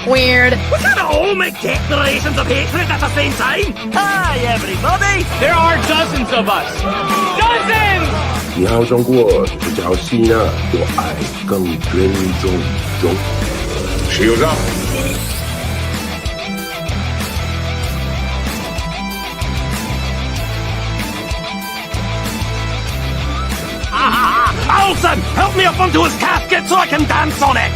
Weird. We can't all make declarations of hatred at the same time. Hi, everybody. There are dozens of us. Dozens! 你好中过只叫吸纳，我爱更尊重中。石油上。Alson, help me up onto his casket so I can dance on it.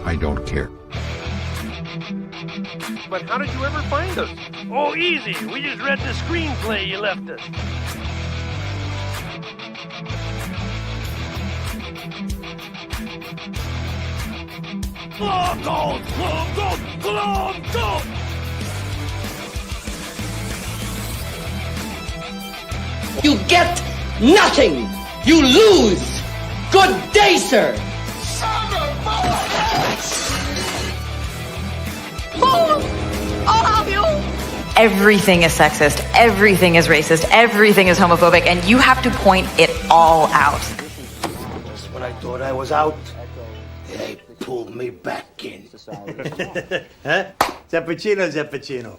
I don't care. But how did you ever find us? Oh, easy. We just read the screenplay you left us. Oh, God! Oh, God! Oh, God! You get nothing! You lose! Good day, sir! I'll help you. Everything is sexist. Everything is racist. Everything is homophobic, and you have to point it all out. Just when I thought I was out, they pulled me back in. Huh? Zappuccino.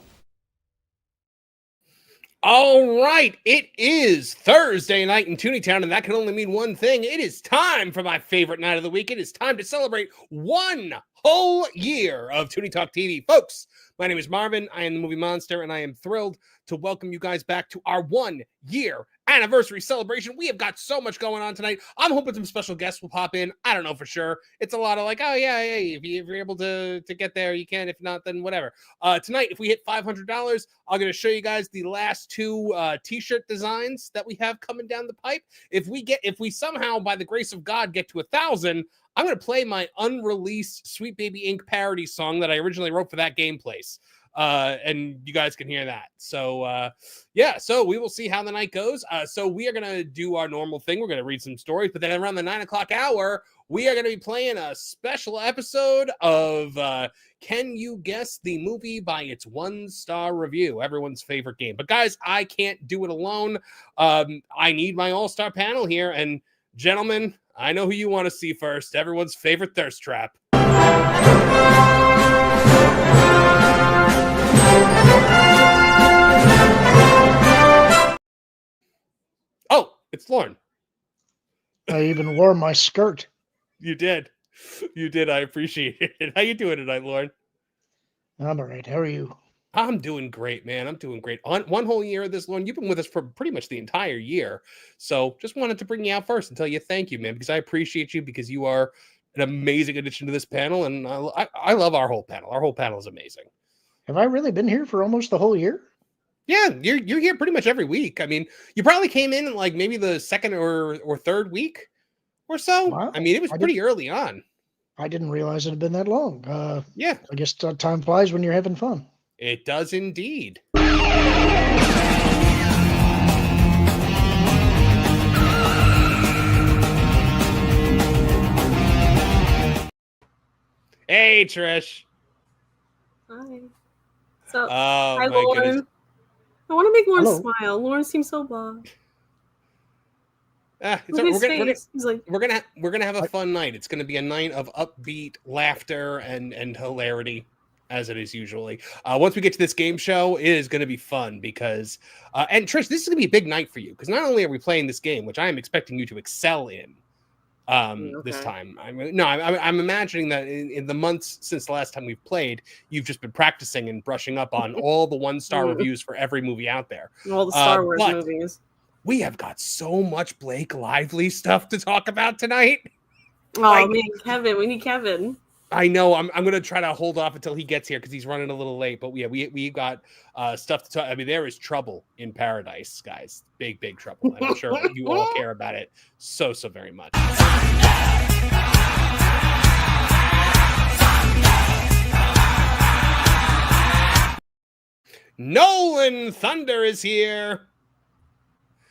All right, it is Thursday night in Tooney Town, and that can only mean one thing. It is time for my favorite night of the week. It is time to celebrate 1 whole year of Tooney Talk TV. Folks, my name is Marvin. I am the movie monster, and I am thrilled to welcome you guys back to our 1 year anniversary celebration. We have got so much going on tonight. I'm hoping some special guests will pop in. I don't know for sure. It's a lot of like, oh yeah, if you're able to get there, you can. If not, then whatever. Tonight, if we hit $500, I'm going to show you guys the last 2 t-shirt designs that we have coming down the pipe. If we somehow, by the grace of God, get to 1,000, I'm going to play my unreleased Sweet Baby Inc. parody song that I originally wrote for that game place. And you guys can hear that. So, so we will see how the night goes. So we are going to do our normal thing. We're going to read some stories, but then around the 9 o'clock hour, we are going to be playing a special episode of Can You Guess the Movie by its 1-star review, everyone's favorite game. But guys, I can't do it alone. I need my all-star panel here. And gentlemen, I know who you want to see first. Everyone's favorite thirst trap. Oh, it's Lorn. I even wore my skirt. You did. I appreciate it. How you doing tonight, Lorn? I'm all right. How are you? I'm doing great, man. I'm doing great. On 1 whole year of this, Lorn, you've been with us for pretty much the entire year. So just wanted to bring you out first and tell you thank you, man, because I appreciate you, because you are an amazing addition to this panel. And I love our whole panel. Our whole panel is amazing. Have I really been here for almost the whole year? Yeah, you're here pretty much every week. I mean, you probably came in like maybe the second or third week or so. Wow. I mean, it was pretty early on. I didn't realize it had been that long. Yeah. I guess time flies when you're having fun. It does indeed. Hey, Trish. Hi. So, oh, hi, Lorn. Goodness. I want to make Lorn smile. Lorn seems so blah. We're gonna have a fun night. It's gonna be a night of upbeat laughter and hilarity, as it is usually. Once we get to this game show, it is gonna be fun because and Trish, this is gonna be a big night for you because not only are we playing this game, which I am expecting you to excel in this time. I'm imagining that in the months since the last time we've played, you've just been practicing and brushing up on all the 1-star reviews for every movie out there. All the Star Wars movies. We have got so much Blake Lively stuff to talk about tonight. Oh man, Kevin, we need Kevin. I know. I'm going to try to hold off until he gets here because he's running a little late. But yeah, we got stuff to talk. I mean, there is trouble in paradise, guys. Big trouble. And I'm sure you all care about it so very much. Nolan Thunder is here.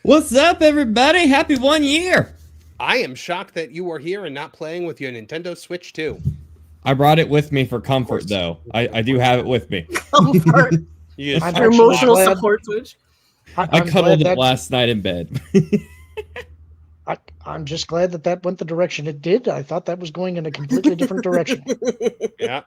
What's up, everybody? Happy 1 year. I am shocked that you are here and not playing with your Nintendo Switch 2. I brought it with me for comfort, though. I do have it with me. Comfort. Your emotional support Switch. I cuddled it last night in bed. I'm just glad that went the direction it did. I thought that was going in a completely different direction. Yeah.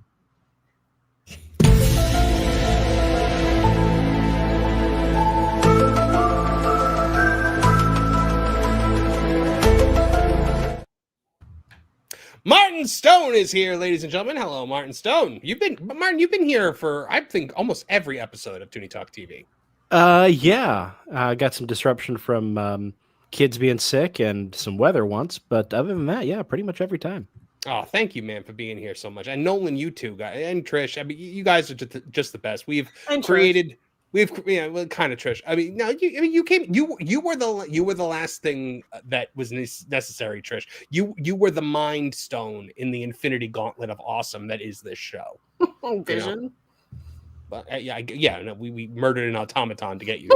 Martin Stone is here, ladies and gentlemen. Hello, Martin Stone. You've been here for, I think, almost every episode of Tooney Talk TV. Yeah. I got some disruption from kids being sick and some weather once, but other than that, yeah, pretty much every time. Oh, thank you, man, for being here so much. And Nolan, you too, guys, and Trish. I mean, you guys are just the best. We've created. Well, kind of Trish. I mean, no, you came. You were the last thing that was necessary, Trish. You were the mind stone in the infinity gauntlet of awesome that is this show. Vision. You know? But no, we murdered an automaton to get you.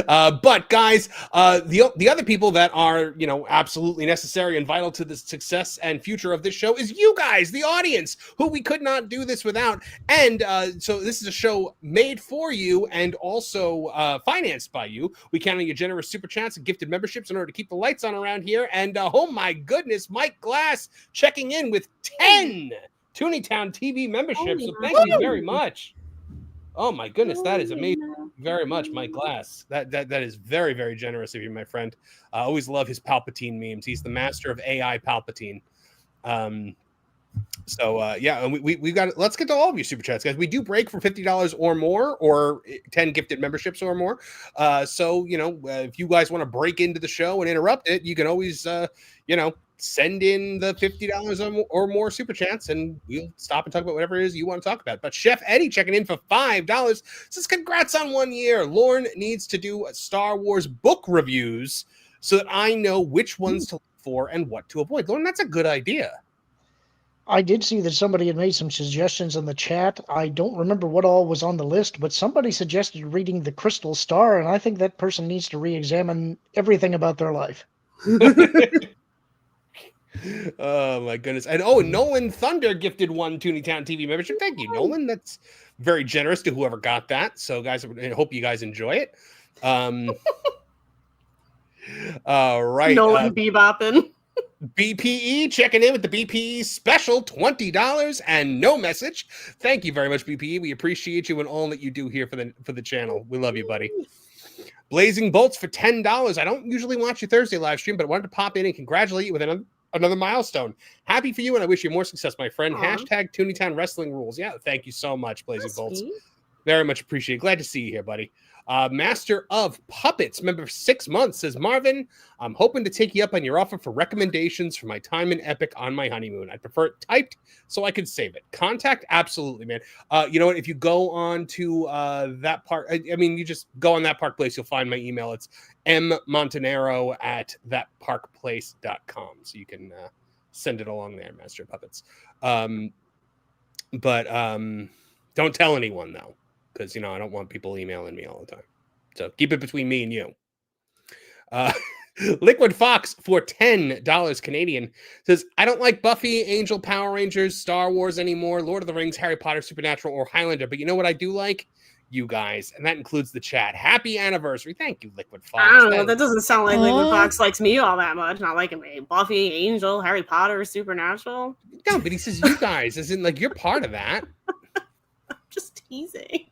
But guys, the other people that are, absolutely necessary and vital to the success and future of this show is you guys, the audience, who we could not do this without. And so this is a show made for you and also financed by you. We count on your generous super chats and gifted memberships in order to keep the lights on around here. And oh my goodness, Mike Glass checking in with 10 Tooneytown TV memberships. So thank you very much. Oh my goodness, that is amazing. Very much, Mike Glass. That is very, very generous of you, my friend. I always love his Palpatine memes. He's the master of AI Palpatine. And we got. Let's get to all of your super chats, guys. We do break for $50 or more, or 10 gifted memberships or more. If you guys want to break into the show and interrupt it, you can always, send in the $50 or more super chats, and we'll stop and talk about whatever it is you want to talk about. But Chef Eddie checking in for $5 says, "Congrats on 1 year. Lorn needs to do Star Wars book reviews so that I know which ones to look for and what to avoid." Lorn, that's a good idea. I did see that somebody had made some suggestions in the chat. I don't remember what all was on the list, but somebody suggested reading The Crystal Star, and I think that person needs to re-examine everything about their life. Oh my goodness. And Nolan Thunder gifted 1 Tooneytown TV membership. Thank you, Nolan. That's very generous to whoever got that. So guys, I hope you guys enjoy it. All right. Nolan bebopping. BPE checking in with the BPE special, $20 and no message. Thank you very much, BPE. We appreciate you and all that you do here for the channel. We love you, buddy. Blazing Bolts for $10. I don't usually watch your Thursday live stream, but I wanted to pop in and congratulate you with another milestone. Happy for you, and I wish you more success, my friend. Hashtag Tooneytown Wrestling Rules. Yeah, thank you so much, Blazing Bolts. Very much appreciated. Glad to see you here, buddy. Master of Puppets, member for 6 months, says, "Marvin, I'm hoping to take you up on your offer for recommendations for my time in Epic on my honeymoon. I prefer it typed so I can save it. Contact, absolutely, man. You know what? If you go on to that part, you just go on that park place, you'll find my email. It's mmontanero@thatparkplace.com. So you can send it along there, Master of Puppets. But don't tell anyone, though, because, I don't want people emailing me all the time. So keep it between me and you. Liquid Fox for $10 Canadian says, "I don't like Buffy, Angel, Power Rangers, Star Wars anymore, Lord of the Rings, Harry Potter, Supernatural, or Highlander. But you know what I do like? You guys." And that includes the chat. Happy anniversary. Thank you, Liquid Fox. I don't know. That doesn't sound like Liquid Fox likes me all that much. Not liking me. Buffy, Angel, Harry Potter, Supernatural. No, but he says you guys, as in like you're part of that. I'm just teasing.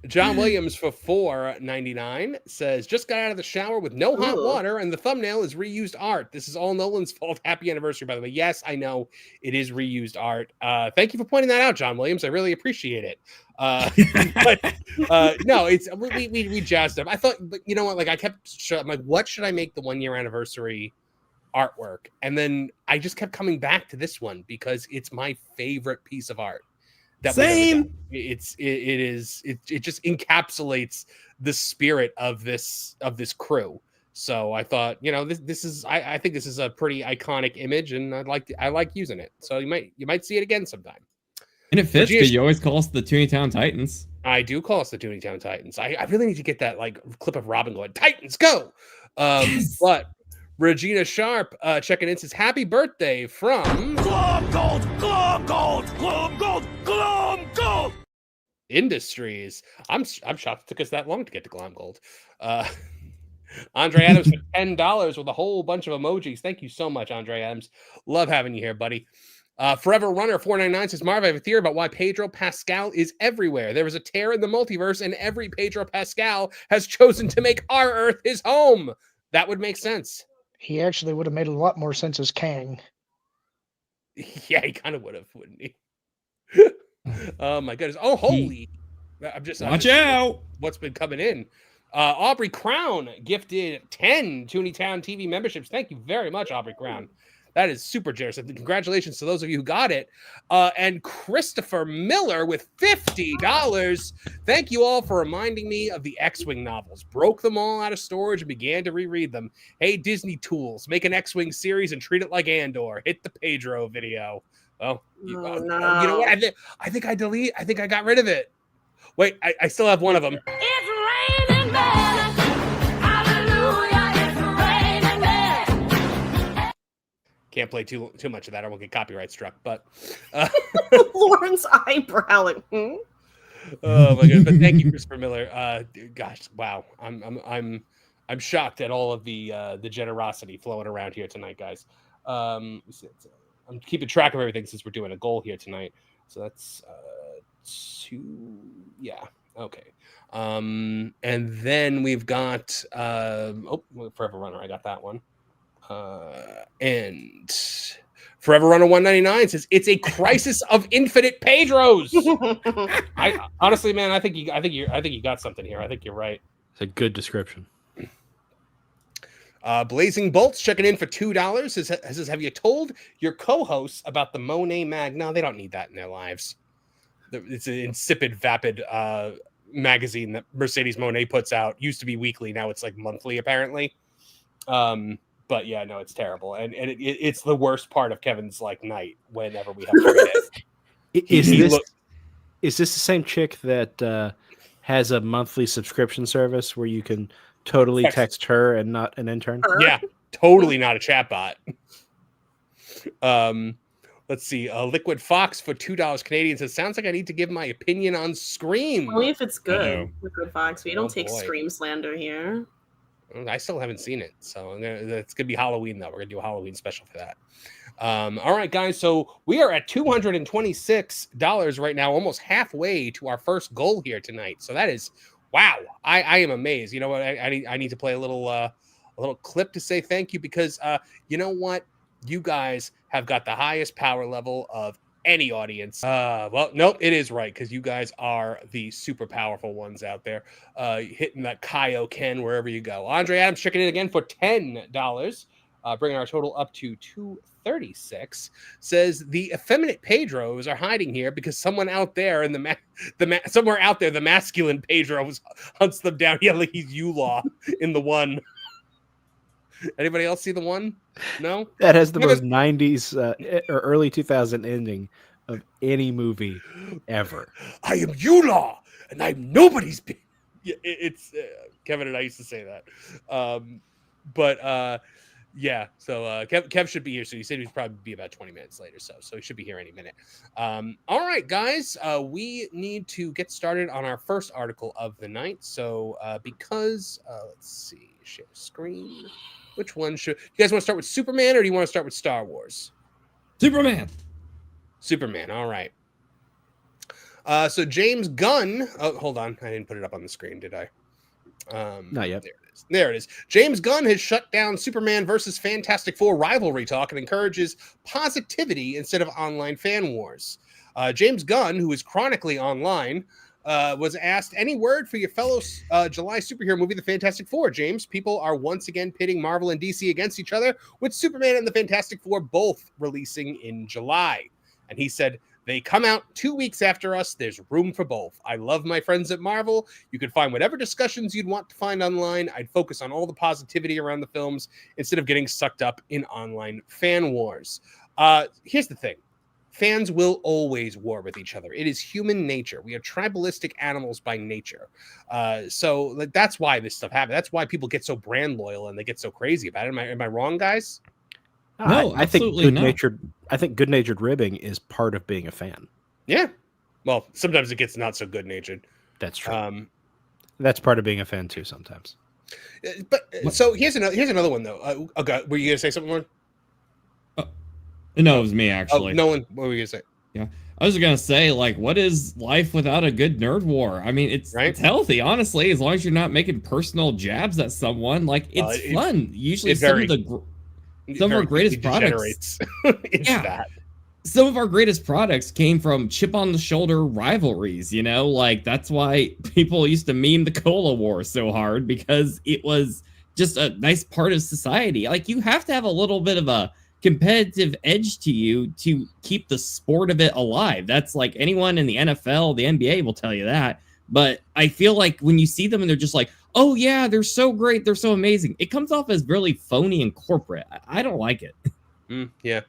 John Williams for $4.99 says, "Just got out of the shower with no hot water, and the thumbnail is reused art. This is all Nolan's fault. Happy anniversary, by the way." Yes, I know it is reused art. Thank you for pointing that out, John Williams. I really appreciate it. But no, it's we jazzed up. I thought, but you know what? Like I kept, I'm like, what should I make the 1 year anniversary artwork? And then I just kept coming back to this one because it's my favorite piece of art. Same. It just encapsulates the spirit of this crew. So I thought, you know, this is I think this is a pretty iconic image, and I like using it. So you might see it again sometime. And it fits because you always call us the Tooney Town Titans. I do call us the Tooney Town Titans. I really need to get that like clip of Robin going, Titans go. Yes. But Regina Sharp checking in says happy birthday from Glom Gold Industries. I'm shocked it took us that long to get to Glom Gold. Andre Adams for $10 with a whole bunch of emojis. Thank you so much, Andre Adams. Love having you here, buddy. Forever Runner 499 says, Marv, I have a theory about why Pedro Pascal is everywhere. There is a tear in the multiverse, and every Pedro Pascal has chosen to make our Earth his home. That would make sense. He actually would have made a lot more sense as Kang. Yeah, he kind of would have, wouldn't he? Oh my goodness! Oh, holy! Watch out! What's been coming in? Aubrey Crown gifted 10 Tooney Town TV memberships. Thank you very much, Aubrey Crown. That is super generous. And congratulations to those of you who got it. And Christopher Miller with $50. Thank you all for reminding me of the X-Wing novels. Broke them all out of storage and began to reread them. Hey, Disney Tools, make an X-Wing series and treat it like Andor. Hit the Pedro video. Oh, you know what? I think I got rid of it. Wait, I still have one of them. It's raining men. Hallelujah, it's raining men. Can't play too much of that. I won't get copyright struck. But Lorn's eyebrow. Like, oh my god! But thank you, Christopher Miller. Gosh, wow! I'm shocked at all of the generosity flowing around here tonight, guys. I'm keeping track of everything since we're doing a goal here tonight. So that's 2. Yeah. Okay. And then we've got Forever Runner. I got that one. And Forever Runner 199 says it's a crisis of infinite Pedros. I honestly, man, I think you got something here. I think you're right. It's a good description. Blazing Bolts checking in for $2 says, have you told your co-hosts about the Monet mag? No, they don't need that in their lives. It's an insipid, vapid magazine that Mercedes Monet puts out. Used to be weekly, now it's like monthly, apparently. But yeah, no, it's terrible, and it's the worst part of Kevin's like night whenever we have to read it. Is this the same chick that has a monthly subscription service where you can totally text her and not an intern? Yeah, totally not a chatbot. Let's see. Liquid Fox for $2 Canadian says, sounds like I need to give my opinion on Scream. Only if it's good. Liquid Fox. We don't take boy. Scream slander here. I still haven't seen it, so it's gonna be Halloween though. We're gonna do a Halloween special for that. All right, guys. So we are at $226 right now, almost halfway to our first goal here tonight. So that is wow. I am amazed. You know what? I need to play a little clip to say thank you because you know what? You guys have got the highest power level of any audience. Well, nope, it is right because you guys are the super powerful ones out there, hitting that Kaioken wherever you go. Andre Adams checking in again for $10, bringing our total up to $236. Says the effeminate Pedros are hiding here because someone out there in somewhere out there, the masculine Pedro hunts them down. Yeah, like he's Yulaw in the one. Anybody else see the one? No? That has the most 90s or early 2000 ending of any movie ever. I am Yulaw, and I'm nobody's... It's Kevin and I used to say that. Yeah, so Kev should be here. So he said he'd probably be about 20 minutes later. So he should be here any minute. All right, guys, we need to get started on our first article of the night. So let's see, share screen. Which one should you guys want to start with? Superman, or do you want to start with Star Wars? Superman. All right. So James Gunn. Oh, hold on. I didn't put it up on the screen, did I? Not yet. There it is. James Gunn has shut down Superman versus Fantastic Four rivalry talk and encourages positivity instead of online fan wars. James Gunn, who is chronically online, was asked, any word for your fellow July superhero movie, The Fantastic Four? James, people are once again pitting Marvel and DC against each other, with Superman and The Fantastic Four both releasing in July. And he said, they come out 2 weeks after us. There's room for both. I love my friends at Marvel. You can find whatever discussions you'd want to find online. I'd focus on all the positivity around the films instead of getting sucked up in online fan wars. Here's the thing. Fans will always war with each other. It is human nature. We are tribalistic animals by nature. So that's why this stuff happens. That's why people get so brand loyal and they get so crazy about it. Am I wrong, guys? No, I think good-natured ribbing is part of being a fan. Yeah. Well, sometimes it gets not so good-natured. That's true. That's part of being a fan too. Sometimes. But so here's another one though. Okay, were you gonna say something more? No, it was me actually. Nolan, what were you gonna say? Yeah, I was gonna say, like, what is life without a good nerd war? I mean, it's healthy, honestly, as long as you're not making personal jabs at someone. Like, it's fun. Usually, some of our greatest products. Some of our greatest products came from chip on the shoulder rivalries. You know, like that's why people used to meme the Cola War so hard, because it was just a nice part of society. Like, you have to have a little bit of a competitive edge to you to keep the sport of it alive. That's like anyone in the NFL, the NBA will tell you that. But I feel like when you see them and they're just like, oh yeah, they're so great, they're so amazing, it comes off as really phony and corporate. I don't like it. Yeah.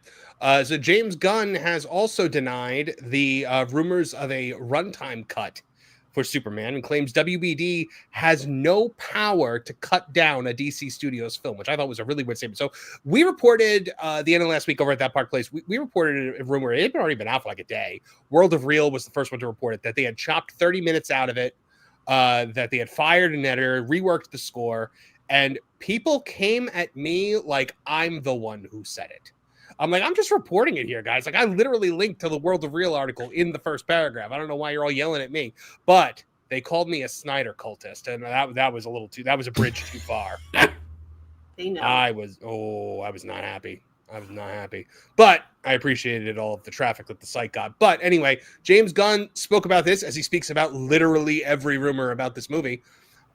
So James Gunn has also denied the rumors of a runtime cut for Superman and claims WBD has no power to cut down a DC Studios film, which I thought was a really weird statement. So we reported the end of last week over at That Park Place, we reported a rumor, it had already been out for like a day. World of Real was the first one to report it, that they had chopped 30 minutes out of it, that they had fired an editor, reworked the score, and people came at me like I'm the one who said it. I'm like, I'm just reporting it here, guys. Like, I literally linked to the World of Real article in the first paragraph. I don't know why you're all yelling at me, but they called me a Snyder cultist, and that was a little too. That was a bridge too far. I was not happy. I was not happy, but I appreciated all of the traffic that the site got. But anyway, James Gunn spoke about this as he speaks about literally every rumor about this movie.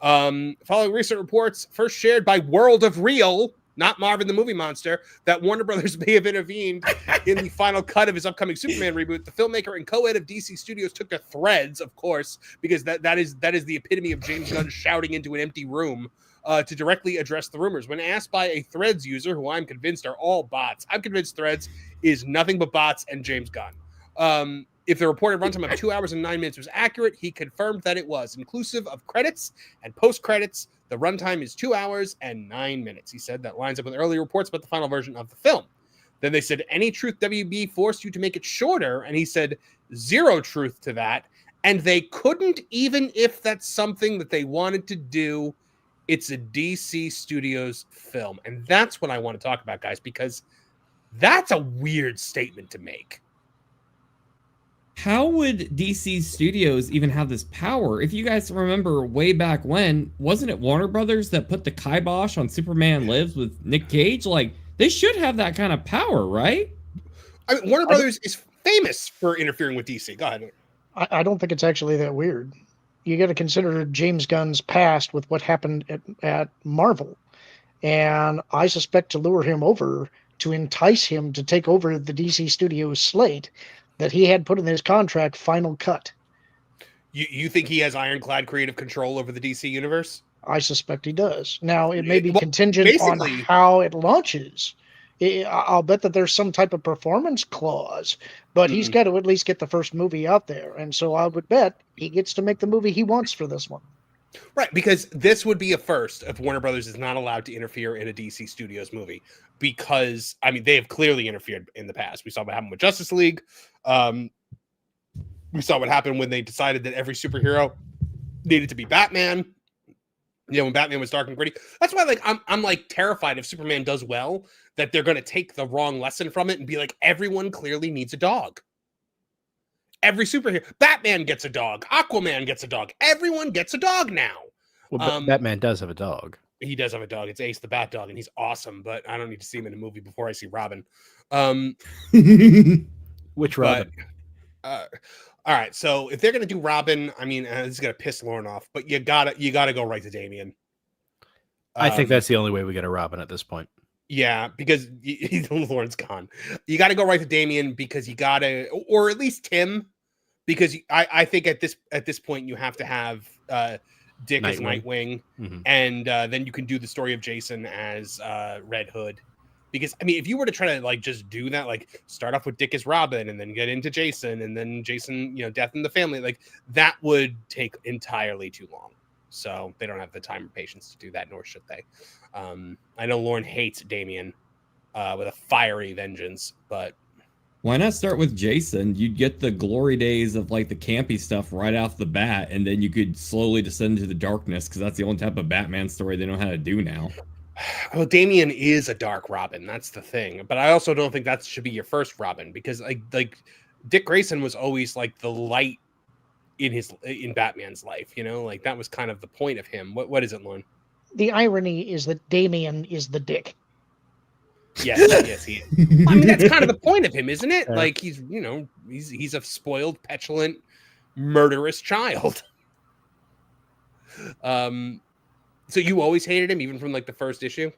Following recent reports, first shared by World of Real, not Marvin the Movie Monster, that Warner Brothers may have intervened in the final cut of his upcoming Superman reboot. The filmmaker and co-ed of DC Studios took to Threads, of course, because that is the epitome of James Gunn shouting into an empty room to directly address the rumors. When asked by a Threads user, who I'm convinced are all bots, I'm convinced Threads is nothing but bots and James Gunn. If the reported runtime of 2 hours and 9 minutes was accurate, he confirmed that it was, inclusive of credits and post-credits. The runtime is 2 hours and 9 minutes. He said that lines up with earlier reports about the final version of the film. Then they said, any truth WB forced you to make it shorter? And he said, zero truth to that. And they couldn't, even if that's something that they wanted to do. It's a DC Studios film. And that's what I want to talk about, guys, because that's a weird statement to make. How would DC Studios even have this power? If you guys remember way back when, wasn't it Warner Brothers that put the kibosh on Superman Lives with Nick Cage? Like, they should have that kind of power, right? I mean, Warner Brothers is famous for interfering with DC. Go ahead. I don't think it's actually that weird. You got to consider James Gunn's past with what happened at Marvel. And I suspect to lure him over, to entice him to take over the DC Studios slate, that he had put in his contract final cut. You think he has ironclad creative control over the DC universe? I suspect he does. Now, it may be contingent on how it launches. I'll bet that there's some type of performance clause, but he's got to at least get the first movie out there. And so I would bet he gets to make the movie he wants for this one. Right, because this would be a first if Warner Brothers is not allowed to interfere in a DC Studios movie. Because, I mean, they have clearly interfered in the past. We saw what happened with Justice League. We saw what happened when they decided that every superhero needed to be Batman. You know, when Batman was dark and gritty. That's why, like, I'm like terrified if Superman does well, that they're going to take the wrong lesson from it and be like, everyone clearly needs a dog. Every superhero, Batman gets a dog, Aquaman gets a dog, everyone gets a dog now. Well, Batman does have a dog. He does have a dog. It's Ace the Bat Dog, and he's awesome. But I don't need to see him in a movie before I see Robin. Which Robin? All right. So if they're gonna do Robin, I mean, this is gonna piss Lorn off, but you gotta go right to Damian. I think that's the only way we get a Robin at this point. Yeah, because Lorn's gone. You got to go right to Damian because you got to, or at least Tim, because I think at this point you have to have Dick as Nightwing, and then you can do the story of Jason as Red Hood. Because I mean, if you were to try to like just do that, like start off with Dick as Robin and then get into Jason and then Jason, death in the family, like that would take entirely too long. So they don't have the time or patience to do that, nor should they. I know Lorn hates Damian with a fiery vengeance, but why not start with Jason? You'd get the glory days of like the campy stuff right off the bat, and then you could slowly descend into the darkness because that's the only type of Batman story they know how to do now. Well, Damian is a dark Robin. That's the thing. But I also don't think that should be your first Robin because like Dick Grayson was always like the light in Batman's life, like that was kind of the point of him. What is it, Lorn? The irony is that Damian is the Dick. Yes, he is. I mean, that's kind of the point of him, isn't it? Like he's he's a spoiled, petulant, murderous child. So you always hated him, even from like the first issue?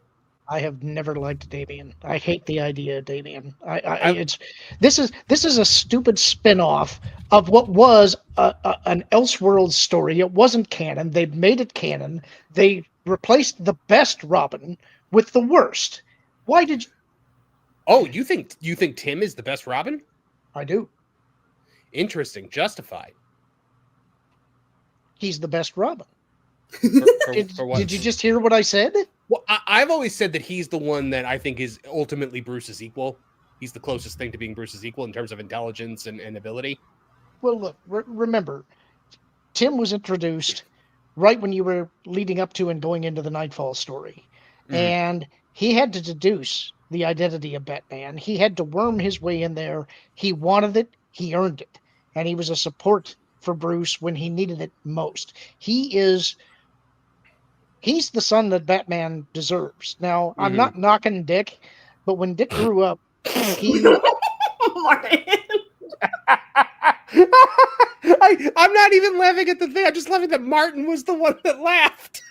I have never liked Damian. I hate the idea of Damian. This is a stupid spin-off of what was an Elseworlds story. It wasn't canon. They made it canon. They replaced the best Robin with the worst. Why did you... Oh, you think Tim is the best Robin? I do. Interesting. Justified. He's the best Robin. For what? Did you just hear what I said? Well, I've always said that he's the one that I think is ultimately Bruce's equal. He's the closest thing to being Bruce's equal in terms of intelligence and ability. Well, look, remember, Tim was introduced right when you were leading up to and going into the Nightfall story. Mm-hmm. And he had to deduce the identity of Batman. He had to worm his way in there. He wanted it. He earned it. And he was a support for Bruce when he needed it most. He's the son that Batman deserves. Now, I'm not knocking Dick, but when Dick grew up, he... I'm not even laughing at the thing. I'm just laughing that Martin was the one that laughed.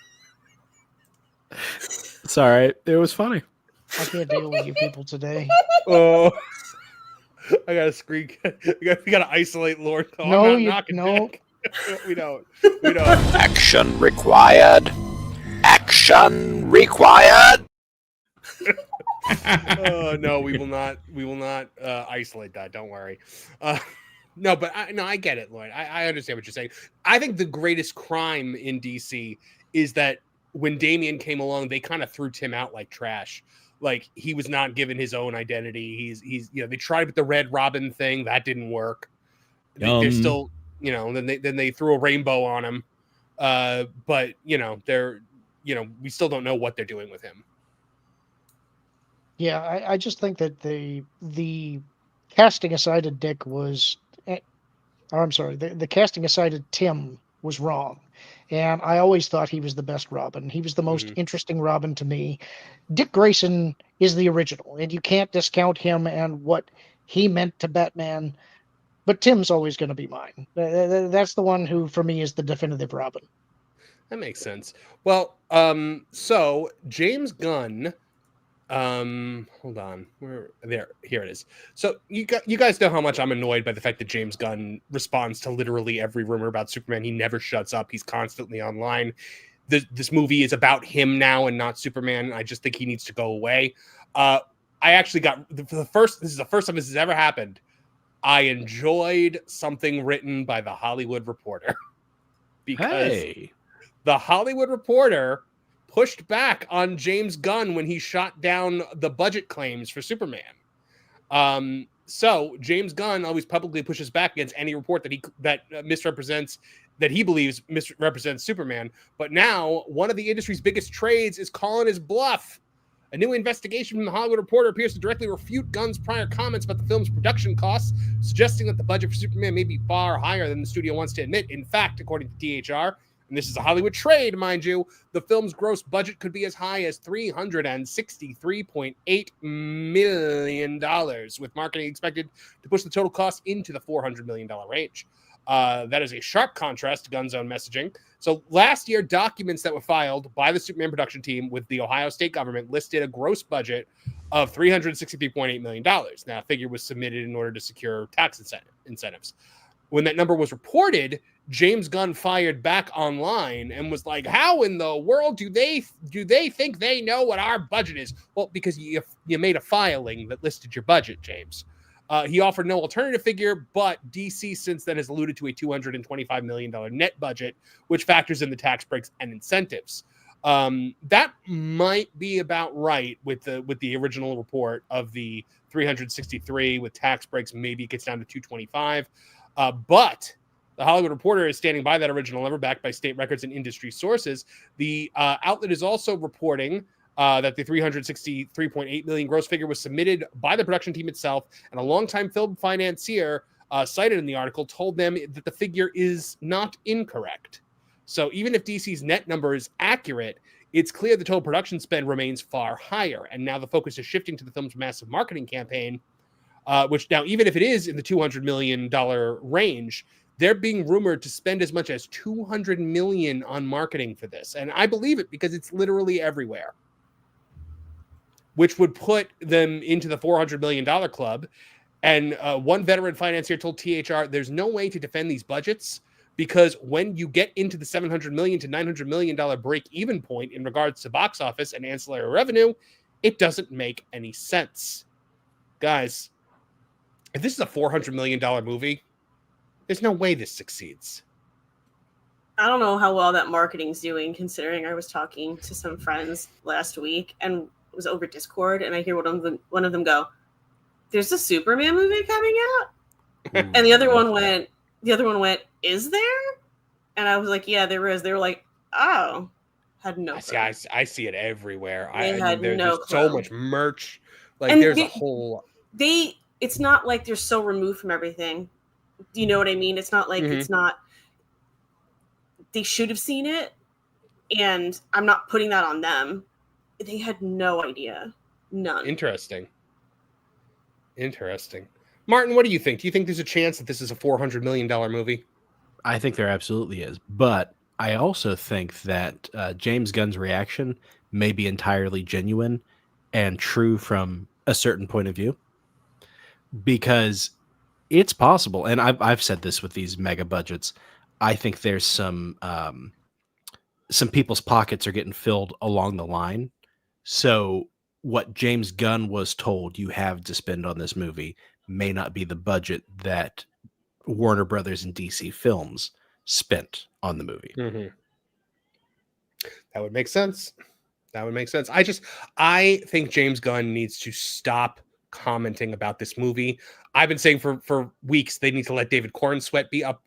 It's all right. It was funny. I can't deal with you people today. Oh, I got to screen. We got to isolate Lord. Oh, no, no. We don't. Action required. Action required. Oh no, we will not. We will not isolate that. Don't worry. No, but I get it, Lloyd. I understand what you're saying. I think the greatest crime in DC is that when Damian came along, they kind of threw Tim out like trash. Like he was not given his own identity. He's they tried with the Red Robin thing, that didn't work. They're still, then they threw a rainbow on him. But they're, we still don't know what they're doing with him. Yeah, I just think that the casting aside of Dick was, I'm sorry, the casting aside of Tim was wrong. And I always thought he was the best Robin. He was the most interesting Robin to me. Dick Grayson is the original, and you can't discount him and what he meant to Batman. But Tim's always going to be mine. That's the one who, for me, is the definitive Robin. That makes sense. Well, so James Gunn, hold on, here it is. So you guys know how much I'm annoyed by the fact that James Gunn responds to literally every rumor about Superman. He never shuts up. He's constantly online. This movie is about him now and not Superman. I just think he needs to go away. I actually got this is the first time this has ever happened. I enjoyed something written by the Hollywood Reporter because the Hollywood Reporter pushed back on James Gunn when he shot down the budget claims for Superman. So James Gunn always publicly pushes back against any report that misrepresents, that he believes misrepresents Superman. But now one of the industry's biggest trades is calling his bluff. A new investigation from the Hollywood Reporter appears to directly refute Gunn's prior comments about the film's production costs, suggesting that the budget for Superman may be far higher than the studio wants to admit. In fact, according to DHR, and this is a Hollywood trade, mind you, the film's gross budget could be as high as $363.8 million, with marketing expected to push the total cost into the $400 million range. That is a sharp contrast to Gunn's own messaging. So last year, documents that were filed by the Superman production team with the Ohio state government listed a gross budget of $363.8 million. Now, a figure was submitted in order to secure tax incentives. When that number was reported, James Gunn fired back online and was like, how in the world do they think they know what our budget is? Well, because you made a filing that listed your budget, James. He offered no alternative figure, but DC since then has alluded to a $225 million net budget, which factors in the tax breaks and incentives. That might be about right with the original report of the 363 with tax breaks. Maybe it gets down to 225. But the Hollywood Reporter is standing by that original number, backed by state records and industry sources. The outlet is also reporting that the $363.8 million gross figure was submitted by the production team itself, and a longtime film financier cited in the article told them that the figure is not incorrect. So even if DC's net number is accurate, it's clear the total production spend remains far higher, and now the focus is shifting to the film's massive marketing campaign, which now, even if it is in the $200 million range, they're being rumored to spend as much as $200 million on marketing for this. And I believe it because it's literally everywhere, which would put them into the $400 million club. And one veteran financier told THR, there's no way to defend these budgets because when you get into the $700 million to $900 million break-even point in regards to box office and ancillary revenue, it doesn't make any sense. Guys, if this is a $400 million movie, there's no way this succeeds. I don't know how well that marketing's doing, considering I was talking to some friends last week and it was over Discord, and I hear one of them go, "There's a Superman movie coming out," and the other one went, "Is there?" And I was like, "Yeah, there is." They were like, "Oh, had no." I see it everywhere. There's so much merch. Like, and there's a whole. It's not like they're so removed from everything. Do you know what I mean? It's not like it's not. They should have seen it, and I'm not putting that on them. They had no idea. None. Interesting. Martin, what do you think? Do you think there's a chance that this is a $400 million movie? I think there absolutely is. But I also think that James Gunn's reaction may be entirely genuine and true from a certain point of view. Because it's possible, and I've said this with these mega budgets, I think there's some people's pockets are getting filled along the line. So what James Gunn was told you have to spend on this movie may not be the budget that Warner Brothers and DC Films spent on the movie. Mm-hmm. That would make sense. I think James Gunn needs to stop commenting about this movie. I've been saying for weeks they need to let David Cornsweet be up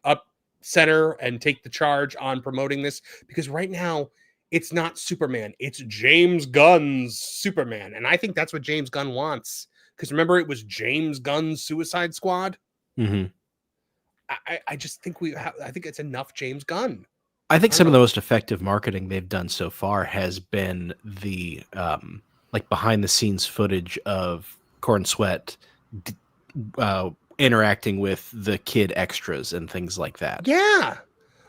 center and take the charge on promoting this, because right now it's not Superman, it's James Gunn's Superman, and I think that's what James Gunn wants. Because remember, it was James Gunn's Suicide Squad. Mm-hmm. I just think I think it's enough James Gunn. I think some of the most effective marketing they've done so far has been the like behind the scenes footage of Cornsweet interacting with the kid extras and things like that. Yeah,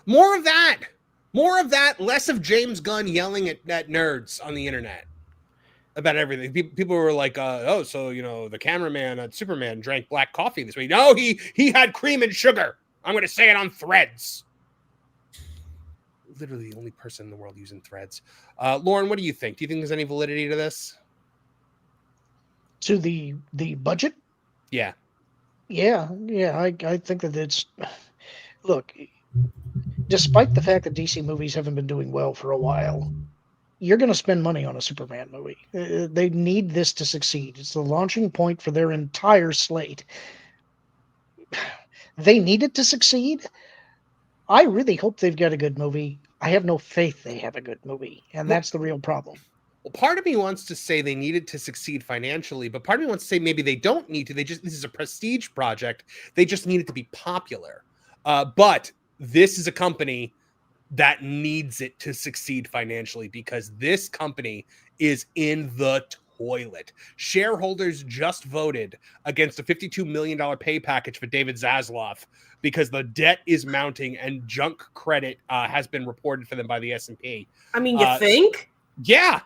more of that. Less of James Gunn yelling at nerds on the internet about everything. People were like, "Oh, so the cameraman at Superman drank black coffee this week." No, he had cream and sugar. I'm going to say it on Threads. Literally the only person in the world using Threads. Lorn, what do you think? Do you think there's any validity to this? To the budget? Yeah. I think that it's. Look, despite the fact that DC movies haven't been doing well for a while, you're going to spend money on a Superman movie. They need this to succeed. It's the launching point for their entire slate. They need it to succeed. I really hope they've got a good movie. I have no faith they have a good movie, and that's the real problem. Well, part of me wants to say they needed to succeed financially, but part of me wants to say maybe they don't need to. This is a prestige project. They just need it to be popular. But this is a company that needs it to succeed financially, because this company is in the toilet. Shareholders just voted against a $52 million pay package for David Zaslav because the debt is mounting and junk credit has been reported for them by the S&P. I mean, you think? Yeah.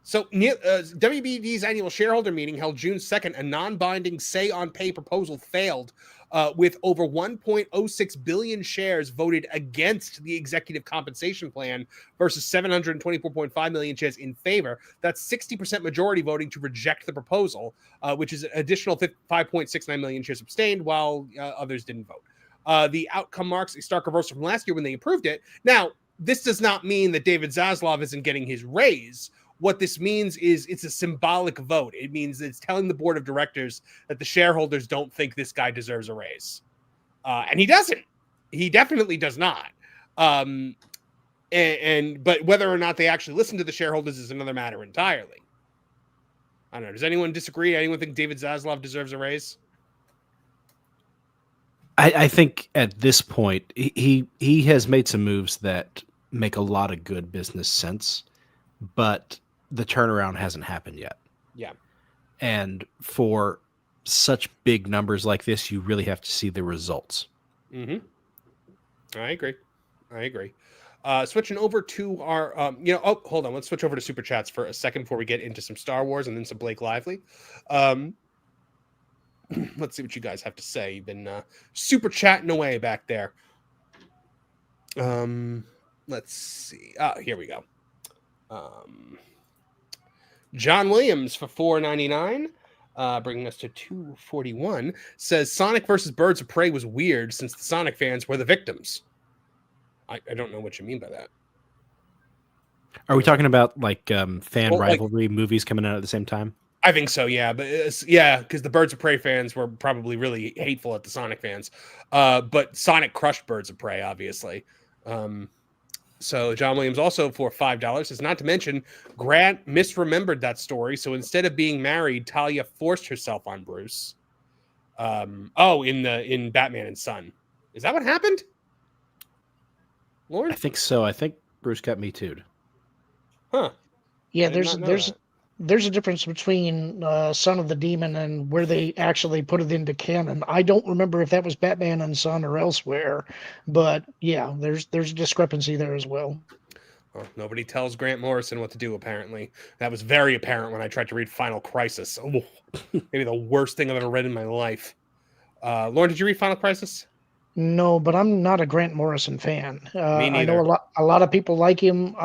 So WBD's annual shareholder meeting held June 2nd. A non-binding say-on-pay proposal failed with over 1.06 billion shares voted against the executive compensation plan versus 724.5 million shares in favor. That's 60% majority voting to reject the proposal, which is an additional 5.69 million shares abstained, while others didn't vote. The outcome marks a stark reversal from last year when they approved it. Now, this does not mean that David Zaslav isn't getting his raise. What this means is it's a symbolic vote. It means it's telling the board of directors that the shareholders don't think this guy deserves a raise. And he doesn't. He definitely does not. But whether or not they actually listen to the shareholders is another matter entirely. I don't know. Does anyone disagree? Anyone think David Zaslav deserves a raise? I think at this point, he has made some moves that make a lot of good business sense, but the turnaround hasn't happened yet. Yeah. And for such big numbers like this, you really have to see the results. Mm-hmm. I agree. Switching over to our, hold on. Let's switch over to Super Chats for a second before we get into some Star Wars and then some Blake Lively. Let's see what you guys have to say. You've been super chatting away back there. Let's see. Here we go. John Williams for $4.99, bringing us to $2.41, says Sonic versus Birds of Prey was weird since the Sonic fans were the victims. I don't know what you mean by that. Are we talking about like fan rivalry movies coming out at the same time? I think so, yeah. But because the Birds of Prey fans were probably really hateful at the Sonic fans. But Sonic crushed Birds of Prey, obviously. So John Williams also for $5 says, not to mention Grant misremembered that story. So instead of being married, Talia forced herself on Bruce. In Batman and Son. Is that what happened? Lorn? I think so. I think Bruce got Me Too'd. Huh. Yeah, there's a difference between Son of the Demon and where they actually put it into canon. I don't remember if that was Batman and Son or elsewhere, but yeah, there's a discrepancy there as well. Well, nobody tells Grant Morrison what to do, apparently. That was very apparent when I tried to read Final Crisis. Oh, maybe the worst thing I've ever read in my life. Lorn, did you read Final Crisis? No, but I'm not a Grant Morrison fan. Me neither. I know a lot of people like him.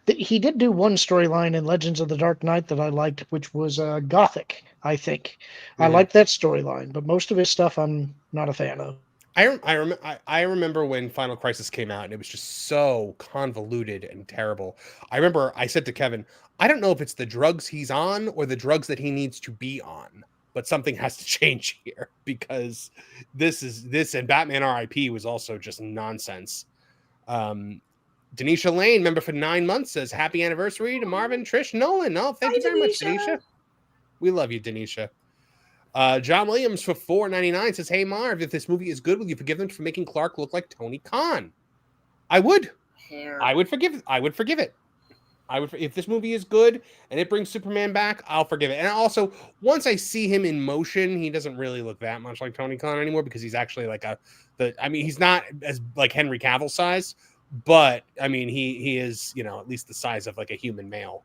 He did do one storyline in Legends of the Dark Knight that I liked, which was Gothic, I think. I liked that storyline, but most of his stuff I'm not a fan of. I remember when Final Crisis came out, and it was just so convoluted and terrible. I remember I said to Kevin, I don't know if it's the drugs he's on or the drugs that he needs to be on, but something has to change here, because this and Batman RIP was also just nonsense. Denisha Lane, member for 9 months, says happy anniversary to Marvin, Trish, Nolan. Oh, thank you very much, Denisha. We love you, Denisha. John Williams for $4.99 says, hey Marv, if this movie is good, will you forgive them for making Clark look like Tony Khan? I would. I would forgive it. If this movie is good and it brings Superman back, I'll forgive it. And also, once I see him in motion, he doesn't really look that much like Tony Khan anymore, because he's actually like he's not as like Henry Cavill size, but I mean, he is, at least the size of like a human male,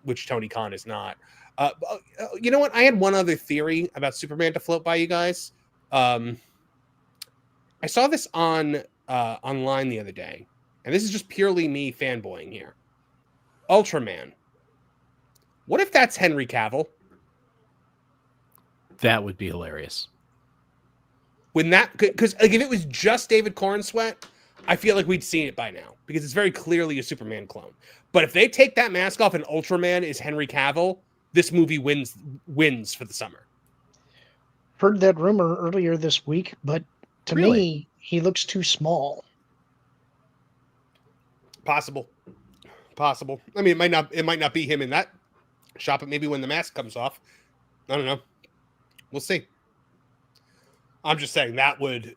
which Tony Khan is not. You know what? I had one other theory about Superman to float by you guys. I saw this on online the other day, and this is just purely me fanboying here. Ultraman. What if that's Henry Cavill? That would be hilarious. Because like, if it was just David Cornsweet, I feel like we'd seen it by now, because it's very clearly a Superman clone. But if they take that mask off and Ultraman is Henry Cavill, this movie wins for the summer. Heard that rumor earlier this week, but to me, he looks too small. Possible. I mean, it might not be him in that shot, but maybe when the mask comes off, I don't know. We'll see. I'm just saying that would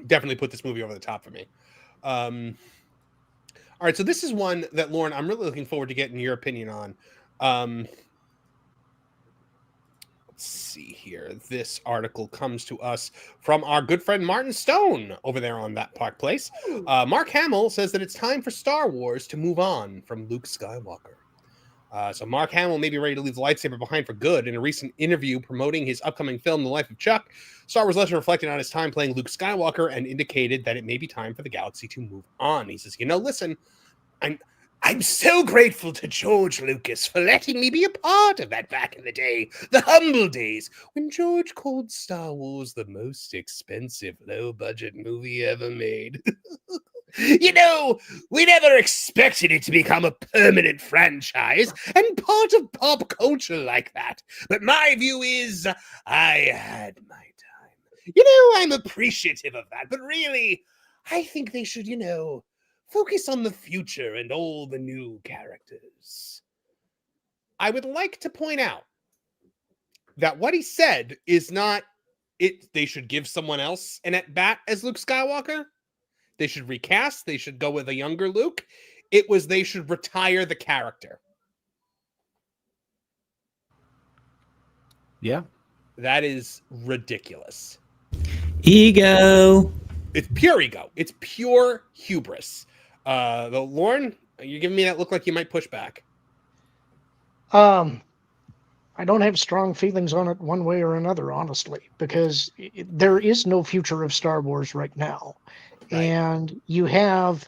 definitely put this movie over the top for me. All right, so this is one that, Lorn, I'm really looking forward to getting your opinion on. Let's see here. This article comes to us from our good friend Martin Stone over there on That Park Place. Mark Hamill says that it's time for Star Wars to move on from Luke Skywalker. So Mark Hamill may be ready to leave the lightsaber behind for good. In a recent interview promoting his upcoming film, The Life of Chuck, Star Wars legend reflected on his time playing Luke Skywalker and indicated that it may be time for the galaxy to move on. He says, listen, I'm so grateful to George Lucas for letting me be a part of that back in the day, the humble days, when George called Star Wars the most expensive, low-budget movie ever made. We never expected it to become a permanent franchise and part of pop culture like that. But my view is, I had my time. I'm appreciative of that, but really, I think they should, focus on the future and all the new characters. I would like to point out that what he said is not they should give someone else an at-bat as Luke Skywalker. They should recast. They should go with a younger Luke. It was they should retire the character. Yeah. That is ridiculous. Ego. It's pure ego. It's pure hubris. Though, Lorn, you're giving me that look like you might push back. I don't have strong feelings on it one way or another, honestly, because there is no future of Star Wars right now. Right. And you have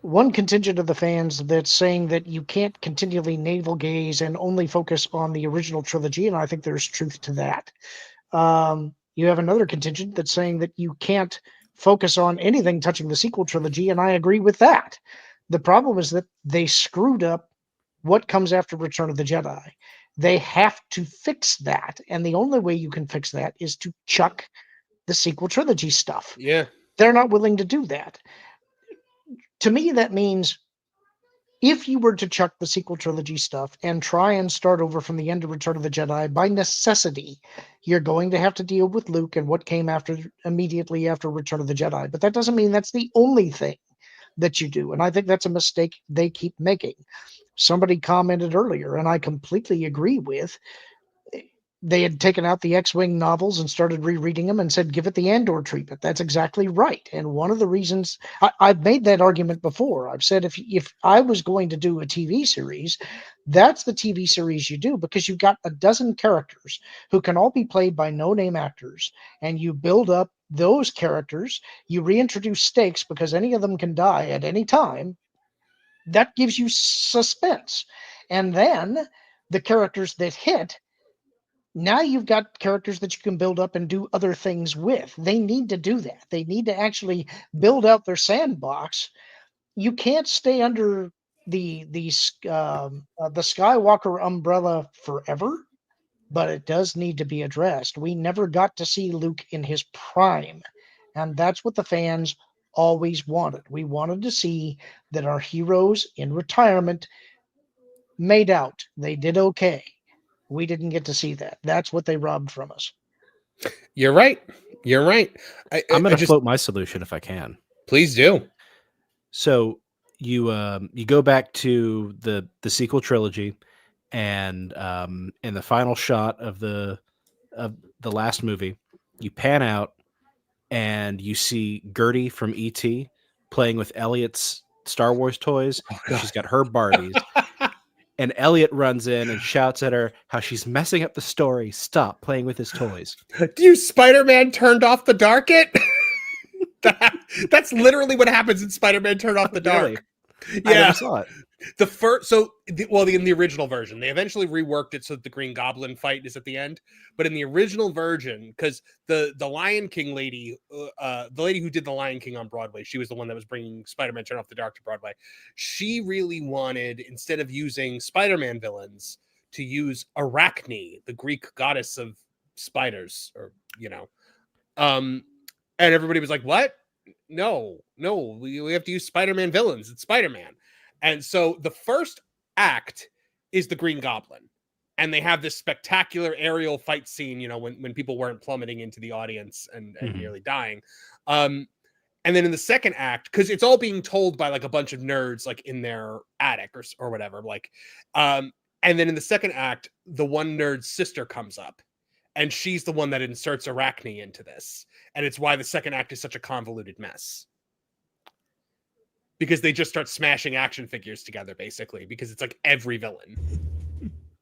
one contingent of the fans that's saying that you can't continually navel gaze and only focus on the original trilogy, and I think there's truth to that. You have another contingent that's saying that you can't focus on anything touching the sequel trilogy, and I agree with that. The problem is that they screwed up what comes after Return of the Jedi. They have to fix that, and the only way you can fix that is to chuck the sequel trilogy stuff. Yeah. They're not willing to do that. To me, that means if you were to chuck the sequel trilogy stuff and try and start over from the end of Return of the Jedi, by necessity, you're going to have to deal with Luke and what came immediately after Return of the Jedi. But that doesn't mean that's the only thing that you do. And I think that's a mistake they keep making. Somebody commented earlier, and I completely agree with, they had taken out the X-Wing novels and started rereading them and said, give it the Andor treatment. That's exactly right. And one of the reasons I've made that argument before, I've said, if I was going to do a TV series, that's the TV series you do, because you've got a dozen characters who can all be played by no-name actors, and you build up those characters, you reintroduce stakes because any of them can die at any time. That gives you suspense. And then the characters that hit, now you've got characters that you can build up and do other things with. They need to do that. They need to actually build out their sandbox. You can't stay under the Skywalker umbrella forever, but it does need to be addressed. We never got to see Luke in his prime, and that's what the fans always wanted. We wanted to see that our heroes in retirement made out. They did okay. We didn't get to see that. That's what they robbed from us. You're right. You're right. I'm going to float my solution if I can. Please do. So you go back to the sequel trilogy, and in the final shot of the last movie, you pan out and you see Gertie from E.T. playing with Elliot's Star Wars toys. She's got her Barbies. And Elliot runs in and shouts at her how she's messing up the story. Stop playing with his toys. Do you Spider-Man turned off the dark it? That's literally what happens in Spider-Man Turned Off the Dark. Really? Yeah. I never saw it. In the original version, they eventually reworked it so that the Green Goblin fight is at the end. But in the original version, because the Lion King lady, the lady who did the Lion King on Broadway, she was the one that was bringing Spider-Man Turn Off the Dark to Broadway. She really wanted, instead of using Spider-Man villains, to use Arachne, the Greek goddess of spiders, and everybody was like, "What? No, we have to use Spider-Man villains. It's Spider-Man." And so the first act is the Green Goblin. and they have this spectacular aerial fight scene, you know, when people weren't plummeting into the audience and nearly dying. And then in the second act, because it's all being told by like a bunch of nerds, like in their attic or whatever, like, and then in the second act, the one nerd's sister comes up, and she's the one that inserts Arachne into this, and it's why the second act is such a convoluted mess. Because they just start smashing action figures together, basically, because it's like every villain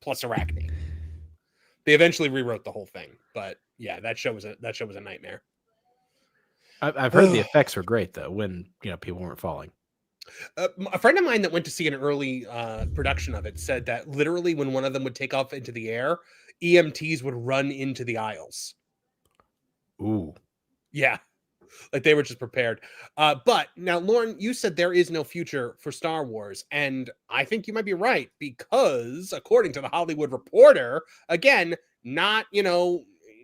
plus Arachne. They eventually rewrote the whole thing, but yeah, that show was a nightmare. I've heard the effects were great though when people weren't falling. A friend of mine that went to see an early production of it said that literally when one of them would take off into the air, EMTs would run into the aisles. Ooh, yeah, like they were just prepared. But now, Lorn, you said there is no future for Star Wars, and I think you might be right because according to the Hollywood Reporter, again, not a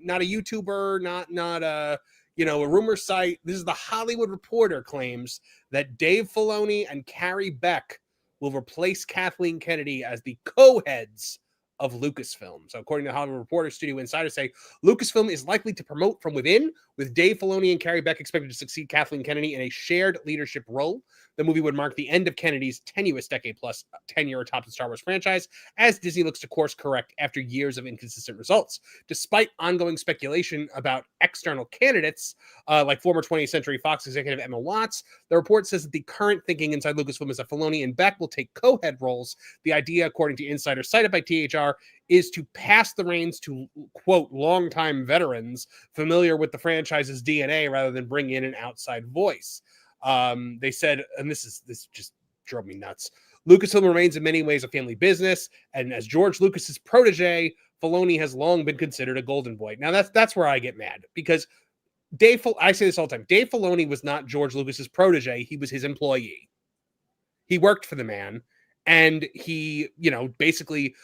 YouTuber, not a rumor site. This is the Hollywood Reporter claims that Dave Filoni and Carrie Beck will replace Kathleen Kennedy as the co-heads of Lucasfilm. So according to Hollywood Reporter, studio insiders say Lucasfilm is likely to promote from within, with Dave Filoni and Carrie Beck expected to succeed Kathleen Kennedy in a shared leadership role. The movie would mark the end of Kennedy's tenuous decade-plus tenure atop the Star Wars franchise, as Disney looks to course correct after years of inconsistent results. Despite ongoing speculation about external candidates, like former 20th Century Fox executive Emma Watts, the report says that the current thinking inside Lucasfilm is that Filoni and Beck will take co-head roles. The idea, according to insiders cited by THR, is to pass the reins to, quote, longtime veterans familiar with the franchise's DNA rather than bring in an outside voice. They said, and this just drove me nuts, Lucasfilm remains in many ways a family business, and as George Lucas's protege, Filoni has long been considered a golden boy. Now that's where I get mad, because I say this all the time, Dave Filoni was not George Lucas's protege, he was his employee. He worked for the man, and he, basically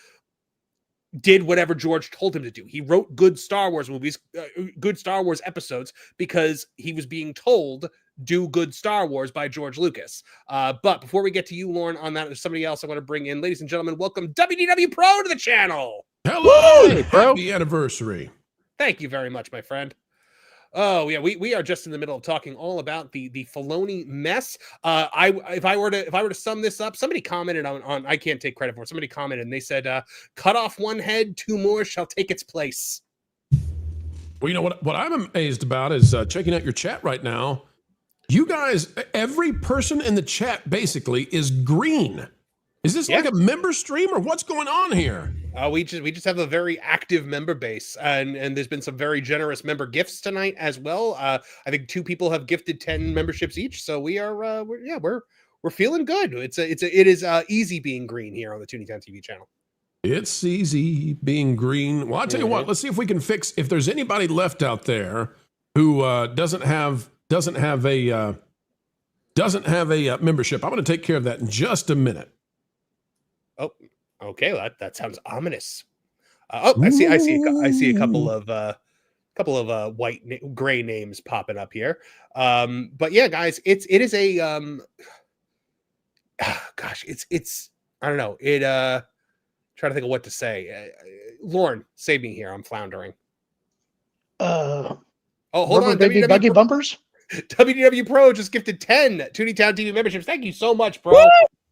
did whatever George told him to do. He wrote good Star Wars movies, good Star Wars episodes, because he was being told do good Star Wars by George Lucas. But before we get to you, Lorn, on that, there's somebody else I want to bring in. Ladies and gentlemen, welcome WDW Pro to the channel. Hello, hey, happy anniversary. Thank you very much, my friend. Oh yeah, we are just in the middle of talking all about the Filoni mess. If I were to sum this up, somebody commented on I can't take credit for it. Somebody commented and they said, "Cut off one head, two more shall take its place." Well, what I'm amazed about is checking out your chat right now. You guys, every person in the chat basically is green. Is this like a member stream or what's going on here? We just have a very active member base, and there's been some very generous member gifts tonight as well. I think 2 people have gifted 10 memberships each, so we're feeling good. It is easy being green here on the Tooney Talk TV channel. It's easy being green. Well, I'll tell you what. Let's see if we can fix. If there's anybody left out there who doesn't have a membership, I'm going to take care of that in just a minute. Oh, okay. Well, that sounds ominous. I see a couple of gray names popping up here. But yeah, guys, it is a gosh, it's I don't know. Trying to think of what to say. Lorn, save me here. I'm floundering. Hold on. Baby buggy bumpers. WDW Pro just gifted 10 Tooney Talk TV memberships. Thank you so much, bro.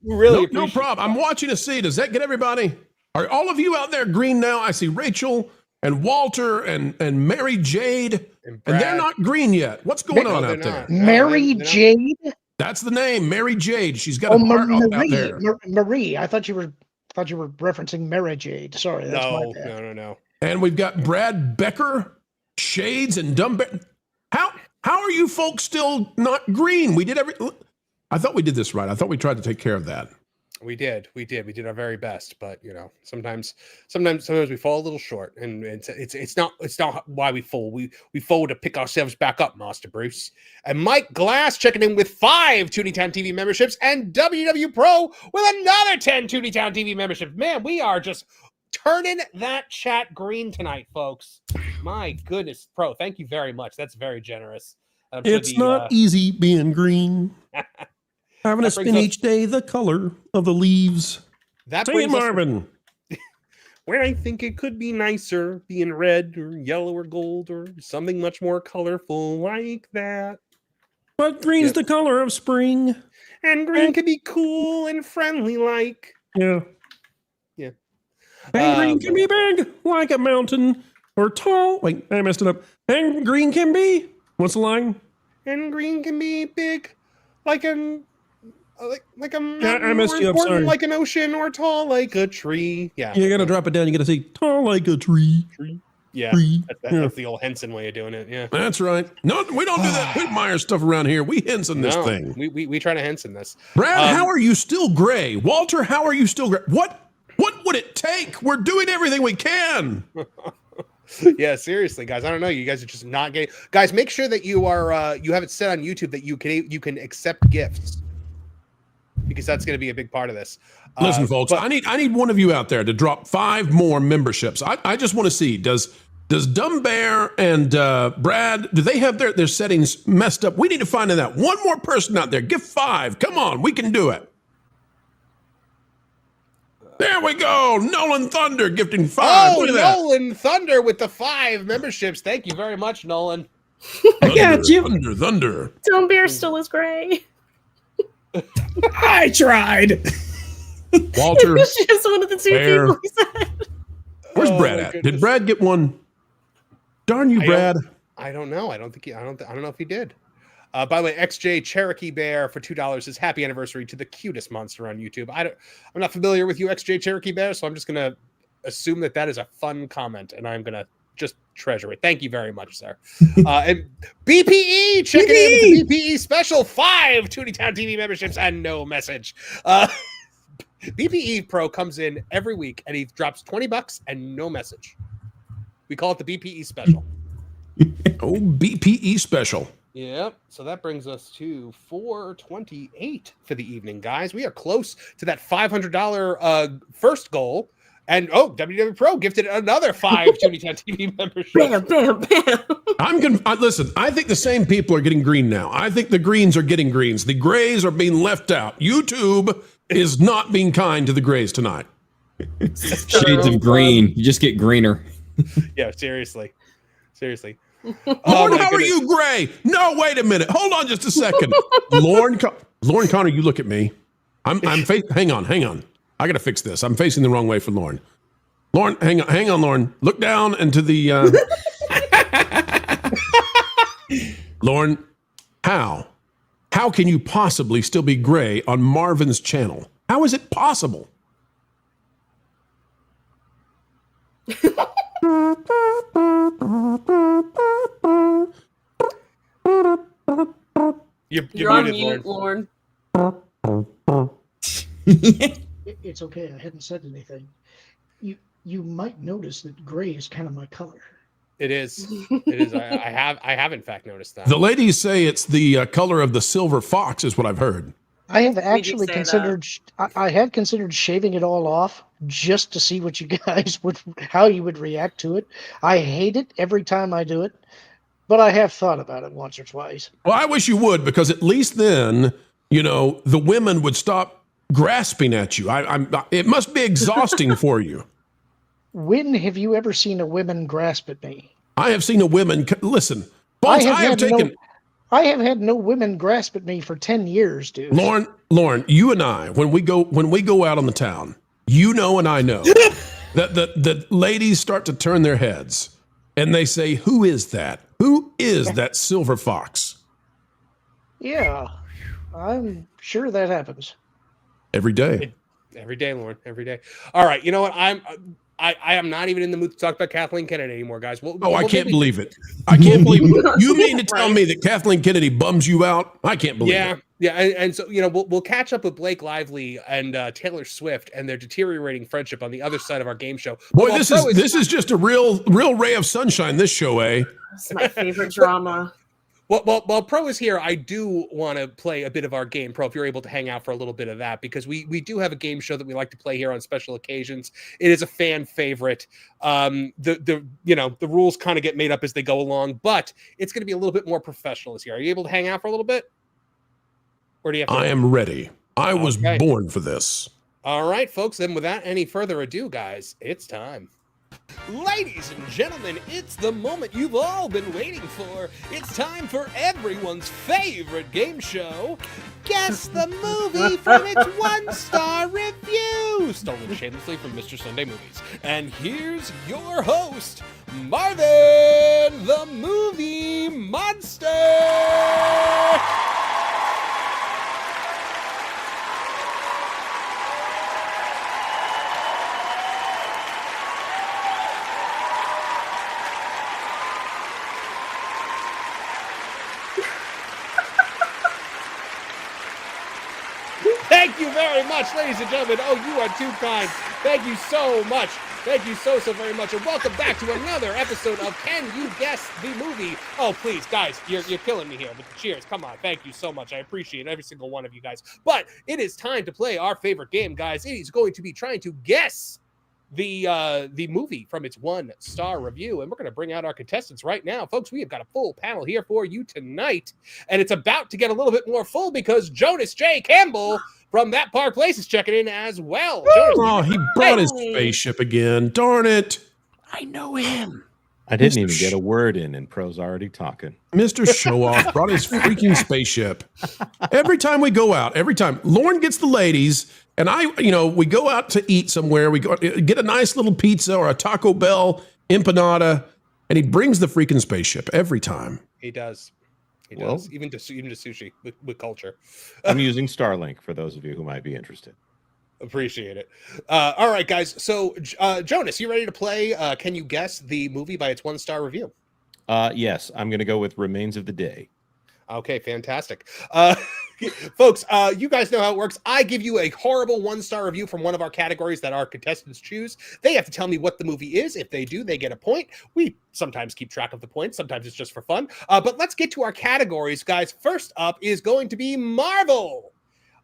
Really no problem. I'm watching to see. Does that get everybody? Are all of you out there green now? I see Rachel and Walter and Mary Jade, and they're not green yet. What's going on out there? Mary Jade? That's the name, Mary Jade. She's got a heart out there. Marie. I thought you were referencing Mary Jade. Sorry, that's my bad. No. And we've got Brad Becker, Shades, and Dumb. How are you folks still not green? We did I thought we did this right. I thought we tried to take care of that. We did our very best, but sometimes we fall a little short, and it's not why we fall. We fall to pick ourselves back up, Master Bruce. And Mike Glass checking in with 5 Tooney Town TV memberships, and WW Pro with another 10 Tooney Town TV memberships. Man, we are just turning that chat green tonight, folks. My goodness, Pro, thank you very much. That's very generous. It's not easy being green. Having to spend each day the color of the leaves. That brings Marvin. where I think it could be nicer being red or yellow or gold or something much more colorful like that. But green's the color of spring. And green can be cool and friendly like. Yeah. Yeah. And green can be big like a mountain or tall. Wait, I messed it up. And green can be. What's the line? And green can be big like a mountain, I messed you up, important sorry. like an ocean, or tall like a tree. Yeah. You gotta drop it down. You gotta say tall like a tree. Yeah. Tree. That's the old Henson way of doing it. Yeah. That's right. No, we don't do that Whitmire stuff around here. We Henson this thing. We try to Henson this. Brad, how are you still gray? Walter, how are you still gray? What would it take? We're doing everything we can. Yeah, seriously, guys. I don't know. You guys are just not gay. Guys, make sure that you are you have it set on YouTube that you can accept gifts, because that's going to be a big part of this. Listen, folks, I need one of you out there to drop 5 more memberships. I just want to see, does Dumb Bear and Brad, do they have their settings messed up? We need to find out. One more person out there. Give 5. Come on, we can do it. There we go. Nolan Thunder gifting 5. Oh, Look at that. Nolan Thunder with the 5 memberships. Thank you very much, Nolan. I got you. Thunder. Dumb Bear still is gray. I tried. Walter. It's just one of the 2 Bear. people he said. Where's Brad at? goodness. Did Brad get one? Darn you, Brad. I don't know. I don't know if he did. By the way, XJ Cherokee Bear for $2 says happy anniversary to the cutest monster on YouTube. I'm not familiar with you, XJ Cherokee Bear, so I'm just gonna assume that is a fun comment, and I'm gonna just treasure it. Thank you very much, sir. And BPE checking in with the BPE special 5 Tooney Town TV memberships and no message. BPE Pro comes in every week and he drops $20 and no message. We call it the BPE special. Oh, BPE special. Yep. So that brings us to $428 for the evening, guys. We are close to that $500 first goal. And WWE Pro gifted another 5 Tooney Town TV memberships. Bam, bam, bam. Listen, I think the same people are getting green now. I think the greens are getting greens. The grays are being left out. YouTube is not being kind to the grays tonight. Shades of green. You just get greener. Yeah, seriously. Lorn, how are you gray? No, wait a minute. Hold on just a second. Lorn Connor, you look at me. Hang on. I gotta fix this. I'm facing the wrong way for Lorn. Lorn, hang on, Lorn. Look down into the Lorn, how can you possibly still be gray on Marvin's channel? How is it possible? You're on muted, mute, Lorn. It's okay. I hadn't said anything. You might notice that gray is kind of my color. It is. I have in fact noticed that. The ladies say it's the color of the silver fox, is what I've heard. I have actually considered. I have considered shaving it all off just to see what you guys how you would react to it. I hate it every time I do it, but I have thought about it once or twice. Well, I wish you would, because at least then, the women would stop grasping at you. It must be exhausting for you. When have you ever seen a woman grasp at me? I have seen a woman. Listen, I have had no women grasp at me for 10 years, dude. Lorn, you and I, when we go out on the town, and I know that the ladies start to turn their heads and they say, "Who is that? Who is that silver fox?" Yeah, I'm sure that happens. Every day. Every day, Lorn. Every day. All right. You know what? I am not even in the mood to talk about Kathleen Kennedy anymore, guys. I can't believe it. I can't believe it. You mean to tell me that Kathleen Kennedy bums you out? I can't believe it. Yeah. And so, we'll catch up with Blake Lively and Taylor Swift and their deteriorating friendship on the other side of our game show. Boy, this is just a real ray of sunshine, this show, eh? It's my favorite drama. While Pro is here, I do want to play a bit of our game, Pro, if you're able to hang out for a little bit of that, because we do have a game show that we like to play here on special occasions. It is a fan favorite. The rules kind of get made up as they go along, but it's going to be a little bit more professional this year. Are you able to hang out for a little bit? Or do you have to I am ready. I was born for this. All right, folks, then without any further ado, guys, it's time. Ladies and gentlemen, it's the moment you've all been waiting for. It's time for everyone's favorite game show, Guess the Movie from its 1-star review, stolen shamelessly from Mr. Sunday Movies. And here's your host, Marvin, the Movie Monster! Thank you very much, ladies and gentlemen. Oh, you are too kind. Thank you so much. Thank you so very much. And welcome back to another episode of Can You Guess the Movie? Oh, please, guys, you're killing me here with the cheers. Come on. Thank you so much. I appreciate every single one of you guys. But it is time to play our favorite game, guys. It is going to be trying to guess the movie from its 1-star review, and we're going to bring out our contestants right now. Folks, we have got a full panel here for you tonight, and it's about to get a little bit more full because Jonas J. Campbell from That Park Place is checking in as well. Jonas, he brought his spaceship again. Darn it. I know him. I didn't even get a word in, and Pro's already talking. Mr. Show-Off brought his freaking spaceship. Every time we go out, Lorn gets the ladies, and we go out to eat somewhere. We go get a nice little pizza or a Taco Bell empanada, and he brings the freaking spaceship every time. He does. He does. Even to sushi with culture. I'm using Starlink for those of you who might be interested. Appreciate it. All right, guys. So, Jonas, you ready to play Can You Guess the Movie by its 1-star review? Yes, I'm going to go with Remains of the Day. Okay, fantastic. Folks, you guys know how it works. I give you a horrible 1-star review from one of our categories that our contestants choose. They have to tell me what the movie is. If they do, they get a point. We sometimes keep track of the points. Sometimes it's just for fun. But let's get to our categories, guys. First up is going to be Marvel.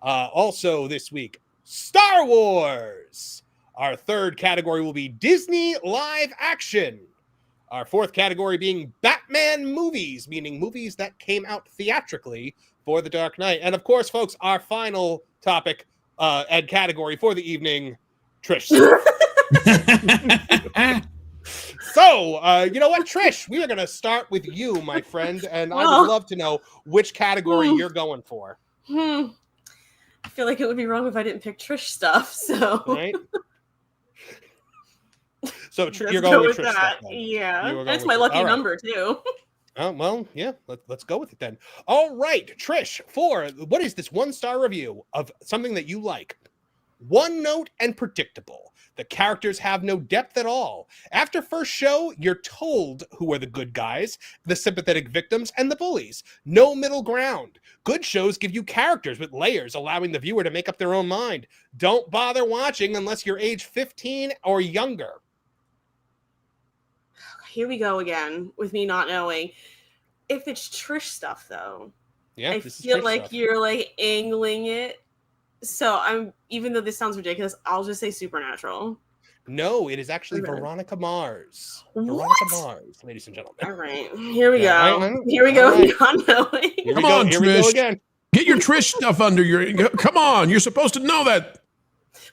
Also this week, Star Wars. Our third category will be Disney live action. Our fourth category being Batman movies, meaning movies that came out theatrically for The Dark Knight. And of course, folks, our final topic and category for the evening, Trish. So, you know what, Trish, we are going to start with you, my friend, and I would love to know which category you're going for. I feel like it would be wrong if I didn't pick Trish stuff, so... Right? So you're going with Trish that. stuff, yeah. That's my lucky number, too. Oh, well, yeah, let's go with it then. All right, Trish, what is this 1-star review of something that you like? One note and predictable. The characters have no depth at all. After first show, you're told who are the good guys, the sympathetic victims, and the bullies. No middle ground. Good shows give you characters with layers, allowing the viewer to make up their own mind. Don't bother watching unless you're age 15 or younger. Here we go again with me not knowing. If it's Trish stuff, though, I feel like stuff. You're like angling it. So even though this sounds ridiculous, I'll just say Supernatural. No, it is actually Veronica Mars. What? Veronica Mars, ladies and gentlemen. All right, here we go. Here we go. Right. Not knowing. Come on, Trish. We go again. Get your Trish stuff under your. Come on, you're supposed to know that.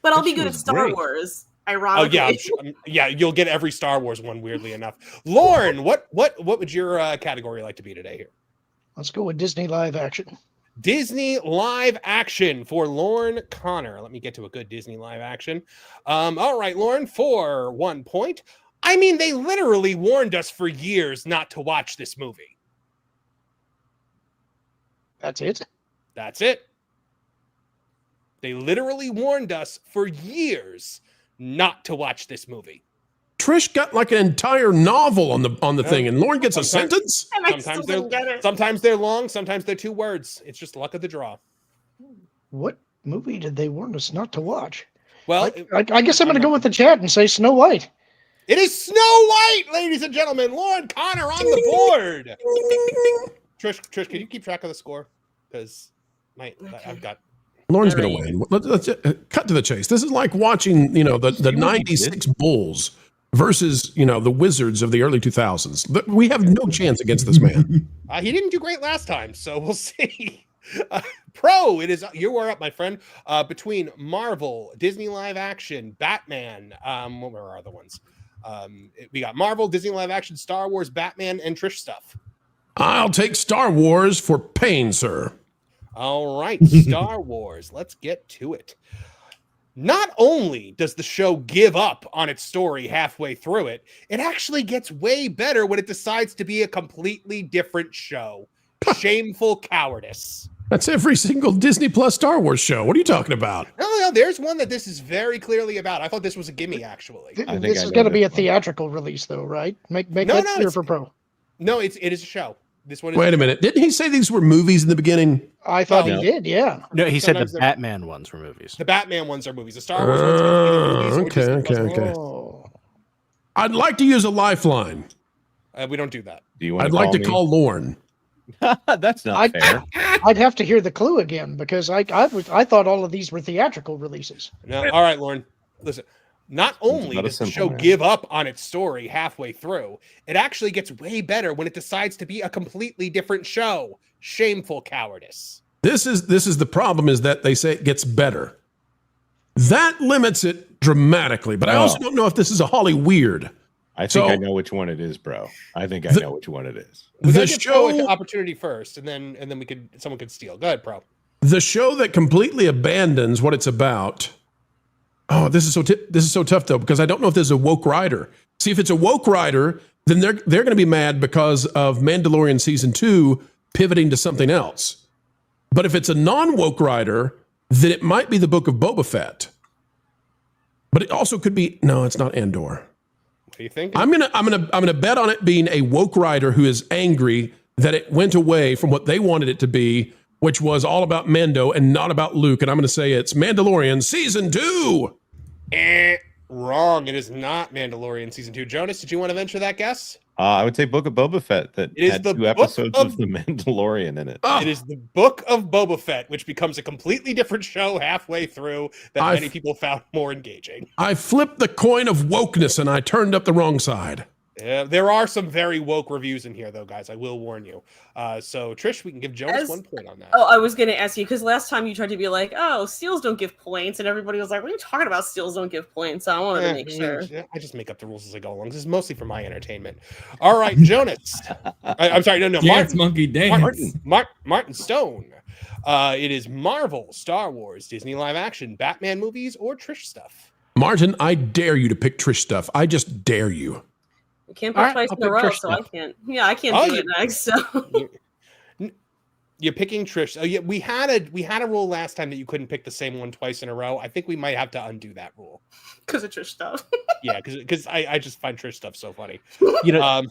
But I'll be good at Star Wars. Ironically. Oh yeah, you'll get every Star Wars one. Weirdly enough, Lorn, what would your category like to be today here? Let's go with Disney live action. Disney live action for Lorn Connor. Let me get to a good Disney live action. All right, Lorn, for 1 point. I mean, they literally warned us for years not to watch this movie. That's it? That's it. They literally warned us for years not to watch this movie. Trish got like an entire novel on the thing, and Lorn gets a sentence. Sometimes they're long, sometimes they're 2 words. It's just luck of the draw. What movie did they warn us not to watch? Well, I guess I'm going to go with the chat and say Snow White. It is Snow White, ladies and gentlemen. Lorn Connor on the board. Trish, can you keep track of the score? Because I've got. Lorn's going to win. Let's cut to the chase. This is like watching, the 96 Bulls versus, the Wizards of the early 2000s. We have no chance against this man. He didn't do great last time, so we'll see. Pro, you are up, my friend. Between Marvel, Disney live action, Batman, what were our other ones? We got Marvel, Disney live action, Star Wars, Batman, and Trish stuff. I'll take Star Wars for pain, sir. All right, Star Wars. Let's get to it. Not only does the show give up on its story halfway through it, it actually gets way better when it decides to be a completely different show. Shameful cowardice. That's every single Disney Plus Star Wars show. What are you talking about? No, there's one that this is very clearly about. I thought this was a gimme, actually. This is going to be a theatrical release, though, right? Make that clear for Pro. No, it is a show. This one is Wait a minute. Didn't he say these were movies in the beginning? I thought he did, yeah. No, he said the Batman ones were movies. The Batman ones are movies. The Star Wars ones are movies. Okay. I'd like to use a lifeline. We don't do that. I'd like to call Lorn. That's not fair. I'd have to hear the clue again because I thought all of these were theatrical releases. No, all right, Lorn. Listen. Not only does the show give up on its story halfway through, it actually gets way better when it decides to be a completely different show. Shameful cowardice. This is the problem, is that they say it gets better. That limits it dramatically, but I also don't know if this is a Holly weird. I think I know which one it is, bro. I think I know which one it is. The show an opportunity first, and then someone could steal. Go ahead, Pro. The show that completely abandons what it's about. Oh, this is so tough though, because I don't know if there's a woke writer. See, if it's a woke writer, then they're going to be mad because of Mandalorian season 2 pivoting to something else. But if it's a non-woke writer, then it might be the Book of Boba Fett. But it also could be it's not Andor. What do you think? I'm gonna bet on it being a woke writer who is angry that it went away from what they wanted it to be, which was all about Mando and not about Luke. And I'm going to say it's Mandalorian season 2. Wrong. It is not Mandalorian season 2. Jonas, did you want to venture that guess? I would say Book of Boba Fett that had 2 episodes of The Mandalorian in it. It is the Book of Boba Fett, which becomes a completely different show halfway through that many people found more engaging. I flipped the coin of wokeness and I turned up the wrong side. There are some very woke reviews in here, though, guys. I will warn you. So, Trish, we can give Jonas 1 point on that. Oh, I was going to ask you, because last time you tried to be like, oh, steals don't give points, and everybody was like, what are you talking about? Steals don't give points. So I wanted to make sure. I just make up the rules as I go along. This is mostly for my entertainment. All right, Jonas. I'm sorry, no, Dance, monkey, dance. Martin Stone. It is Marvel, Star Wars, Disney live action, Batman movies, or Trish stuff. Martin, I dare you to pick Trish stuff. I just dare you. I can't pick twice in a row, so I can't. Yeah, I can't do it next. So you're picking Trish. Oh, yeah, we had a rule last time that you couldn't pick the same one twice in a row. I think we might have to undo that rule because of Trish stuff. Yeah, because I just find Trish stuff so funny. You know,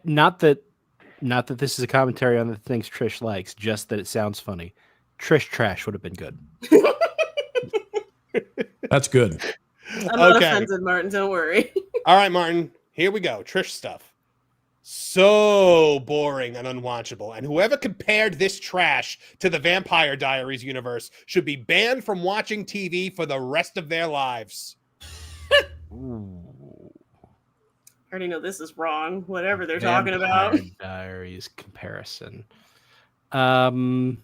not that this is a commentary on the things Trish likes, just that it sounds funny. Trish trash would have been good. That's good. I'm not offended, Martin. Don't worry. All right, Martin. Here we go. Trish stuff. So boring and unwatchable. And whoever compared this trash to the Vampire Diaries universe should be banned from watching TV for the rest of their lives. I already know this is wrong. Whatever they're talking about. Diaries comparison. I'm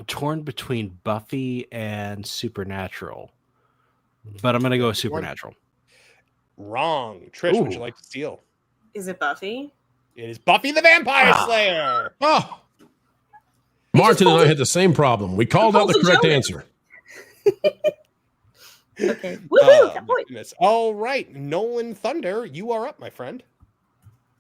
torn between Buffy and Supernatural, but I'm going to go with Supernatural. Wrong. Trish, would you like to steal? Is it Buffy? It is Buffy the Vampire Slayer. Oh. Martin and I had the same problem. We called out the correct answer. Okay. Woohoo! All right. Nolan Thunder, you are up, my friend.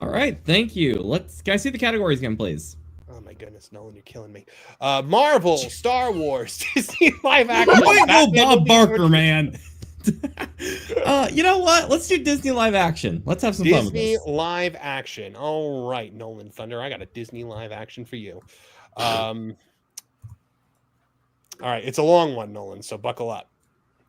All right. Thank you. Can I see the categories again, please? Oh my goodness, Nolan, you're killing me. Marvel, Star Wars, Disney live action. Wait, Bob Barker, man. You know what? Let's do Disney live action. Let's have some fun with this. Disney live action. All right, Nolan Thunder. I got a Disney live action for you. All right, it's a long one, Nolan, so buckle up.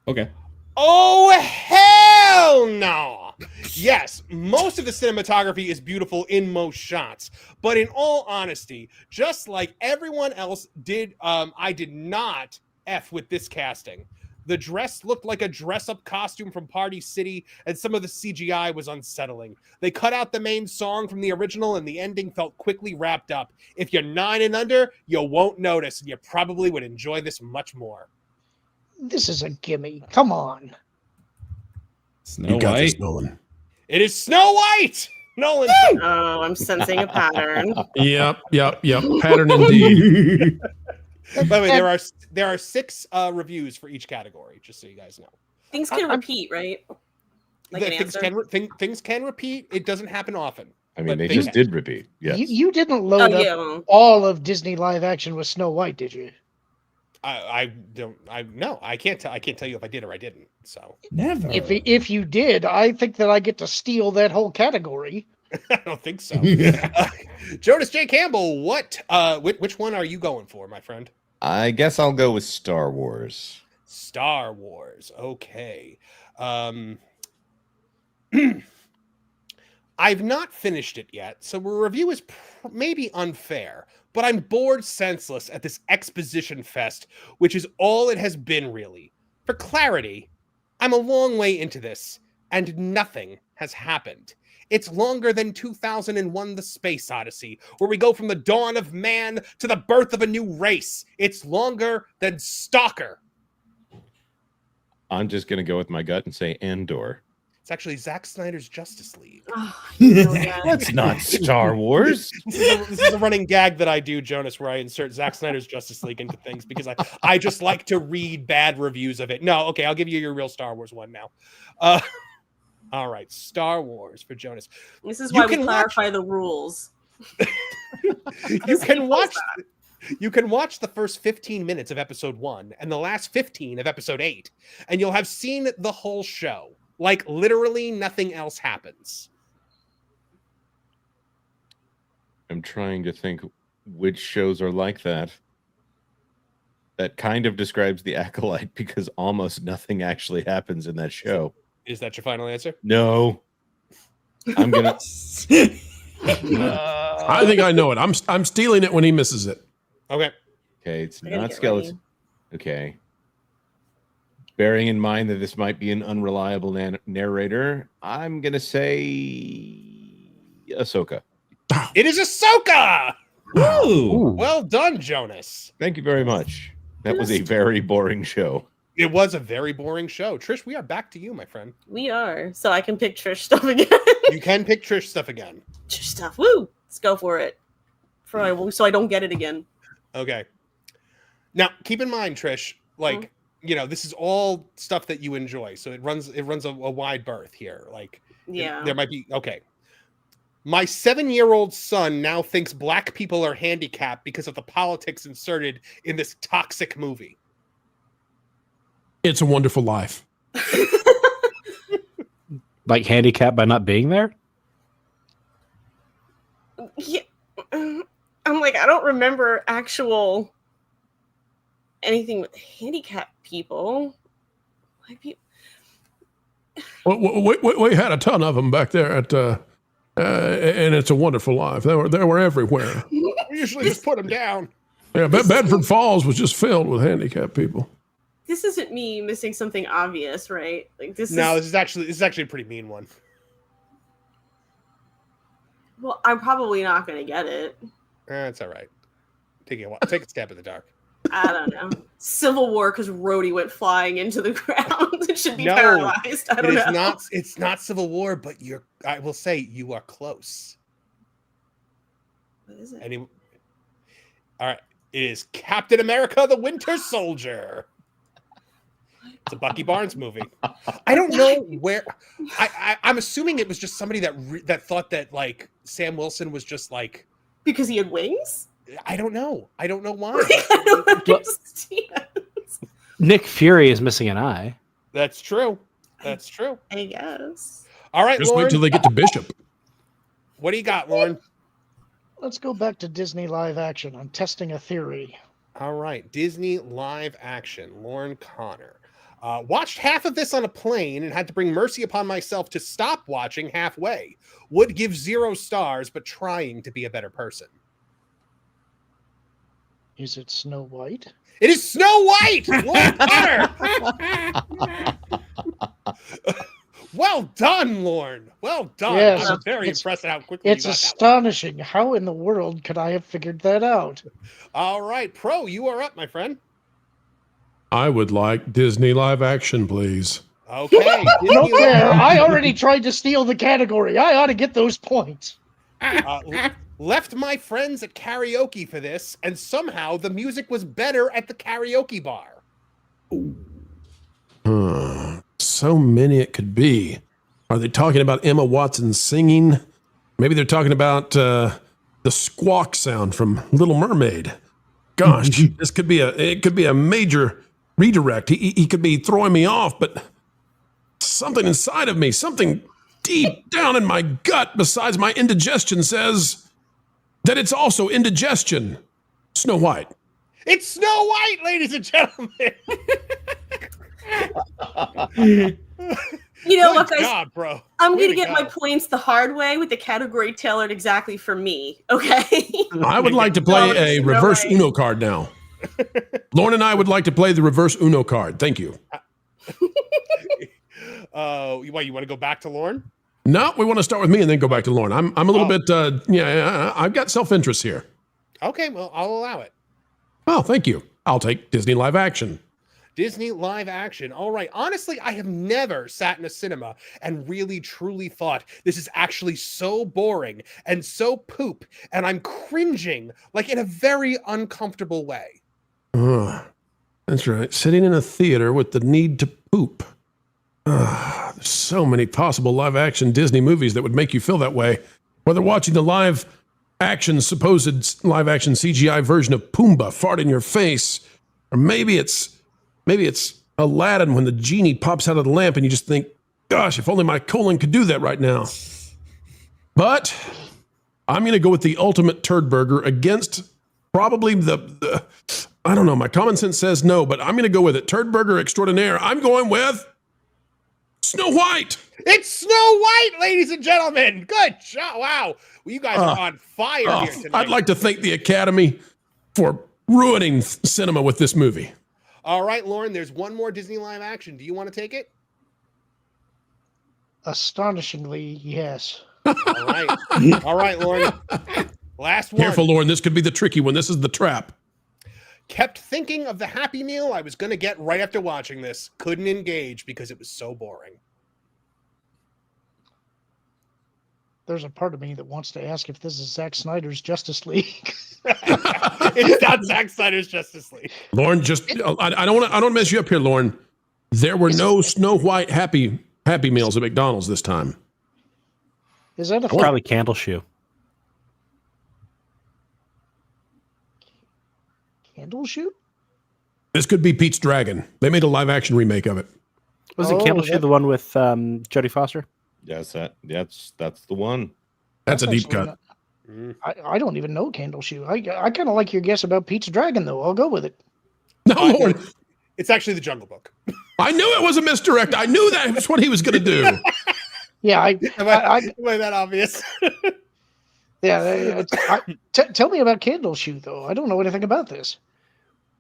Okay. Oh, hell no! Yes, most of the cinematography is beautiful in most shots, but in all honesty, just like everyone else did, I did not F with this casting. The dress looked like a dress-up costume from Party City, and some of the CGI was unsettling. They cut out the main song from the original, and the ending felt quickly wrapped up. If you're 9 and under, you won't notice, and you probably would enjoy this much more. This is a gimme. Come on. Snow White. Nolan. It is Snow White! Nolan. Oh, I'm sensing a pattern. Yep. Pattern indeed. By the way, there are 6 reviews for each category, just so you guys know. Things can repeat, right? Like things can repeat. It doesn't happen often. I mean, they just did repeat. Yes. You didn't load up all of Disney live action with Snow White, did you? I can't tell you if I did or I didn't. So never. If you did, I think that I get to steal that whole category. I don't think so. Jonas J. Campbell, which one are you going for, my friend? I guess I'll go with Star Wars. Star Wars. Okay. I've not finished it yet, so a review is maybe unfair, but I'm bored senseless at this exposition fest, which is all it has been, really. For clarity, I'm a long way into this, and nothing has happened. It's longer than 2001 The Space Odyssey, where we go from the dawn of man to the birth of a new race. It's longer than Stalker. I'm just going to go with my gut and say Andor. It's actually Zack Snyder's Justice League. That's not Star Wars. This is a running gag that I do, Jonas, where I insert Zack Snyder's Justice League into things because I just like to read bad reviews of it. No, okay, I'll give you your real Star Wars one now. All right, Star Wars for Jonas. This is why we clarify the rules. You can watch the first 15 minutes of episode 1 and the last 15 of episode 8, and you'll have seen the whole show. Like, literally nothing else happens. I'm trying to think which shows are like that. That kind of describes The Acolyte because almost nothing actually happens in that show. Is that your final answer? No. I'm gonna. I think I know it. I'm stealing it when he misses it. Okay. Okay, it's not skeleton. Okay. Bearing in mind that this might be an unreliable narrator, I'm gonna say Ahsoka. It is Ahsoka. Woo! Well done, Jonas. Thank you very much. That was a very boring show. It was a very boring show. Trish, we are back to you, my friend. We are. So I can pick Trish stuff again. You can pick Trish stuff again. Trish stuff. Woo! Let's go for it. So I don't get it again. Okay. Now, keep in mind, Trish, this is all stuff that you enjoy. So it runs a wide berth here. There might be, okay. My 7-year-old son now thinks black people are handicapped because of the politics inserted in this toxic movie. It's a Wonderful Life. Like handicapped by not being there? Yeah. I'm like, I don't remember anything with handicapped people. We had a ton of them back there at, and It's a Wonderful Life. They were everywhere. We usually just put them down. Yeah, Bedford Falls was just filled with handicapped people. This isn't me missing something obvious, right? This is actually a pretty mean one. Well, I'm probably not going to get it. That's all right. Take a stab in the dark. I don't know. Civil War because Rhodey went flying into the ground. It should be paralyzed. I don't know. It's not Civil War, but I will say you are close. What is it? All right. It is Captain America: The Winter Soldier. It's a Bucky Barnes movie. I don't know where. I'm assuming it was just somebody that thought that Sam Wilson was just because he had wings. I don't know. I don't know why. I don't understand. Nick Fury is missing an eye. That's true. I guess. All right, just Lorn. wait till they get to Bishop. What do you got, Lorn? Let's go back to Disney live action. I'm testing a theory. All right, Disney live action. Lorn Connor. Watched half of this on a plane and had to bring mercy upon myself to stop watching halfway. Would give 0 stars, but trying to be a better person. Is it Snow White? It is Snow White! Lord Connor! Well done, Lorn. Well done. Yes, I'm very impressed at how quickly it's you got that astonishing. How in the world could I have figured that out? one. All right, Pro, you are up, my friend. I would like Disney live action, please. Okay. No fair. I already tried to steal the category. I ought to get those points. Left my friends at karaoke for this, and somehow the music was better at the karaoke bar. So many it could be. Are they talking about Emma Watson singing? Maybe they're talking about the squawk sound from Little Mermaid. Gosh, this could be a major redirect. He could be throwing me off, but something inside of me, something deep down in my gut besides my indigestion says that it's also indigestion. Snow White. It's Snow White, ladies and gentlemen. You know what, Good guys? job, bro. I'm Way going to to get go. my points the hard way with the category tailored exactly for me, okay? I would like to play a reverse Uno card now. Lorn and I would like to play the reverse Uno card. Thank you. What, you want to go back to Lorn? No, we want to start with me and then go back to Lorn. I'm a little bit, I've got self-interest here. Okay, well, I'll allow it. Oh, thank you. I'll take Disney live action. Disney live action. All right. Honestly, I have never sat in a cinema and really truly thought this is actually so boring and so poop, and I'm cringing like in a very uncomfortable way. That's right. Sitting in a theater with the need to poop. There's so many possible live action Disney movies that would make you feel that way. Whether watching the supposed live action CGI version of Pumbaa fart in your face, or maybe it's Aladdin when the genie pops out of the lamp and you just think, gosh, if only my colon could do that right now. But I'm going to go with the ultimate turd burger against probably the I don't know, my common sense says no, but I'm going to go with it. Turd burger extraordinaire. I'm going with Snow White. It's Snow White, ladies and gentlemen. Good job. Wow. Well, you guys are on fire here tonight. I'd like to thank the Academy for ruining cinema with this movie. All right, Lauren, there's one more Disney live action. Do you want to take it? Astonishingly, yes. All right. All right, Lauren. Last one. Careful, Lauren. This could be the tricky one. This is the trap. Kept thinking of the Happy Meal I was going to get right after watching this. Couldn't engage because it was so boring. There's a part of me that wants to ask if this is Zack Snyder's Justice League. It's not Zack Snyder's Justice League. Lauren, I don't want to mess you up here, Lauren. There were no Snow White Happy Meals at McDonald's this time. Is that probably Candle Shoe? Candle Shoe? This could be Pete's Dragon. They made a live action remake of it. Was it Candle Shoe the one with Jodie Foster? Yes, that's the one. That's a deep cut. I don't even know Candle Shoe. I kind of like your guess about Pete's Dragon, though. I'll go with it. No, Lauren. It's actually the Jungle Book. I knew it was a misdirect. I knew that was what he was going to do. Yeah, Am I that obvious? Yeah. Tell me about Candle Shoe, though. I don't know anything about this.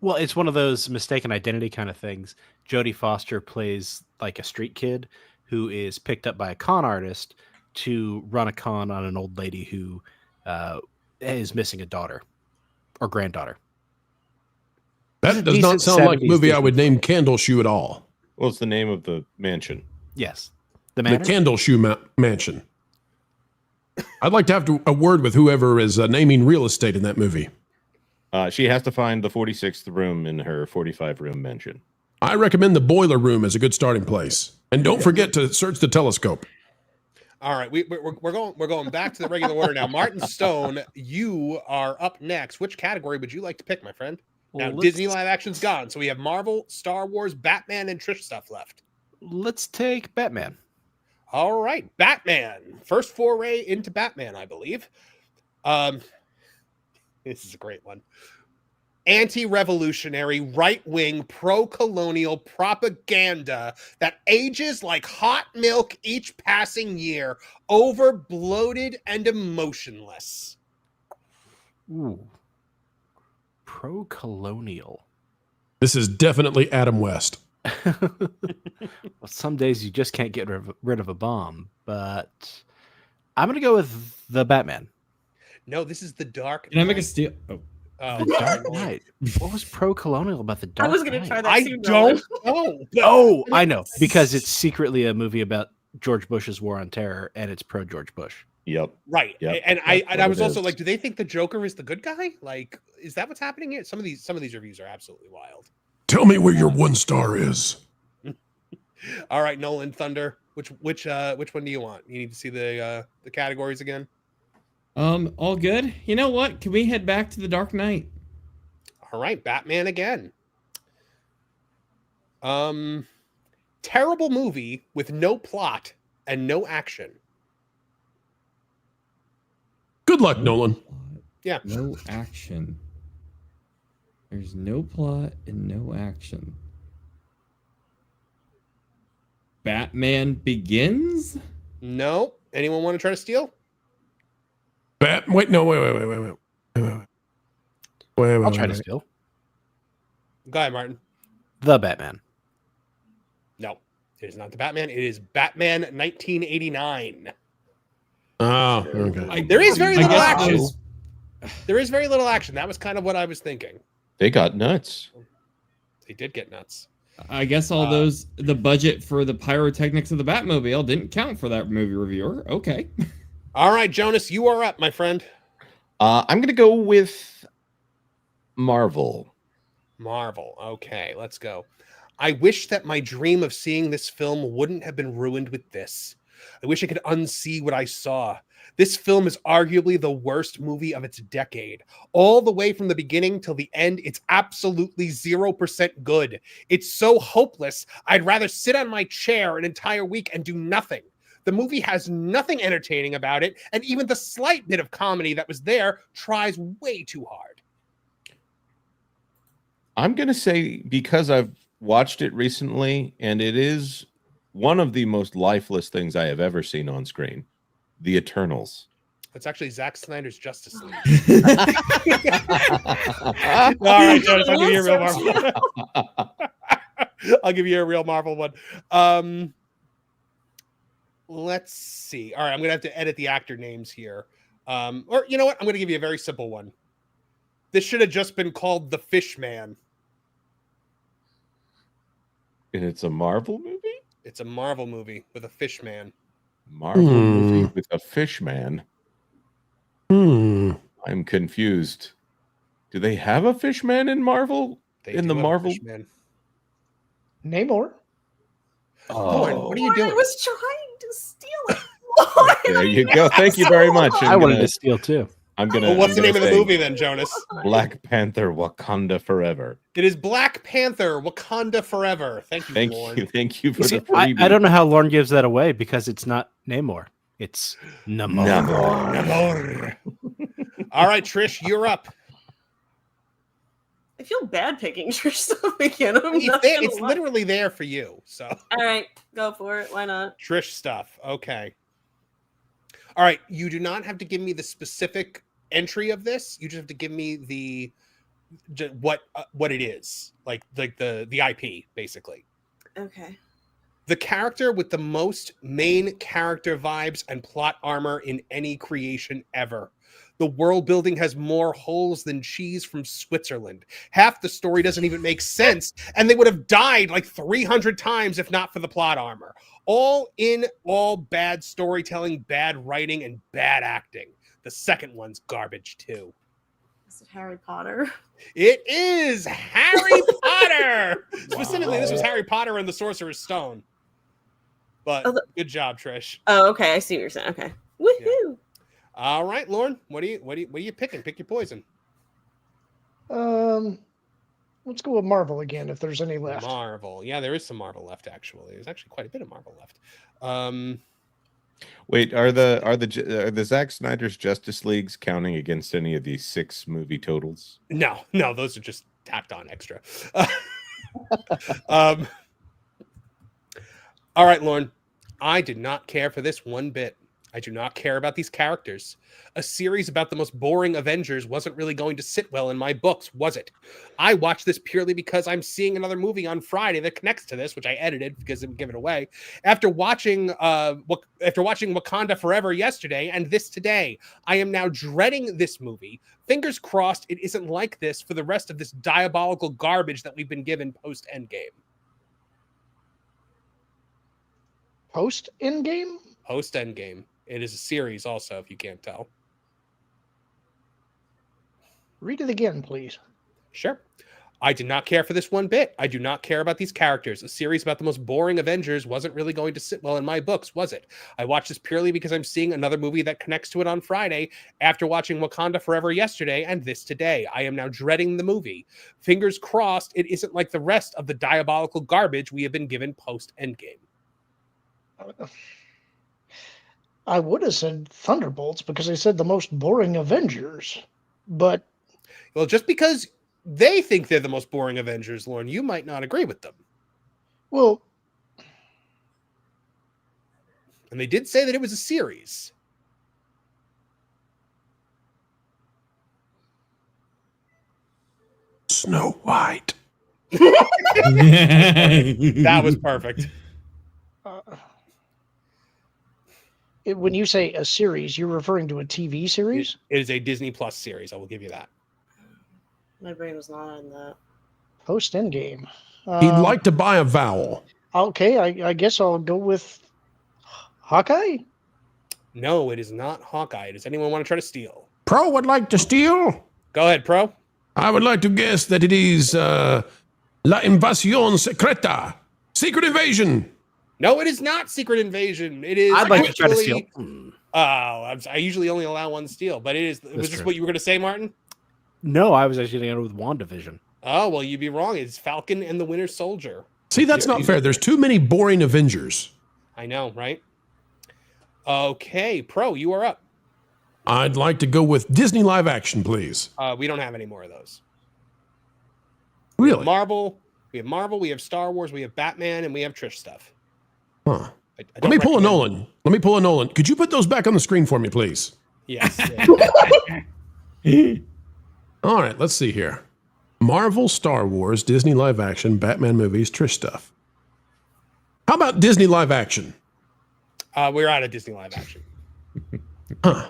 Well, it's one of those mistaken identity kind of things. Jodie Foster plays like a street kid who is picked up by a con artist to run a con on an old lady who is missing a daughter or granddaughter. That does not sound like a movie I would name Candle Shoe at all. Well, it's the name of the mansion. Yes. The Candle Shoe Mansion. I'd like to have a word with whoever is naming real estate in that movie. She has to find the 46th room in her 45-room mansion. I recommend the boiler room as a good starting place. And don't forget to search the telescope. All right, we're going back to the regular order now. Martin Stone, you are up next. Which category would you like to pick, my friend? Now, Disney live action's gone, so we have Marvel, Star Wars, Batman, and Trish stuff left. Let's take Batman. All right, Batman. First foray into Batman, I believe. This is a great one. Anti-revolutionary, right-wing, pro-colonial propaganda that ages like hot milk each passing year, over-bloated and emotionless. Ooh. pro-colonial? This is definitely Adam West. Well, some days you just can't get rid of a bomb, but I'm going to go with the Batman. No, this is the Dark Knight. Can I make a steal? Oh, The Dark Knight. What was pro-colonial about the Dark Knight? I was going to try that I too. don't know. Oh, I know. Because it's secretly a movie about George Bush's war on terror, and it's pro-George Bush. Yep. Right. Yep. And I was also like, do they think the Joker is the good guy? Like, is that what's happening here? Some of these reviews are absolutely wild. Tell me where your 1 star is. All right, Nolan, Thunder. Which one do you want? You need to see the categories again. All good. You know what? Can we head back to the Dark Knight? All right, Batman again. Terrible movie with no plot and no action. Good luck, Nolan. Yeah. No action. There's no plot and no action. Batman Begins? No. Anyone want to try to steal? Wait. I'll try to steal. Go ahead, Martin. The Batman. No, it is not the Batman. It is Batman 1989. Oh, okay. There is very little action. There is very little action. That was kind of what I was thinking. They got nuts. They did get nuts. I guess the budget for the pyrotechnics of the Batmobile didn't count for that movie reviewer. Okay. All right, Jonas, you are up, my friend. I'm going to go with Marvel. Marvel. Okay, let's go. I wish that my dream of seeing this film wouldn't have been ruined with this. I wish I could unsee what I saw. This film is arguably the worst movie of its decade. All the way from the beginning till the end, it's absolutely 0% good. It's so hopeless, I'd rather sit on my chair an entire week and do nothing. The movie has nothing entertaining about it, and even the slight bit of comedy that was there tries way too hard. I'm going to say, because I've watched it recently, and it is one of the most lifeless things I have ever seen on screen. The Eternals. It's actually Zack Snyder's Justice League. All right, Jonas, I'll give you a real Marvel. I'll give you a real Marvel one. Let's see. All right, I'm going to have to edit the actor names here. Or you know what? I'm going to give you a very simple one. This should have just been called The Fish Man. And it's a Marvel movie? It's a Marvel movie with a fish man. Marvel movie with a fish man. I'm confused. Do they have a fish man in Marvel? In the Marvel? Namor. Lorn, what are you doing? I was trying to steal it. There you go. Thank you very much. I wanted to steal too. I'm gonna. Well, what's the name of the movie then, Jonas? Black Panther: Wakanda Forever. It is Black Panther: Wakanda Forever. Thank you, Lorn. Thank you for the freebie. I don't know how Lorn gives that away because it's not Namor. It's Namor. Namor. All right, Trish, you're up. I feel bad picking Trish stuff again. It's literally there for you. So. All right, go for it. Why not? Trish stuff. Okay. All right, you do not have to give me the specific entry of this. You just have to give me the what it is, like the IP, basically. Okay. The character with the most main character vibes and plot armor in any creation ever. The world building has more holes than cheese from Switzerland. Half the story doesn't even make sense, and they would have died like 300 times if not for the plot armor. All bad storytelling, bad writing, and bad acting. The second one's garbage too. Is it Harry Potter? It is Harry Potter! Specifically, this was Harry Potter and the Sorcerer's Stone. But good job, Trish. Oh, okay. I see what you're saying. Okay. Woohoo! Yeah. All right, Lorn. What are you picking? Pick your poison. Let's go with Marvel again, if there's any left. Marvel. Yeah, there is some Marvel left, actually. There's actually quite a bit of Marvel left. Wait, are the Zack Snyder's Justice Leagues counting against any of these 6 movie totals? No, those are just tacked on extra. All right, Lorn. I did not care for this one bit. I do not care about these characters. A series about the most boring Avengers wasn't really going to sit well in my books, was it? I watched this purely because I'm seeing another movie on Friday that connects to this, which I edited because I didn't give it away. After watching Wakanda Forever yesterday and this today, I am now dreading this movie. Fingers crossed it isn't like this for the rest of this diabolical garbage that we've been given post-Endgame. Post-Endgame? Post-Endgame. It is a series also, if you can't tell. Read it again, please. Sure. I did not care for this one bit. I do not care about these characters. A series about the most boring Avengers wasn't really going to sit well in my books, was it? I watched this purely because I'm seeing another movie that connects to it on Friday after watching Wakanda Forever yesterday and this today. I am now dreading the movie. Fingers crossed it isn't like the rest of the diabolical garbage we have been given post-Endgame. I would have said Thunderbolts because they said the most boring Avengers, but... Well, just because they think they're the most boring Avengers, Lorn, you might not agree with them. Well... And they did say that it was a series. Snow White. That was perfect. When you say a series, you're referring to a TV series? It is a Disney Plus series. I will give you that. My brain was not on that. Post-Endgame. He'd like to buy a vowel. Okay, I guess I'll go with Hawkeye? No, it is not Hawkeye. Does anyone want to try to steal? Pro would like to steal. Go ahead, Pro. I would like to guess that it is La Invasión Secreta. Secret Invasion. No, it is not Secret Invasion. It is. I'd like to try to steal. I usually only allow one steal, but it is. Was this what you were going to say, Martin? No, I was actually going to go with WandaVision. Oh, well, you'd be wrong. It's Falcon and the Winter Soldier. See, that's not fair. There's too many boring Avengers. I know, right? Okay, Pro, you are up. I'd like to go with Disney live action, please. We don't have any more of those. Really? Marvel. We have Marvel. We have Star Wars. We have Batman, and we have Trish stuff. Huh. Let me pull a Nolan. Let me pull a Nolan. Could you put those back on the screen for me, please? Yes. All right, let's see here. Marvel, Star Wars, Disney live action, Batman movies, Trish stuff. How about Disney live action? We're out of Disney live action. Huh.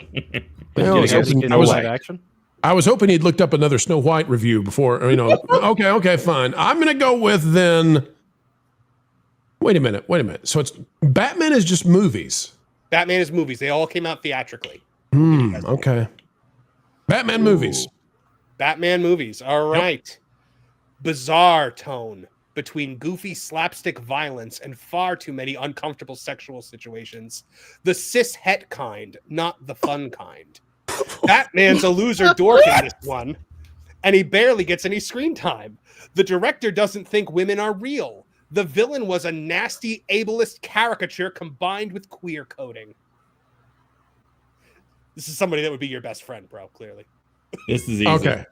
I was hoping he'd looked up another Snow White review before, okay, fine. I'm going to go with then... Wait a minute. So it's Batman is just movies. Batman is movies. They all came out theatrically. Okay. Batman movies. Batman movies. All right. Yep. Bizarre tone between goofy slapstick violence and far too many uncomfortable sexual situations. The cis-het kind, not the fun kind. Batman's a loser dork in this one, and he barely gets any screen time. The director doesn't think women are real. The villain was a nasty ableist caricature combined with queer coding. This is somebody that would be your best friend, bro, clearly. This is easy. Okay.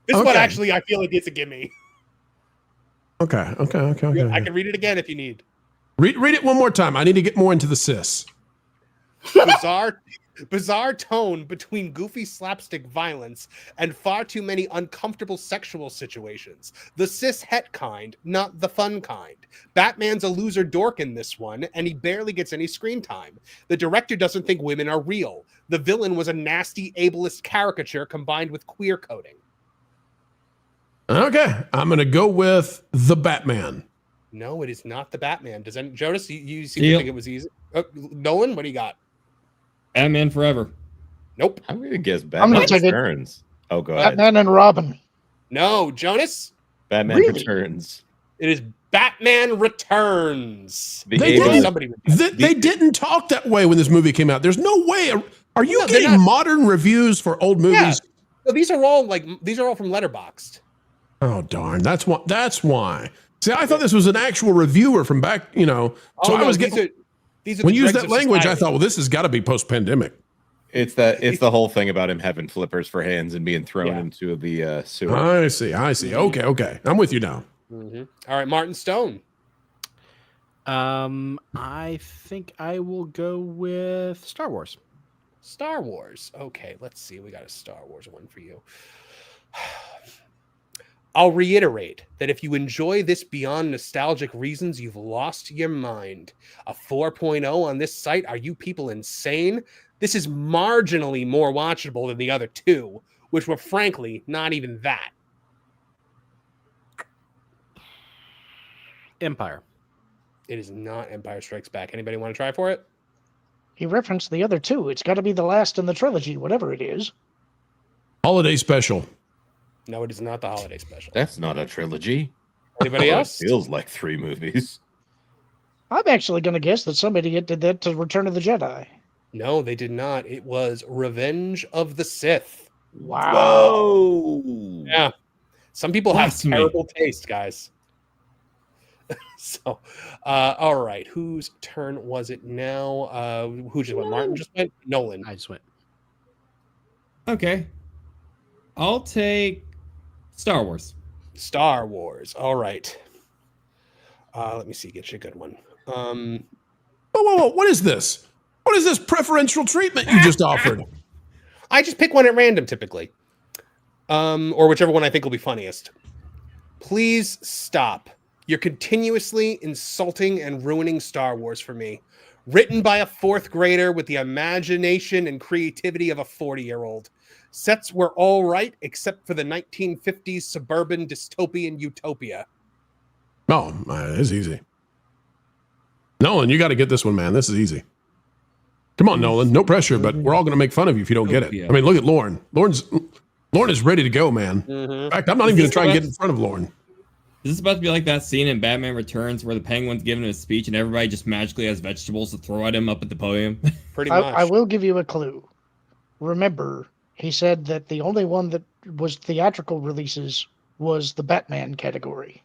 This one, actually, I feel like it's a gimme. Okay. I can read it again if you need. Read it one more time. I need to get more into the cis. Bizarre tone between goofy slapstick violence and far too many uncomfortable sexual situations. The cis-het kind, not the fun kind. Batman's a loser dork in this one, and he barely gets any screen time. The director doesn't think women are real. The villain was a nasty ableist caricature combined with queer coding. Okay, I'm going to go with the Batman. No, it is not the Batman. Jonas, you seem to think it was easy. Nolan, what do you got? Batman Forever. Nope. I'm going to guess Batman Returns. Oh, go ahead. Batman and Robin. No, Jonas? Batman Returns. It is Batman Returns. They didn't talk that way when this movie came out. There's no way. Are you getting modern reviews for old movies? Yeah. No, these are all from Letterboxd. Oh, darn. That's why. See, I thought this was an actual reviewer from back, So I was getting... When you use that language, I thought, well, this has got to be post-pandemic. It's the whole thing about him having flippers for hands and being thrown into the sewer. I see. Okay. I'm with you now. Mm-hmm. All right, Martin Stone. I think I will go with Star Wars. Star Wars. Okay, let's see. We got a Star Wars one for you. I'll reiterate that if you enjoy this beyond nostalgic reasons, you've lost your mind. A 4.0 on this site. Are you people insane? This is marginally more watchable than the other two, which were frankly not even that. Empire. It is not Empire Strikes Back. Anybody want to try for it? He referenced the other two. It's got to be the last in the trilogy, whatever it is. Holiday special. No, it is not the holiday special. That's not a trilogy. Anybody else? It feels like 3 movies. I'm actually going to guess that somebody did that to Return of the Jedi. No, they did not. It was Revenge of the Sith. Wow. Whoa. Yeah. Some people have terrible taste, guys. So, all right. Whose turn was it now? Who just went? Martin just went? Nolan. I just went. Okay. I'll take Star Wars. Star Wars. All right. Let me see. Get you a good one. Whoa. What is this? What is this preferential treatment you just offered? I just pick one at random typically. Or whichever one I think will be funniest. Please stop. You're continuously insulting and ruining Star Wars for me. Written by a 4th grader with the imagination and creativity of a 40-year-old. Sets were all right, except for the 1950s suburban dystopian utopia. Oh, it's easy. Nolan, you got to get this one, man. This is easy. Come on, Nolan. No pressure, but we're all going to make fun of you if you don't get it. I mean, look at Lorn. Lorn is ready to go, man. In fact, I'm not even going to try and get in front of Lorn. Is this about to be like that scene in Batman Returns where the Penguin's giving a speech and everybody just magically has vegetables to throw at him up at the podium? Pretty much. I will give you a clue. Remember, he said that the only one that was theatrical releases was the Batman category.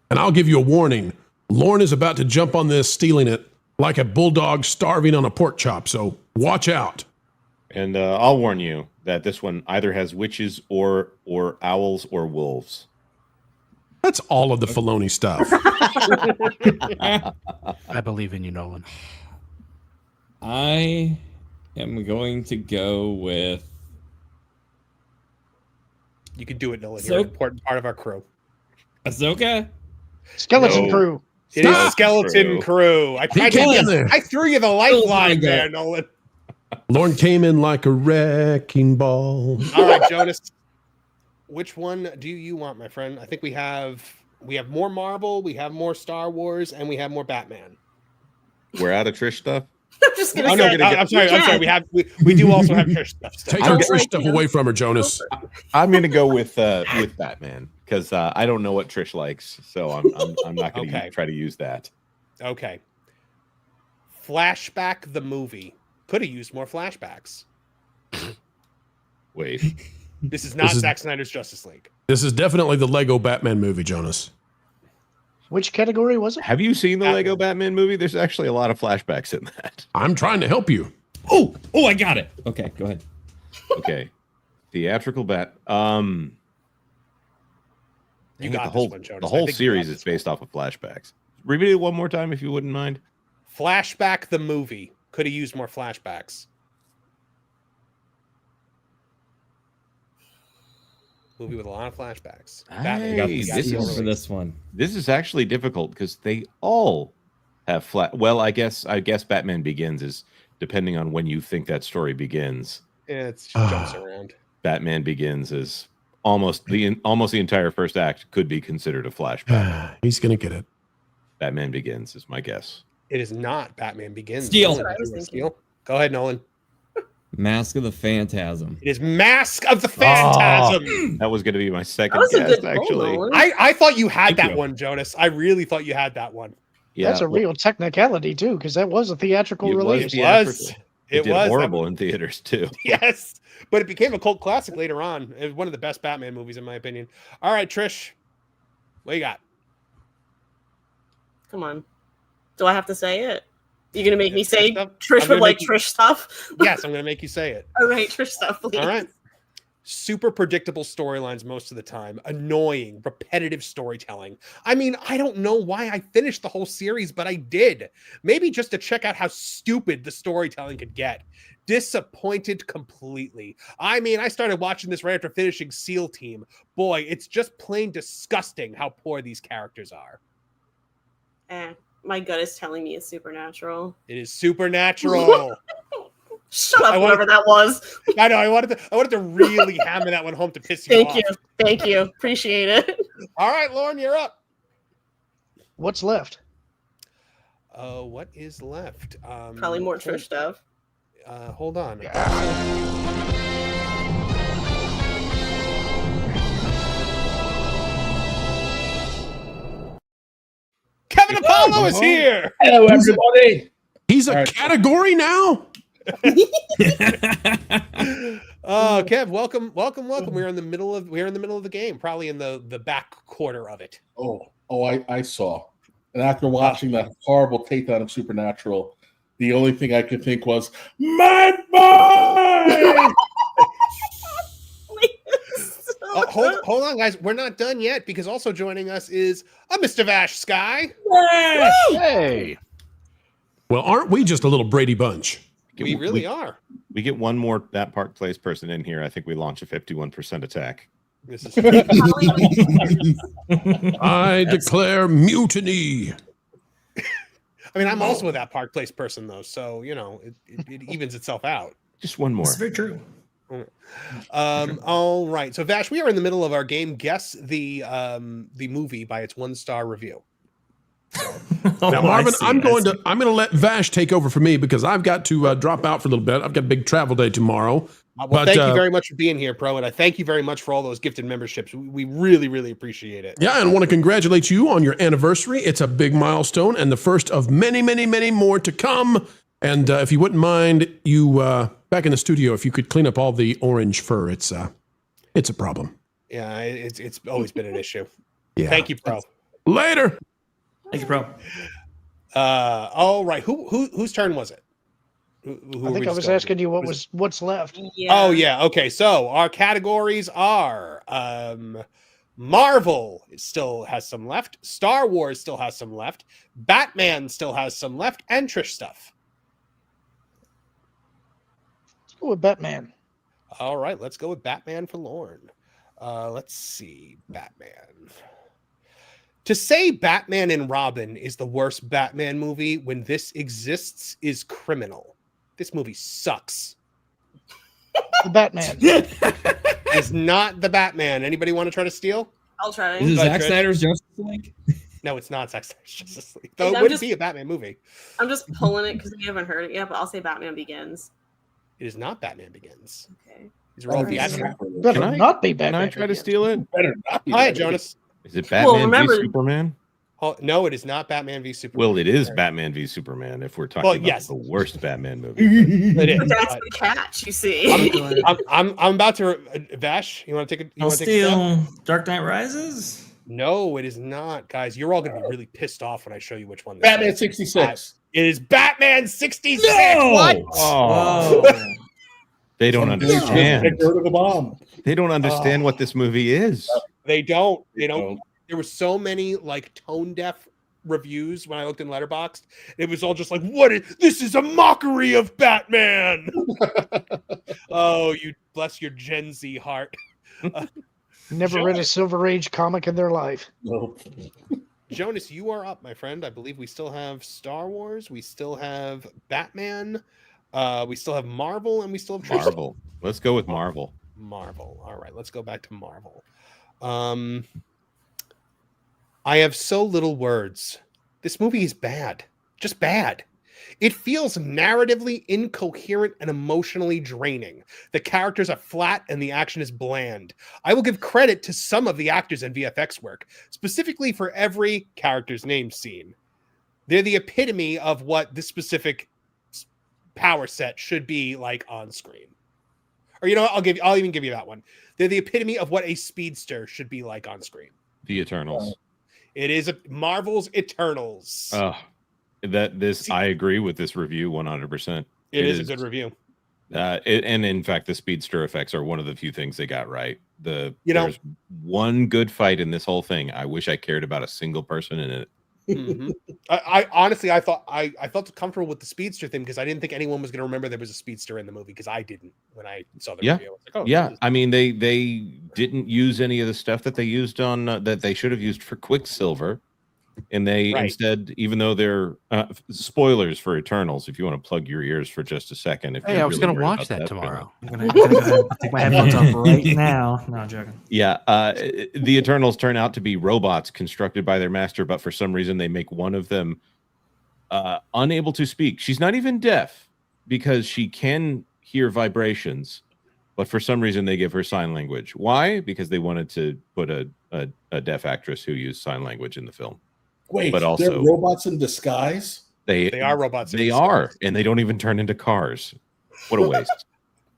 And I'll give you a warning. Lorn is about to jump on this, stealing it like a bulldog starving on a pork chop. So watch out. And I'll warn you that this one either has witches or owls or wolves. That's all of the Filoni stuff. I believe in you, Nolan. I am going to go with... You can do it, Nolan. You're an important part of our crew. Ahsoka? Skeleton Crew. It is Skeleton Crew. I threw you the lifeline there, Nolan. Lorn came in like a wrecking ball. All right, Jonas. Which one do you want, my friend? I think we have more Marvel, we have more Star Wars, and we have more Batman. We're out of Trish stuff. I'm just gonna say. I'm sorry. We do also have Trish stuff. Take our Trish stuff away from her, Jonas. I'm going to go with Batman because I don't know what Trish likes, so I'm not going to try to use that. Okay. Flashback the movie. Could have used more flashbacks. Wait. This is not Zack Snyder's Justice League. This is definitely the Lego Batman movie, Jonas. Which category was it? Have you seen the Lego Batman movie? There's actually a lot of flashbacks in that. I'm trying to help you. Oh, I got it. Okay, go ahead. Okay. Theatrical bat. You got the whole series is based off of flashbacks. Repeat it one more time if you wouldn't mind. Flashback the movie. Could have used more flashbacks. Movie with a lot of flashbacks. For this one. This is actually difficult because they all have Well, I guess Batman Begins is depending on when you think that story begins. Yeah, it jumps around. Batman Begins is almost the entire first act could be considered a flashback. He's gonna get it. Batman Begins is my guess. It is not Batman Begins. Steal. Go ahead, Nolan. Mask of the Phantasm. It is Mask of the Phantasm. That was going to be my second guess, actually. I thought you had that one, Jonas. I really thought you had that one. Yeah, that's a real technicality too, because that was a theatrical release. It did horrible in theaters too. Yes, but it became a cult classic later on. It was one of the best Batman movies, in my opinion. All right, Trish, what you got? Come on. Do I have to say it? You're going to make me say Trish would like Trish stuff? Yes, I'm going to make you say it. All right, Trish stuff, please. All right. super predictable storylines most of the time, annoying, repetitive storytelling. I mean, I don't know why I finished the whole series, but I did. Maybe just to check out how stupid the storytelling could get. Disappointed completely. I mean, I started watching this right after finishing SEAL Team. Boy, it's just plain disgusting how poor these characters are. My gut is telling me it's Supernatural. It is Supernatural. Shut up, whoever that was. I know. I wanted to really hammer that one home to piss you off. Thank you. Appreciate it. All right, Lorn, you're up. What's left? What is left? Probably more Trish stuff. Hold on. Kevin Apollo is here. Hello, everybody. He's a category now. Oh, Kev, welcome. We're in the middle of the game, probably in the back quarter of it. I saw. And after watching that horrible takedown of Supernatural, the only thing I could think was, "Mad Boy!" Hold on, guys. We're not done yet, because also joining us is a Mr. Vash Sky. Hey. Well, aren't we just a little Brady Bunch? We really are. We get one more That Park Place person in here. I think we launch a 51% attack. This is I declare mutiny. I mean, I'm also a That Park Place person, though, so it evens itself out. Just one more. That's very true. All right. So Vash, we are in the middle of our game. Guess the movie by its 1-star review. Now, Marvin, I'm going to let Vash take over for me, because I've got to drop out for a little bit. I've got a big travel day tomorrow. Well, thank you very much for being here, Pro, and I thank you very much for all those gifted memberships. We really, really appreciate it. Yeah, and I want to congratulate you on your anniversary. It's a big milestone, and the first of many, many, many more to come. And if you wouldn't mind, you back in the studio, if you could clean up all the orange fur, it's a problem. Yeah, it's always been an issue. Yeah. Thank you, Pro. Later. Thank you, Pro. All right. Whose turn was it? I think I was asking you what's left. Yeah. Oh yeah. Okay. So our categories are Marvel still has some left, Star Wars still has some left, Batman still has some left, and Trish stuff. Let's go with Batman. All right, let's go with Batman for Lorn. Let's see, Batman. To say Batman and Robin is the worst Batman movie when this exists is criminal. This movie sucks. The Batman. Is not the Batman. Anybody want to try to steal? I'll try. Is it Zack Snyder's Justice League? No, it's not Zack Snyder's Justice League. Though it wouldn't be a Batman movie. I'm just pulling it because we haven't heard it yet, but I'll say Batman Begins. It is not Batman Begins. Okay. These are all theatrical. Better not be Batman. Can I try to steal it? Better not be. Hi, Jonas. Is it Batman remember- v Superman? Oh, no, it is not Batman v Superman. Well, it is Batman v Superman if we're talking about the worst Batman movie. It is. But that's the catch, you see. I'm about to Vash. You want to take a? I'll steal Dark Knight Rises. No, it is not, guys. You're all going to be really pissed off when I show you which one. Batman 66. It is Batman 66. No! What? Oh. They don't understand. The bomb. They don't understand what this movie is. They don't. There were so many like tone deaf reviews when I looked in Letterboxd. It was all just like, this is a mockery of Batman. Oh, you bless your Gen Z heart. Never read a Silver Age comic in their life. No. Jonas, you are up, my friend. I believe we still have Star Wars. We still have Batman. We still have Marvel, and we still have Marvel. Let's go with Marvel. Marvel. All right, let's go back to Marvel. I have so little words. This movie is bad. Just bad. It feels narratively incoherent and emotionally draining. The characters are flat and the action is bland. I will give credit to some of the actors and VFX work, specifically for every character's name scene. They're the epitome of what this specific power set should be like on screen. Or I'll even give you that one. They're the epitome of what a speedster should be like on screen. The Eternals. It is Marvel's Eternals. I agree with this review 100%. It is a good review. And in fact, the speedster effects are one of the few ththings they got right. There's one good fight in this whole thing. I wish I cared about a single person in it. Mm-hmm. I honestly, I felt comfortable with the speedster thing because I didn't think anyone was going to remember there was a speedster in the movie because I didn't when I saw the review. I was like, yeah. I mean, they didn't use any of the stuff that they used on that they should have used for Quicksilver. And they instead, even though they're spoilers for Eternals, if you want to plug your ears for just a second. Hey, I was going to watch that tomorrow. I'm gonna go ahead and take my headphones off right now. No, I'm joking. Yeah, the Eternals turn out to be robots constructed by their master, but for some reason they make one of them unable to speak. She's not even deaf because she can hear vibrations, but for some reason they give her sign language. Why? Because they wanted to put a deaf actress who used sign language in the film. Wait, but also they're robots in disguise? They are robots. They are, and they don't even turn into cars. What a waste.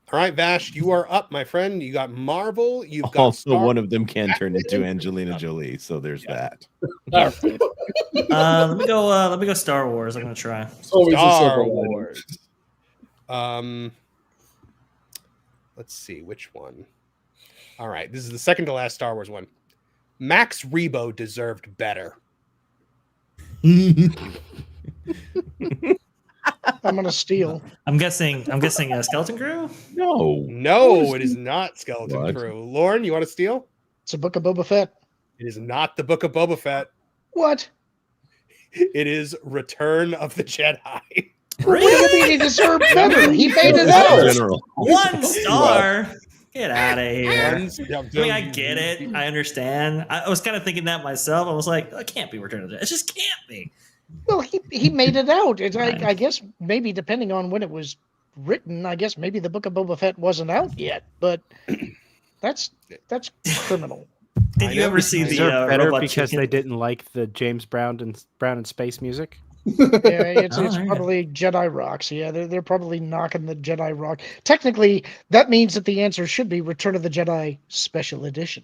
All right, Vash, you are up, my friend. You got Marvel. You've got also one of them can turn into Angelina Jolie, so there's that. Let me go Star Wars. I'm gonna try. Star Wars. Let's see which one. All right, this is the second to last Star Wars one. Max Rebo deserved better. I'm gonna steal. I'm guessing Skeleton Crew. No, it is not Skeleton Crew. Lorn, you want to steal? It's a Book of Boba Fett. It is not the Book of Boba Fett. What? It is Return of the Jedi. Really? He deserved better. He made it out. 1 star. Get out of here. I mean, I get it. I understand. I was kind of thinking that myself. I was like, it can't be Return of the Jedi. It just can't be. Well, he made it out. It's I guess maybe depending on when it was written, I guess maybe the Book of Boba Fett wasn't out yet. But that's criminal. Did you ever see the better Robot because Chicken? they didn't like the James Brown and Space music? Yeah, it's probably Jedi rocks. Yeah, they're probably knocking the Jedi rock. Technically, that means that the answer should be Return of the Jedi Special Edition.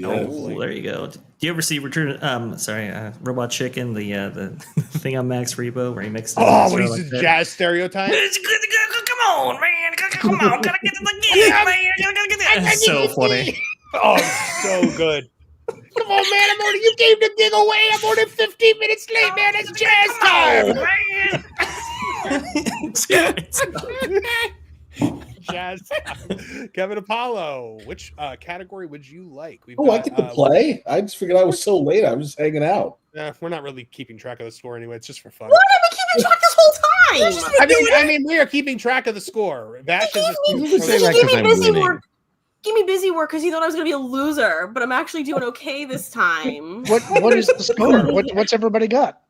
Oh, there you go. Do you ever see Robot Chicken, the thing on Max Rebo where he mixes? When he's a jazz stereotype. Come on, man! Come on, gotta get to the game, man! Gotta get that. That's so funny. Oh, so good. Come on, man! You gave the gig away. I'm more than 15 minutes late, man. It's jazz time, man. Jazz time. Kevin Apollo, which category would you like? I get to play. I just figured I was so late. I was just hanging out. We're not really keeping track of the score anyway. It's just for fun. What have we keeping track this whole time? I mean, we are keeping track of the score. Vash is Give me busy work because you thought I was going to be a loser, but I'm actually doing okay this time. What is the score? What's everybody got?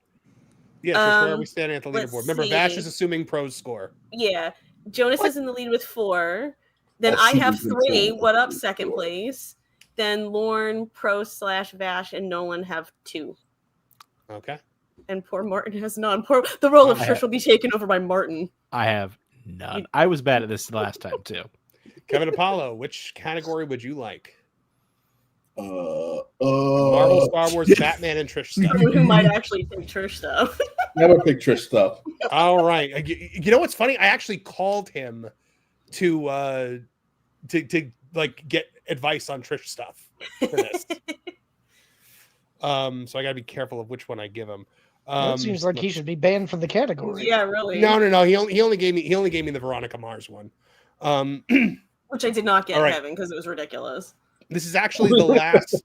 Yeah, so where are we standing at the leaderboard? Remember, Vash is assuming Pro's score. Yeah, Jonas is in the lead with 4. Then I have 3. What up, second place? Then Lorn, Pro / Vash, and Nolan have 2. Okay. And poor Martin has none. The role of Trish will be taken over by Martin. I have none. I was bad at this last time too. Kevin Apollo, which category would you like? Marvel, Star Wars, Batman, and Trish stuff. Who might actually take Trish stuff? Never pick Trish stuff. All right. You know what's funny? I actually called him to like get advice on Trish stuff for this. So I gotta be careful of which one I give him. That seems like he should be banned from the category. Yeah, really. No. He only gave me the Veronica Mars one. Which I did not get, right. Kevin, because it was ridiculous. This is actually the last.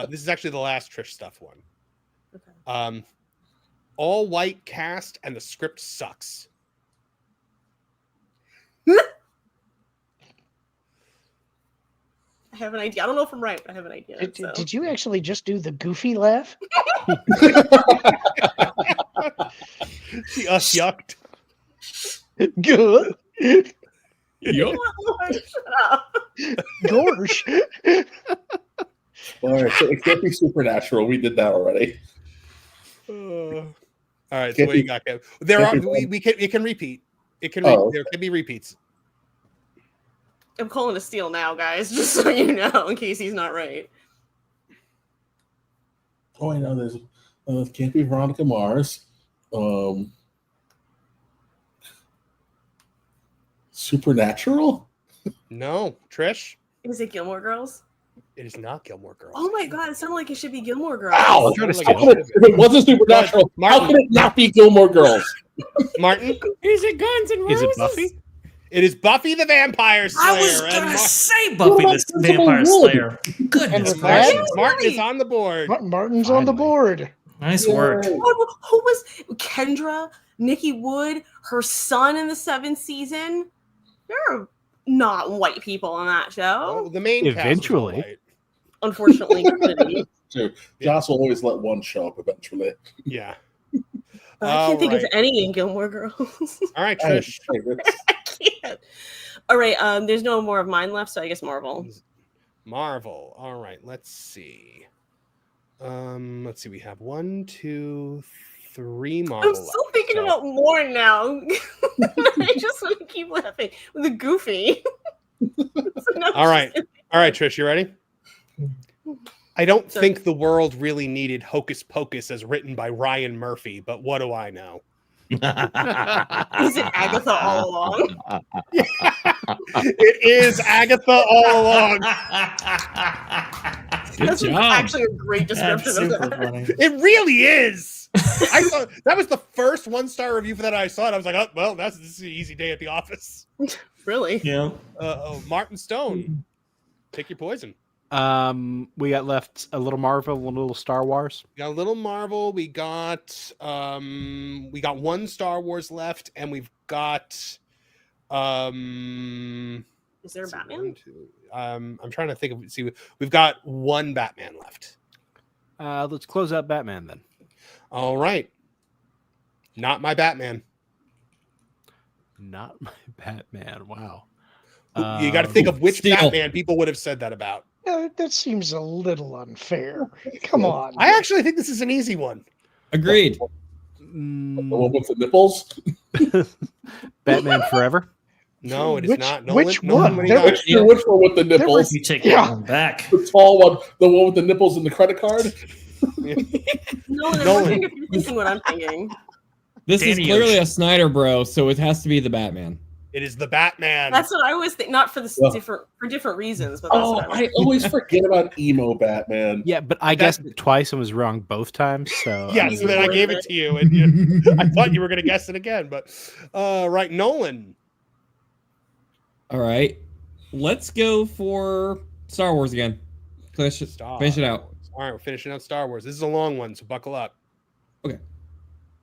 This is actually the last Trish stuff one. Okay. All white cast and the script sucks. I have an idea. I don't know if I'm right, but I have an idea. Did you actually just do the goofy laugh? She yucked. Good. Yuck. Gorsh. All right, so it can't be supernatural. We did that already. All right, so what you got, Kev? There are it can repeat. It can there can be repeats. I'm calling a steal now, guys, just so you know, in case he's not right. Oh, I know there's can't be Veronica Mars. Supernatural? No, Trish. Is it Gilmore Girls? It is not Gilmore Girls. Oh my god, it sounded like it should be Gilmore Girls. Ow! If it wasn't Supernatural, how can it not be Gilmore Girls? Martin? Is it Guns and Roses? Is it Buffy? It is Buffy the Vampire Slayer. I was gonna say Buffy the Vampire Slayer. Goodness gracious. Martin is on the board. Martin's on the board. Nice work. Who was Kendra, Nikki Wood, her son in the 7th season? There are not white people on that show. Well, the main Eventually. Unfortunately. Joss will always let one show up eventually. Yeah. I can't think of any in Gilmore Girls. All right, Trish. I can't. All right, there's no more of mine left, so I guess Marvel. Marvel. All right, let's see. We have 1, 2, 3 Marvel. I'm still thinking about more now. I just want to keep laughing with the Goofy. All right, Trish, you ready? I don't think the world really needed Hocus Pocus as written by Ryan Murphy, but what do I know? Is it Agatha all along? It is Agatha all along. That's actually a great description of that. It really is. I saw that was the first 1-star review for that I saw, and I was like, "Oh, well, this is an easy day at the office." Really? Yeah. Martin Stone, pick your poison. We got left a little Marvel, a little Star Wars. We got a little Marvel. We got 1 Star Wars left, and we've got Is there a Batman? I'm trying to think of. See, we've got 1 Batman left. Let's close out Batman then. All right. Not my Batman. Not my Batman. Wow. You got to think of which Batman people would have said that about. That seems a little unfair. Come on. I actually think this is an easy one. Agreed. The one with the nipples? Batman Forever? No, it is not. Which one? Which one with the nipples? You take that one back. The tall one, the one with the nipples and the credit card? Nolan, I'm wondering if you're thinking what I'm thinking. This is clearly a Snyder bro, so it has to be the Batman. It is the Batman. That's what I always think. Not for different reasons, but that's what I always forget about emo Batman. Yeah, but I guessed it twice and was wrong both times. So yes, but I gave it to you, and I thought you were going to guess it again. But right, Nolan. All right, let's go for Star Wars again. Finish it out. All right, we're finishing out Star Wars. This is a long one, so buckle up. Okay.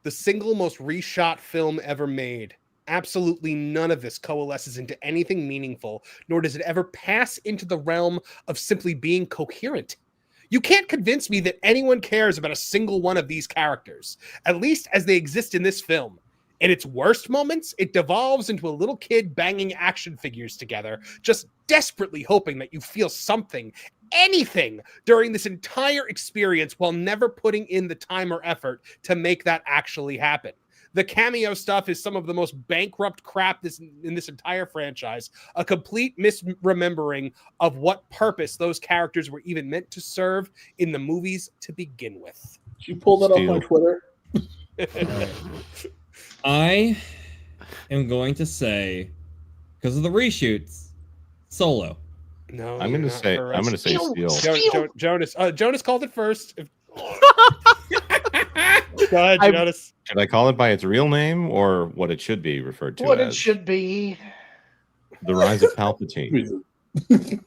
The single most reshot film ever made. Absolutely none of this coalesces into anything meaningful, nor does it ever pass into the realm of simply being coherent. You can't convince me that anyone cares about a single one of these characters, at least as they exist in this film. In its worst moments, it devolves into a little kid banging action figures together, just desperately hoping that you feel something, anything, during this entire experience while never putting in the time or effort to make that actually happen. The cameo stuff is some of the most bankrupt crap in this entire franchise, a complete misremembering of what purpose those characters were even meant to serve in the movies to begin with. Did you pull that up on Twitter? I am going to say, because of the reshoots, Solo. No, I'm going to say Steel. Jonas called it first. Go ahead, Jonas. Should I call it by its real name or what it should be referred to What as? it should be. The Rise of Palpatine.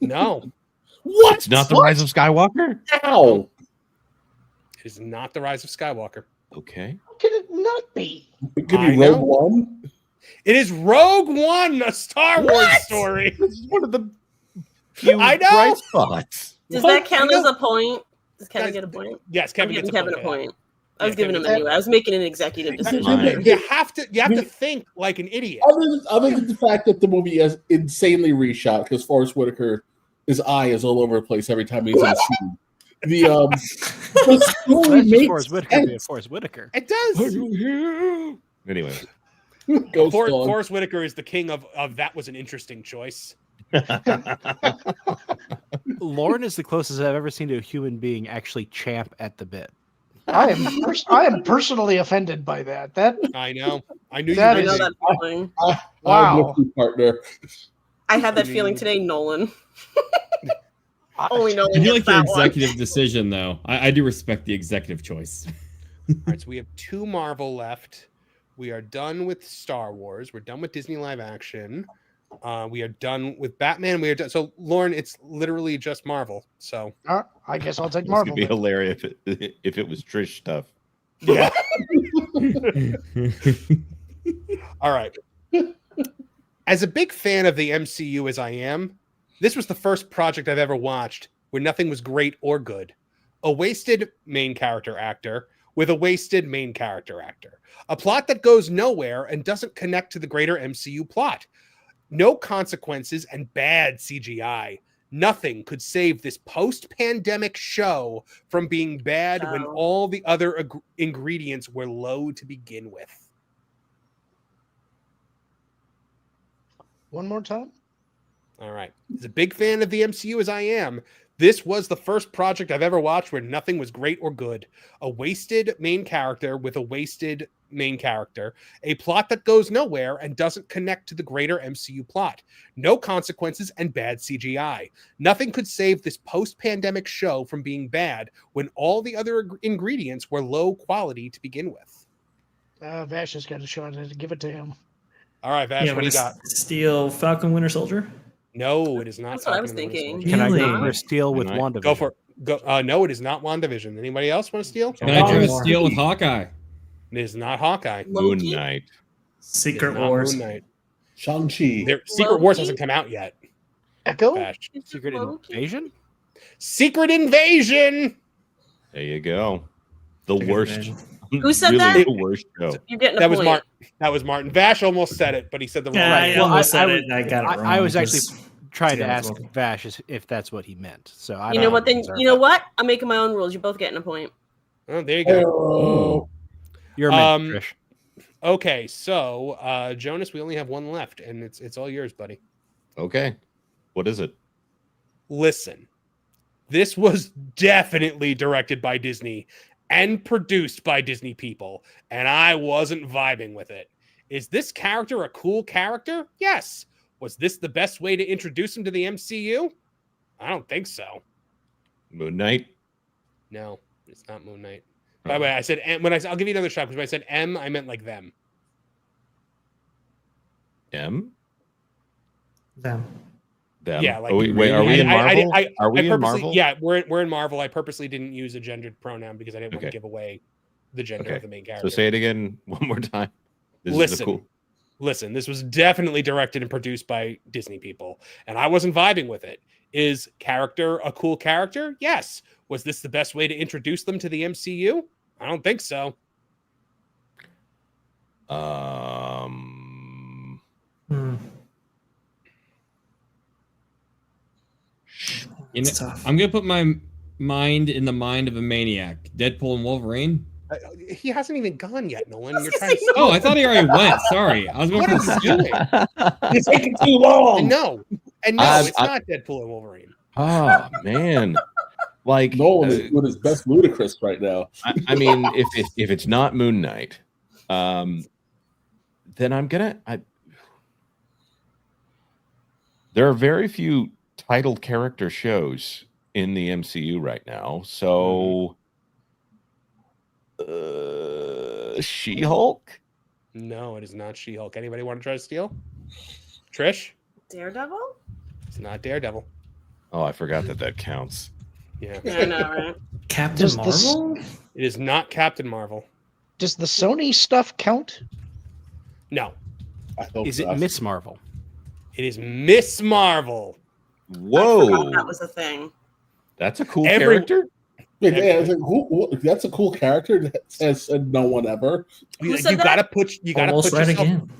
No. What? It's not the Rise of Skywalker? Ow. It is not the Rise of Skywalker. Okay. How can it not be? It could be Rogue One. It is Rogue One, a Star Wars story. This is one of the few I know. bright spots. Does that count as a point? Does Kevin get a point? Yes, Kevin gets gets a point. I was Yeah, giving him Kevin anyway. I was making an executive decision. You have to think like an idiot. Other than the fact that the movie is insanely reshot because Forrest Whitaker, his eye is all over the place every time he's in a scene. The story makes Forrest Whitaker. It does. Anyway. Forrest Whitaker is the king of that was an interesting choice. Lorn is the closest I've ever seen to a human being actually champ at the bit. I am personally offended by that. I know. I knew That you I know did. that feeling. Wow. I'm with you, partner. I had that feeling today, Nolan. Only I Nolan do gets like your that one. executive decision, though. I do respect the executive choice. All right, so we have 2 Marvel left. We are done with Star Wars. We're done with Disney live action. We are done with Batman. We are done. So, Lorn, it's literally just Marvel. So, I guess I'll take It's Marvel. gonna be then. hilarious if it was Trish stuff. yeah. All right. As a big fan of the MCU as I am, this was the first project I've ever watched where nothing was great or good. A wasted main character actor with a wasted main character actor. A plot that goes nowhere and doesn't connect to the greater MCU plot. No consequences and bad CGI. Nothing could save this post-pandemic show from being bad when all the other ingredients were low to begin with. One more time. All right. As a big fan of the MCU as I am, this was the first project I've ever watched where nothing was great or good. A wasted main character with a wasted main character. A plot that goes nowhere and doesn't connect to the greater MCU plot. No consequences and bad CGI. Nothing could save this post-pandemic show from being bad when all the other ingredients were low quality to begin with. Vash has got a shot at it. Give it to him. All right, Vash, what do you got? Steal Falcon Winter Soldier? No, it is not. That's what I was Falcon and the Winter thinking. Soldier. Can I Really? go for a steal with WandaVision? Go for it. Go. No, it is not WandaVision. Anybody else want to steal? Can I do a steal with Hawkeye? It is not Hawkeye. Moon Knight. Secret It is not Wars. Moon Knight. Shang-Chi. Secret Wars hasn't come out yet. Echo? Vash. Secret Invasion? Secret Invasion. There you go. The worst. Who said really that? The worst show. You're getting a That was point. Martin. That was Martin. Vash almost said it, but he said the wrong. Yeah, Right. I almost said it. And I got it wrong. I was actually because- trying to Yeah, ask well. Vash if that's what he meant. So I You don't know what? Then deserve you know that. what? I'm making my own rules. You're both getting a point. Oh, there you go. You're a man, Trish. Okay, so Jonas, we only have one left, and it's all yours, buddy. Okay. What is it? Listen, this was definitely directed by Disney and produced by Disney people, and I wasn't vibing with it. Is this character a cool character? Yes. Was this the best way to introduce him to the MCU? I don't think so. Moon Knight? No, it's not Moon Knight. By the way, I said M. I'll give you another shot because when I said M, I meant like them. M? Them. Them. Yeah, like are we in Marvel? Are we in Marvel? Yeah, we're in Marvel. I purposely didn't use a gendered pronoun because I didn't want to give away the gender of the main character. So say it again one more time. This is Listen, this was definitely directed and produced by Disney people, and I wasn't vibing with it. Is character a cool character? Yes. Was this the best way to introduce them to the MCU? I don't think so. You know, I'm gonna put my mind in the mind of a maniac. Deadpool and Wolverine. He hasn't even gone yet, Nolan. You're trying to. Oh, I thought he already went. Sorry, I was going What for are you doing? You're taking too long. And no, it's not Deadpool and Wolverine. Oh man. Like Nolan is doing his best ludicrous right now. I mean, if it's not Moon Knight, then I'm gonna. There are very few titled character shows in the MCU right now, so She-Hulk. No, it is not She-Hulk. Anybody want to try to steal? Trish? Daredevil? It's not Daredevil. Oh, I forgot that counts. Yeah. Yeah, I know, right? Captain Marvel? It is not Captain Marvel. Does the Sony stuff count? No. Is it Miss Marvel? It is Miss Marvel. Whoa. That was a thing. That's a cool character. Wait, yeah, I was like, that's a cool character that says no one ever. You gotta put Almost right yourself. again.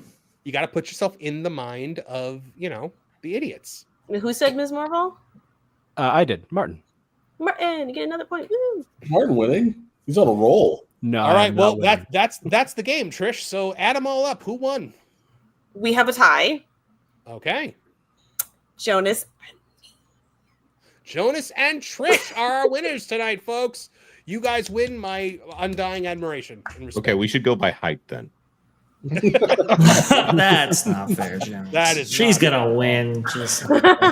You gotta put yourself in the mind of the idiots. Who said Ms. Marvel? I did. Martin. Martin, you get another point. Woo. Martin winning. He's on a roll. No. All right. Well, that's the game, Trish. So add them all up. Who won? We have a tie. Okay. Jonas and Trish are our winners tonight, folks. You guys win my undying admiration and respect. Okay, we should go by height then. That's not fair, Jim. That is. She's gonna win. Just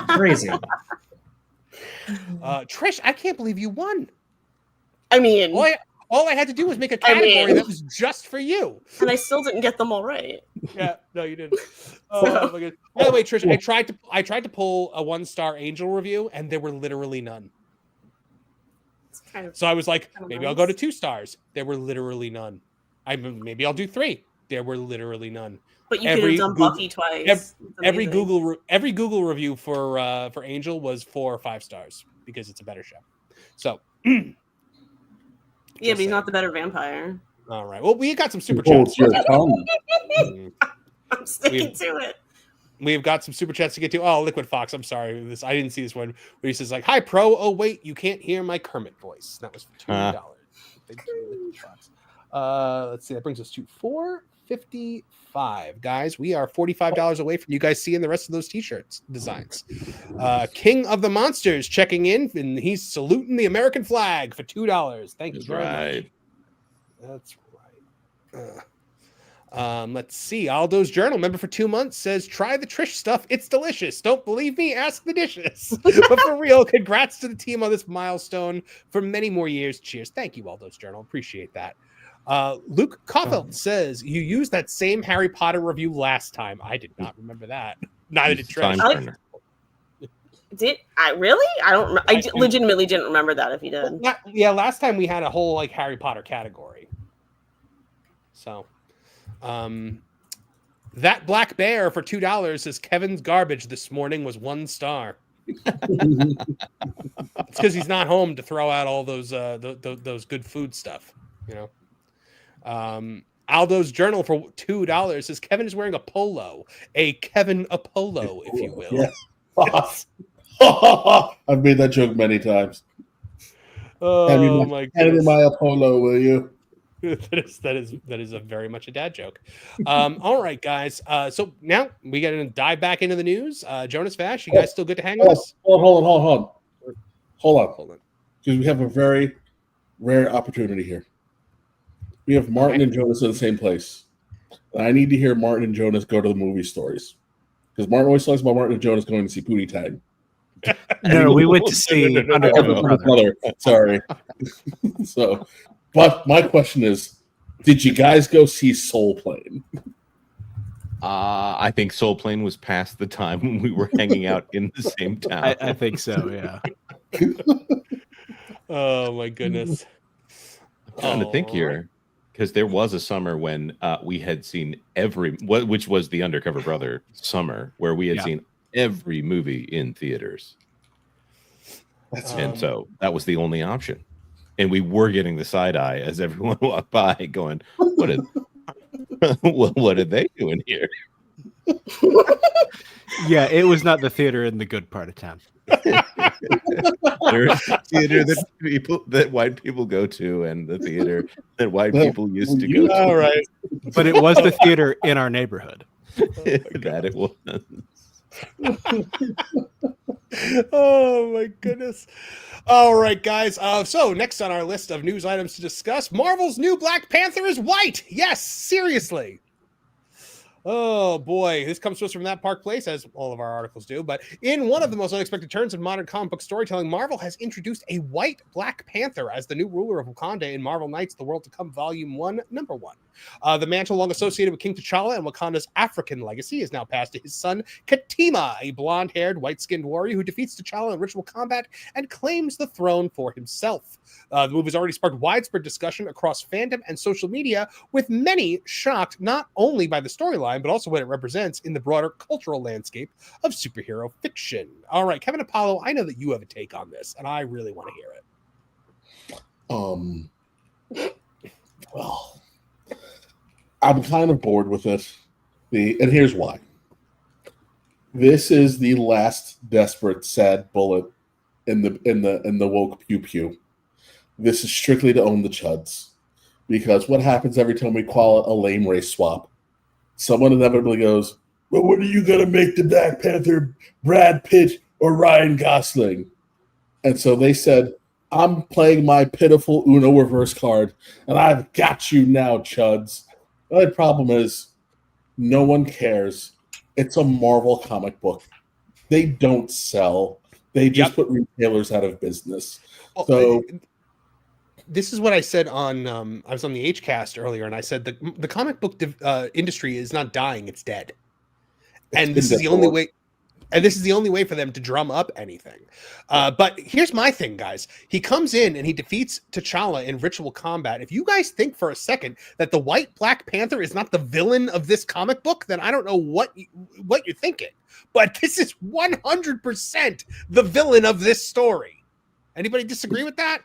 crazy. Trish, I can't believe you won. I mean, all I had to do was make a category that was just for you, and I still didn't get them all right. Yeah, no, you didn't. Oh my god. By the way, Trish, I tried to pull a 1-star Angel review, and there were literally none. So I was like, maybe I'll go to 2 stars. There were literally none. Maybe I'll do 3. There were literally none. But you could have done Buffy twice. Every Google review for Angel was 4 or 5 stars because it's a better show. So yeah, but he's not the better vampire. All right. Well, we got some super chats. I'm sticking to it. We've got some super chats to get to. Oh, Liquid Fox. I'm sorry. I didn't see this one. Where he says like, "Hi, Pro. Oh wait, you can't hear my Kermit voice." That was for $2. Thank you, Liquid Fox. Let's see. That brings us to $4.55, guys. We are $45 away from you guys seeing the rest of those T-shirts designs. King of the Monsters checking in, and he's saluting the American flag for $2. Thank you very much. That's right. Let's see. Aldo's Journal, member for 2 months, says, "Try the Trish stuff. It's delicious. Don't believe me? Ask the dishes." But for real, congrats to the team on this milestone for many more years. Cheers. Thank you, Aldo's Journal. Appreciate that. Luke Cauffield says, "You used that same Harry Potter review last time." I did not remember that. Neither did Trish. Did I really? I don't. I legitimately didn't remember that. If you did, yeah. Last time we had a whole like Harry Potter category. So, that Black Bear for $2 says Kevin's garbage this morning was 1 star. It's because he's not home to throw out all those good food stuff, you know. Aldo's Journal for $2 says Kevin is wearing a polo, a Kevin Apollo, if you will. Yes. I've made that joke many times. Oh my goodness. Hand me my Apollo, will you? that is a very much a dad joke. All right, guys. So now we got to dive back into the news. Jonas Vash, you guys still good to hang with us? Hold on. Because we have a very rare opportunity here. We have Martin and Jonas in the same place. And I need to hear Martin and Jonas go to the movie stories. Because Martin always talks about Martin and Jonas going to see Pootie Tang. No, we went to see Undercover Brother. Sorry. So, but my question is, did you guys go see Soul Plane? I think Soul Plane was past the time when we were hanging out in the same town. I think so, yeah. Oh my goodness. I'm trying to think here, because there was a summer when we had seen which was the Undercover Brother summer, where we had seen every movie in theaters. And so that was the only option. And we were getting the side eye as everyone walked by going, what are they doing here? Yeah, it was not the theater in the good part of town. There's theater that white people go to, and the theater that white people used to go to. All right. But it was the theater in our neighborhood. That it was. Oh my goodness. All right, guys. So next on our list of news items to discuss, Marvel's new Black Panther is white. Yes, seriously. Oh boy, this comes to us from That Park Place, as all of our articles do. But in one of the most unexpected turns in modern comic book storytelling, Marvel has introduced a white Black Panther as the new ruler of Wakanda in Marvel Knights: The World to Come, Volume 1, Number 1. The mantle long associated with King T'Challa and Wakanda's African legacy is now passed to his son, Katima, a blonde-haired, white-skinned warrior who defeats T'Challa in ritual combat and claims the throne for himself. The move has already sparked widespread discussion across fandom and social media, with many shocked not only by the storyline, but also what it represents in the broader cultural landscape of superhero fiction. All right, Kevin Apollo, I know that you have a take on this, and I really want to hear it. Well, I'm kind of bored with it, and here's why. This is the last desperate, sad bullet in the woke pew pew. This is strictly to own the chuds, because what happens every time we call it a lame race swap? Someone inevitably goes, "Well, what are you gonna make the Black Panther, Brad Pitt or Ryan Gosling?" And so they said, "I'm playing my pitiful Uno reverse card, and I've got you now, chuds." The only problem is No one cares. It's a Marvel comic book. They don't sell. They just put retailers out of business. So this is what I said on I was on the HCast earlier, and I said the comic book industry is not dying; it's dead. And this is the only way. And this is the only way for them to drum up anything. But here's my thing, guys. He comes in and he defeats T'Challa in ritual combat. If you guys think for a second that the white Black Panther is not the villain of this comic book, then I don't know what you're thinking. But this is 100% the villain of this story. Anybody disagree with that?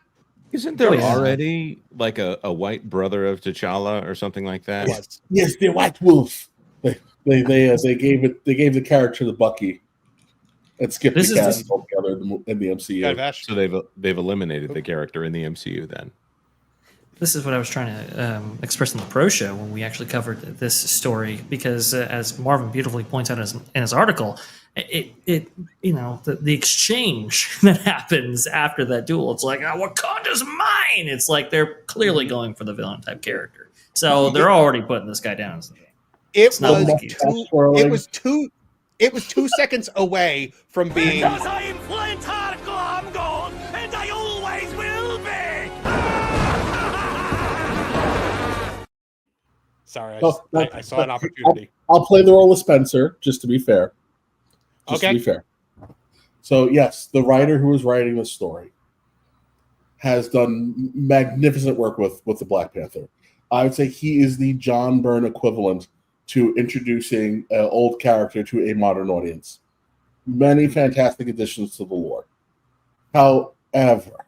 Isn't there already like a white brother of T'Challa or something like that? Yes, the White Wolf. They gave the character to Bucky. And skipped the cast altogether in the MCU. So they've eliminated the character in the MCU then. This is what I was trying to express in the pro show when we actually covered this story, because as Marvin beautifully points out in his article, the exchange that happens after that duel, it's like, Wakanda's mine. It's like they're clearly going for the villain type character. So they're already putting this guy down. It was 2 seconds away from being. Because I'm Flint Harker, I'm gone, and I always will be. Sorry, I saw an opportunity. I'll play the role of Spencer, just to be fair. To be fair. So yes, the writer who was writing the story has done magnificent work with the Black Panther. I would say he is the John Byrne equivalent to introducing an old character to a modern audience. Many fantastic additions to the lore. However,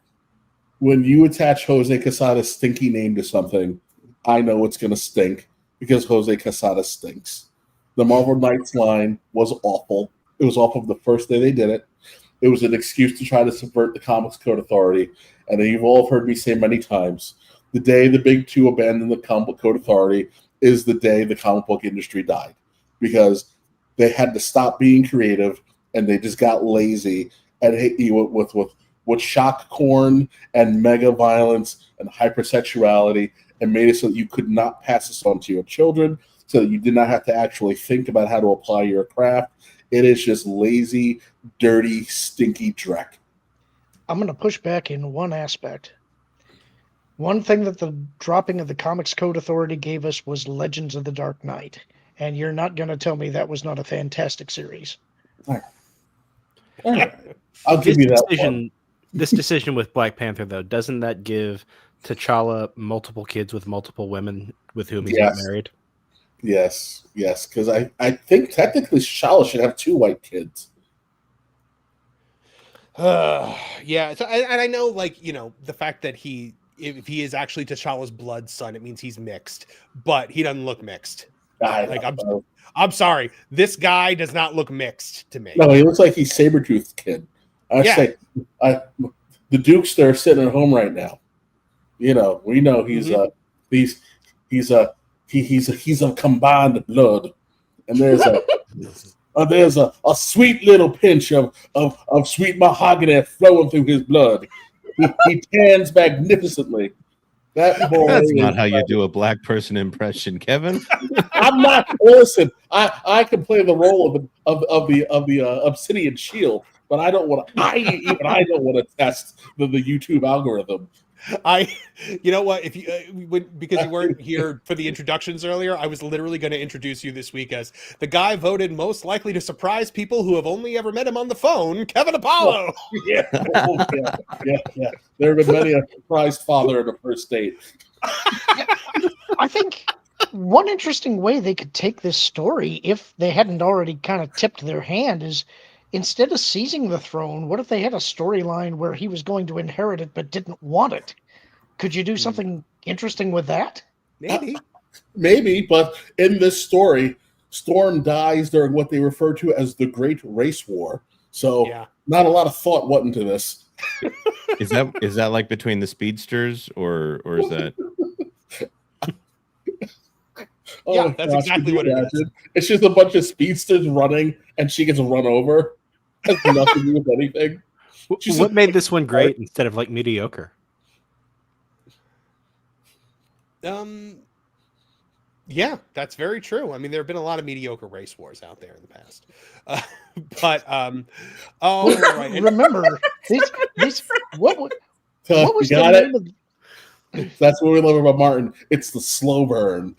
when you attach Jose Quesada's stinky name to something, I know it's going to stink because Jose Quesada stinks. The Marvel Knights line was awful. It was awful the first day they did it. It was an excuse to try to subvert the Comics Code Authority. And you've all heard me say many times, the day the big two abandoned the Comic Code Authority is the day the comic book industry died, because they had to stop being creative and they just got lazy and hit you with shock corn and mega violence and hypersexuality, and made it so that you could not pass this on to your children, so that you did not have to actually think about how to apply your craft. It is just lazy, dirty, stinky dreck. I'm going to push back in one aspect. One thing that the dropping of the Comics Code Authority gave us was Legends of the Dark Knight. And you're not going to tell me that was not a fantastic series. All right. I'll give you that one. This decision with Black Panther, though, doesn't that give T'Challa multiple kids with multiple women with whom he's not married? Yes, because I think technically T'Challa should have 2 white kids. Yeah, and I know, the fact that if he is actually T'Challa's blood son, it means he's mixed, but he doesn't look mixed. I'm sorry, this guy does not look mixed to me. No, he looks like he's Sabretooth's kid. The Dukes are sitting at home right now. We know he's he's a combined blood, and there's a sweet little pinch of sweet mahogany flowing through his blood. He tans magnificently. That boy. That's not how you do a black person impression, Kevin. I'm not. Listen, I can play the role of the Obsidian Shield, but I don't want to. I don't want to test the YouTube algorithm. You know what? If you because you weren't here for the introductions earlier, I was literally going to introduce you this week as the guy voted most likely to surprise people who have only ever met him on the phone, Kevin Apollo. Yeah. There have been many a surprised father at a first date. I think one interesting way they could take this story, if they hadn't already kind of tipped their hand, is instead of seizing the throne, what if they had a storyline where he was going to inherit it but didn't want it? Could you do something interesting with that? Maybe, but in this story, Storm dies during what they refer to as the Great Race War. So not a lot of thought went into this. Is that like between the speedsters or is that? That's exactly what it is. It's just a bunch of speedsters running, and she gets run over. Has nothing to do with anything. What made this one great instead of mediocre? Yeah, that's very true. I mean, there have been a lot of mediocre race wars out there in the past. But right. Remember, what was you the got name it? of That's what we love about Martin. It's the slow burn.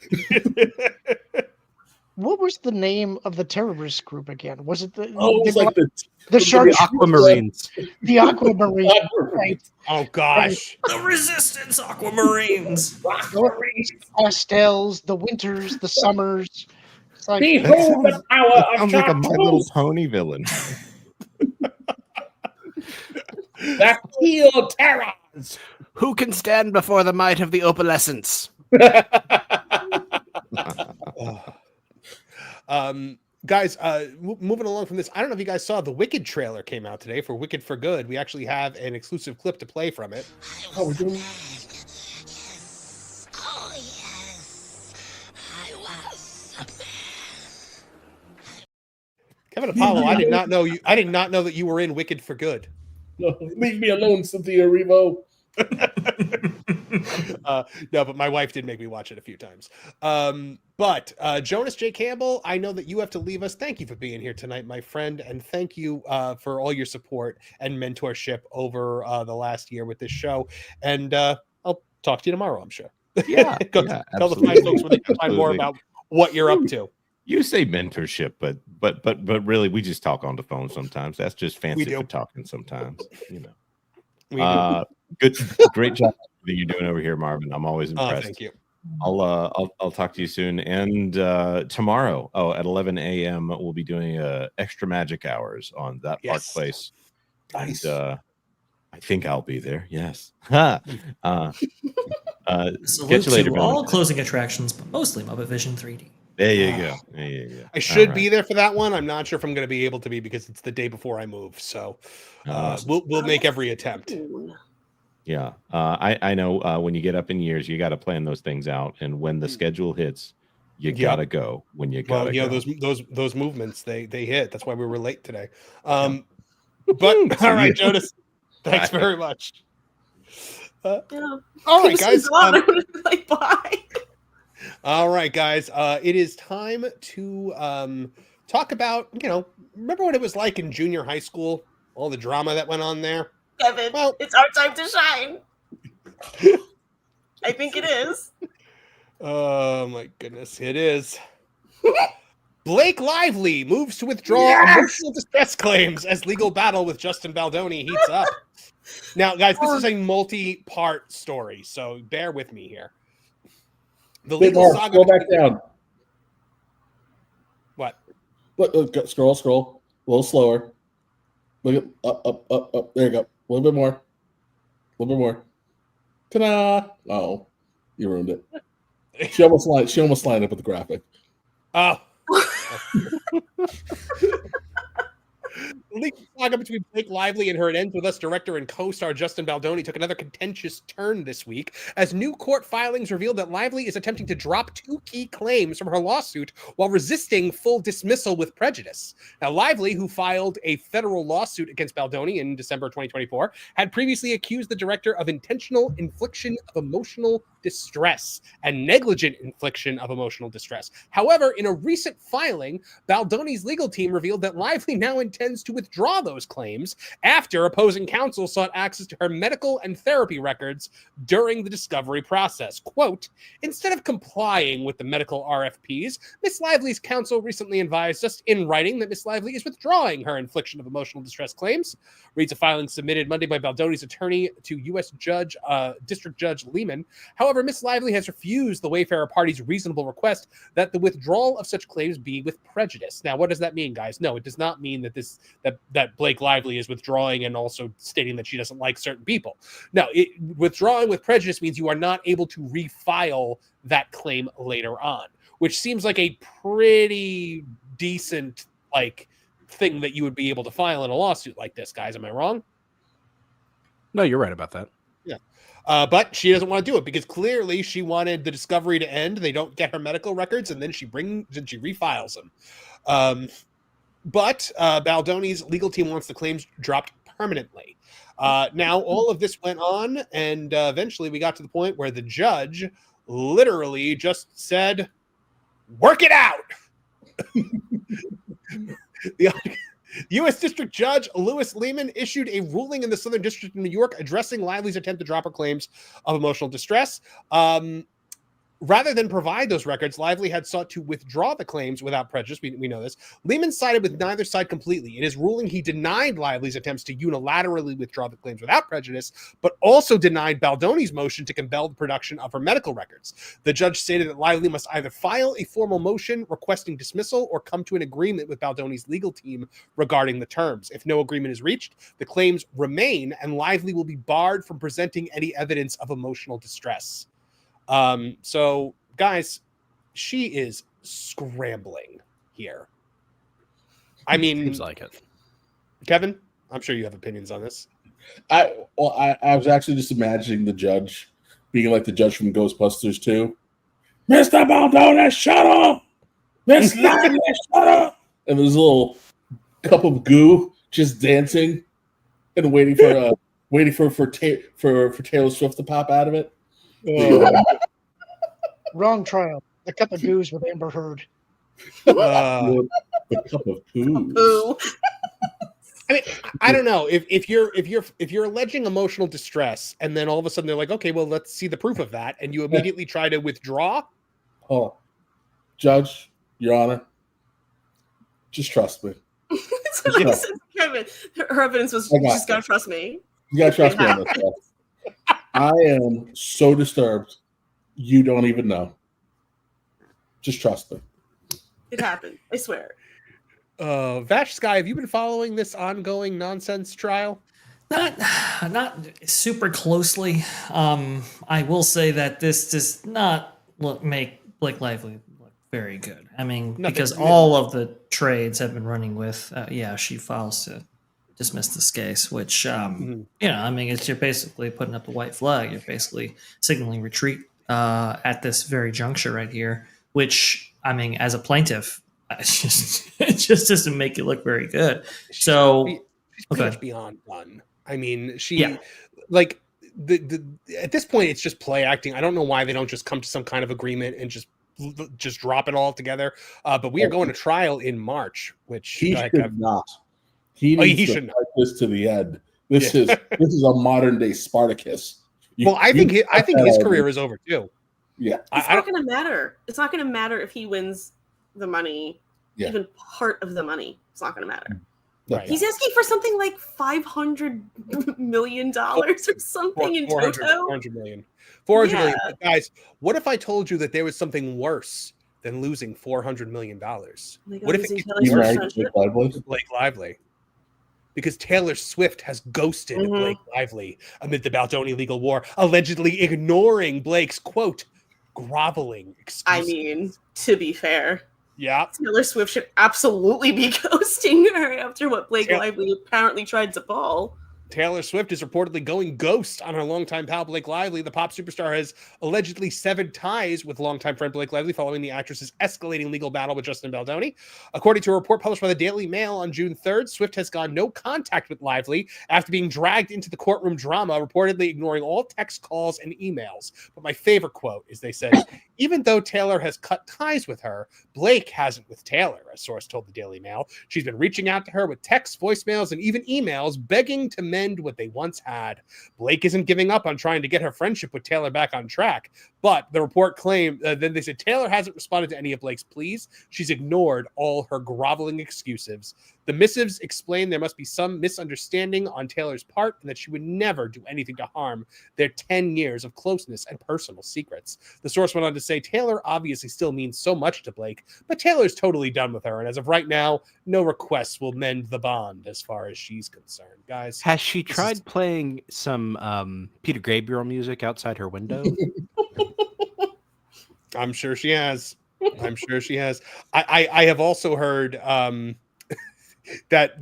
what was the name of the terrorist group again? Was it the it was like the shark Aquamarines? The Aquamarines. Right. Oh gosh. The Resistance Aquamarines. Pastels, the winters, the summers. It's like, Behold the power of sounds like a My Little Pony villain. The heel terrors. Who can stand before the might of the opalescence? Guys, moving along from this, I don't know if you guys saw the Wicked trailer came out today for Wicked for Good. We actually have an exclusive clip to play from it. Oh, we're doing Kevin Apollo, I did not know that you were in Wicked for Good. No, leave me alone, Cynthia Erivo. No, but my wife did make me watch it a few times. But Jonas J. Campbell, I know that you have to leave us. Thank you for being here tonight, my friend, and thank you for all your support and mentorship over the last year with this show. And I'll talk to you tomorrow, I'm sure. Yeah, tell the fine folks where they can find more about what you're up to. You say mentorship, but really, we just talk on the phone sometimes. That's just fancy for talking sometimes, you know. Good, great job that you're doing over here, Marvin. I'm always impressed. Thank you. I'll talk to you soon. And tomorrow, at 11 a.m., we'll be doing extra magic hours on that Park Place. Nice. And I think I'll be there. Yes. Salute Catch you later, to all closing attractions, but mostly Muppet Vision 3D. There you go. There you go. I should be there for that one. I'm not sure if I'm going to be able to be because it's the day before I move. So we'll make every attempt. Yeah. I know when you get up in years, you got to plan those things out. And when the schedule hits, you got to go when you got to go. Those movements, they hit. That's why we were late today. But all right, Jonas, thanks very much. All right, guys. Bye. All right, guys. It is time to talk about, remember what it was like in junior high school? All the drama that went on there? Kevin, it's our time to shine. I think it is. Oh, my goodness. It is. Blake Lively moves to withdraw emotional distress claims as legal battle with Justin Baldoni heats up. Now, guys, this is a multi-part story, so bear with me here. The legal saga. Scroll back down. What? Look, scroll. A little slower. Look at up. There you go. A little bit more. Ta-da! Oh, you ruined it. She almost lined up with the graphic. Oh. The legal saga between Blake Lively and her It Ends With Us director and co-star Justin Baldoni took another contentious turn this week as new court filings revealed that Lively is attempting to drop two key claims from her lawsuit while resisting full dismissal with prejudice. Now, Lively, who filed a federal lawsuit against Baldoni in December 2024, had previously accused the director of intentional infliction of emotional distress and negligent infliction of emotional distress. However, in a recent filing, Baldoni's legal team revealed that Lively now intends to withdraw those claims after opposing counsel sought access to her medical and therapy records during the discovery process. Quote, instead of complying with the medical RFPs, Miss Lively's counsel recently advised us in writing that Miss Lively is withdrawing her infliction of emotional distress claims. Reads a filing submitted Monday by Baldoni's attorney to U.S. District Judge Lehman. However, Miss Lively has refused the Wayfarer party's reasonable request that the withdrawal of such claims be with prejudice. Now, what does that mean, guys? No, it does not mean that that Blake Lively is withdrawing and also stating that she doesn't like certain people. No, withdrawing with prejudice means you are not able to refile that claim later on, which seems like a pretty decent thing that you would be able to file in a lawsuit like this, guys. Am I wrong? No, you're right about that. Yeah. But she doesn't want to do it because clearly she wanted the discovery to end. They don't get her medical records, and then she refiles them. But Baldoni's legal team wants the claims dropped permanently. Now, all of this went on, and eventually we got to the point where the judge literally just said, Work it out. The U.S. District Judge Louis Lehman issued a ruling in the Southern District of New York addressing Lively's attempt to drop her claims of emotional distress. Rather than provide those records, Lively had sought to withdraw the claims without prejudice. We know this. Lehman sided with neither side completely. In his ruling, he denied Lively's attempts to unilaterally withdraw the claims without prejudice, but also denied Baldoni's motion to compel the production of her medical records. The judge stated that Lively must either file a formal motion requesting dismissal or come to an agreement with Baldoni's legal team regarding the terms. If no agreement is reached, the claims remain, and Lively will be barred from presenting any evidence of emotional distress. So guys, she is scrambling here. I mean, seems like it. Kevin, I'm sure you have opinions on this. I was actually just imagining the judge being like the judge from Ghostbusters 2. Mr. Baldoni, shut up! Miss Lively, shut up! And there's a little cup of goo just dancing and waiting for Taylor Swift to pop out of it. Wrong trial. A cup of goose with Amber Heard. A cup of poo. I mean, I don't know if you're alleging emotional distress, and then all of a sudden they're like, okay, well, let's see the proof of that, and you immediately try to withdraw. Oh, Judge, Your Honor, just trust me. Kevin, her evidence was you just gotta trust me. You gotta trust me on this stuff. I am so disturbed. You don't even know. Just trust me. It happened. I swear. Vash Sky, have you been following this ongoing nonsense trial? Not super closely. I will say that this does not make Blake Lively look very good. I mean, because all of the trades have been running with, she files to dismiss this case, which, I mean, you're basically putting up the white flag. You're basically signaling retreat at this very juncture right here, which, I mean, as a plaintiff, it just doesn't make it look very good. So she's pretty much beyond done. I mean, like at this point, it's just play acting. I don't know why they don't just come to some kind of agreement and just drop it all together. But we are going to trial in March, which he should not. He needs to fight this to the end. This is a modern day Spartacus. I think his career is over too. Yeah, it's not going to matter. It's not going to matter if he wins the money, even part of the money. It's not going to matter. Right. He's asking for something like $500 million or something in total. 400 million. 400 million. Guys, what if I told you that there was something worse than losing $400 million? What if it Blake Lively? Because Taylor Swift has ghosted Blake Lively amid the Baldoni legal war, allegedly ignoring Blake's, quote, groveling excuses. I mean, to be fair, yeah, Taylor Swift should absolutely be ghosting her after what Blake Lively apparently tried to pull. Taylor Swift is reportedly going ghost on her longtime pal Blake Lively. The pop superstar has allegedly severed ties with longtime friend Blake Lively following the actress's escalating legal battle with Justin Baldoni. According to a report published by the Daily Mail on June 3rd, Swift has gone no contact with Lively after being dragged into the courtroom drama, reportedly ignoring all text calls and emails. But my favorite quote is they said, even though Taylor has cut ties with her, Blake hasn't with Taylor, a source told the Daily Mail. She's been reaching out to her with texts, voicemails, and even emails begging to mend what they once had. Blake isn't giving up on trying to get her friendship with Taylor back on track, but the report claimed, then they said Taylor hasn't responded to any of Blake's pleas. She's ignored all her groveling excuses. The missives explain there must be some misunderstanding on Taylor's part and that she would never do anything to harm their 10 years of closeness and personal secrets. The source went on to say Taylor obviously still means so much to Blake, but Taylor's totally done with her, and as of right now, no requests will mend the bond as far as she's concerned. Guys, has she tried playing some Peter Gabriel music outside her window? I'm sure she has. I have also heard that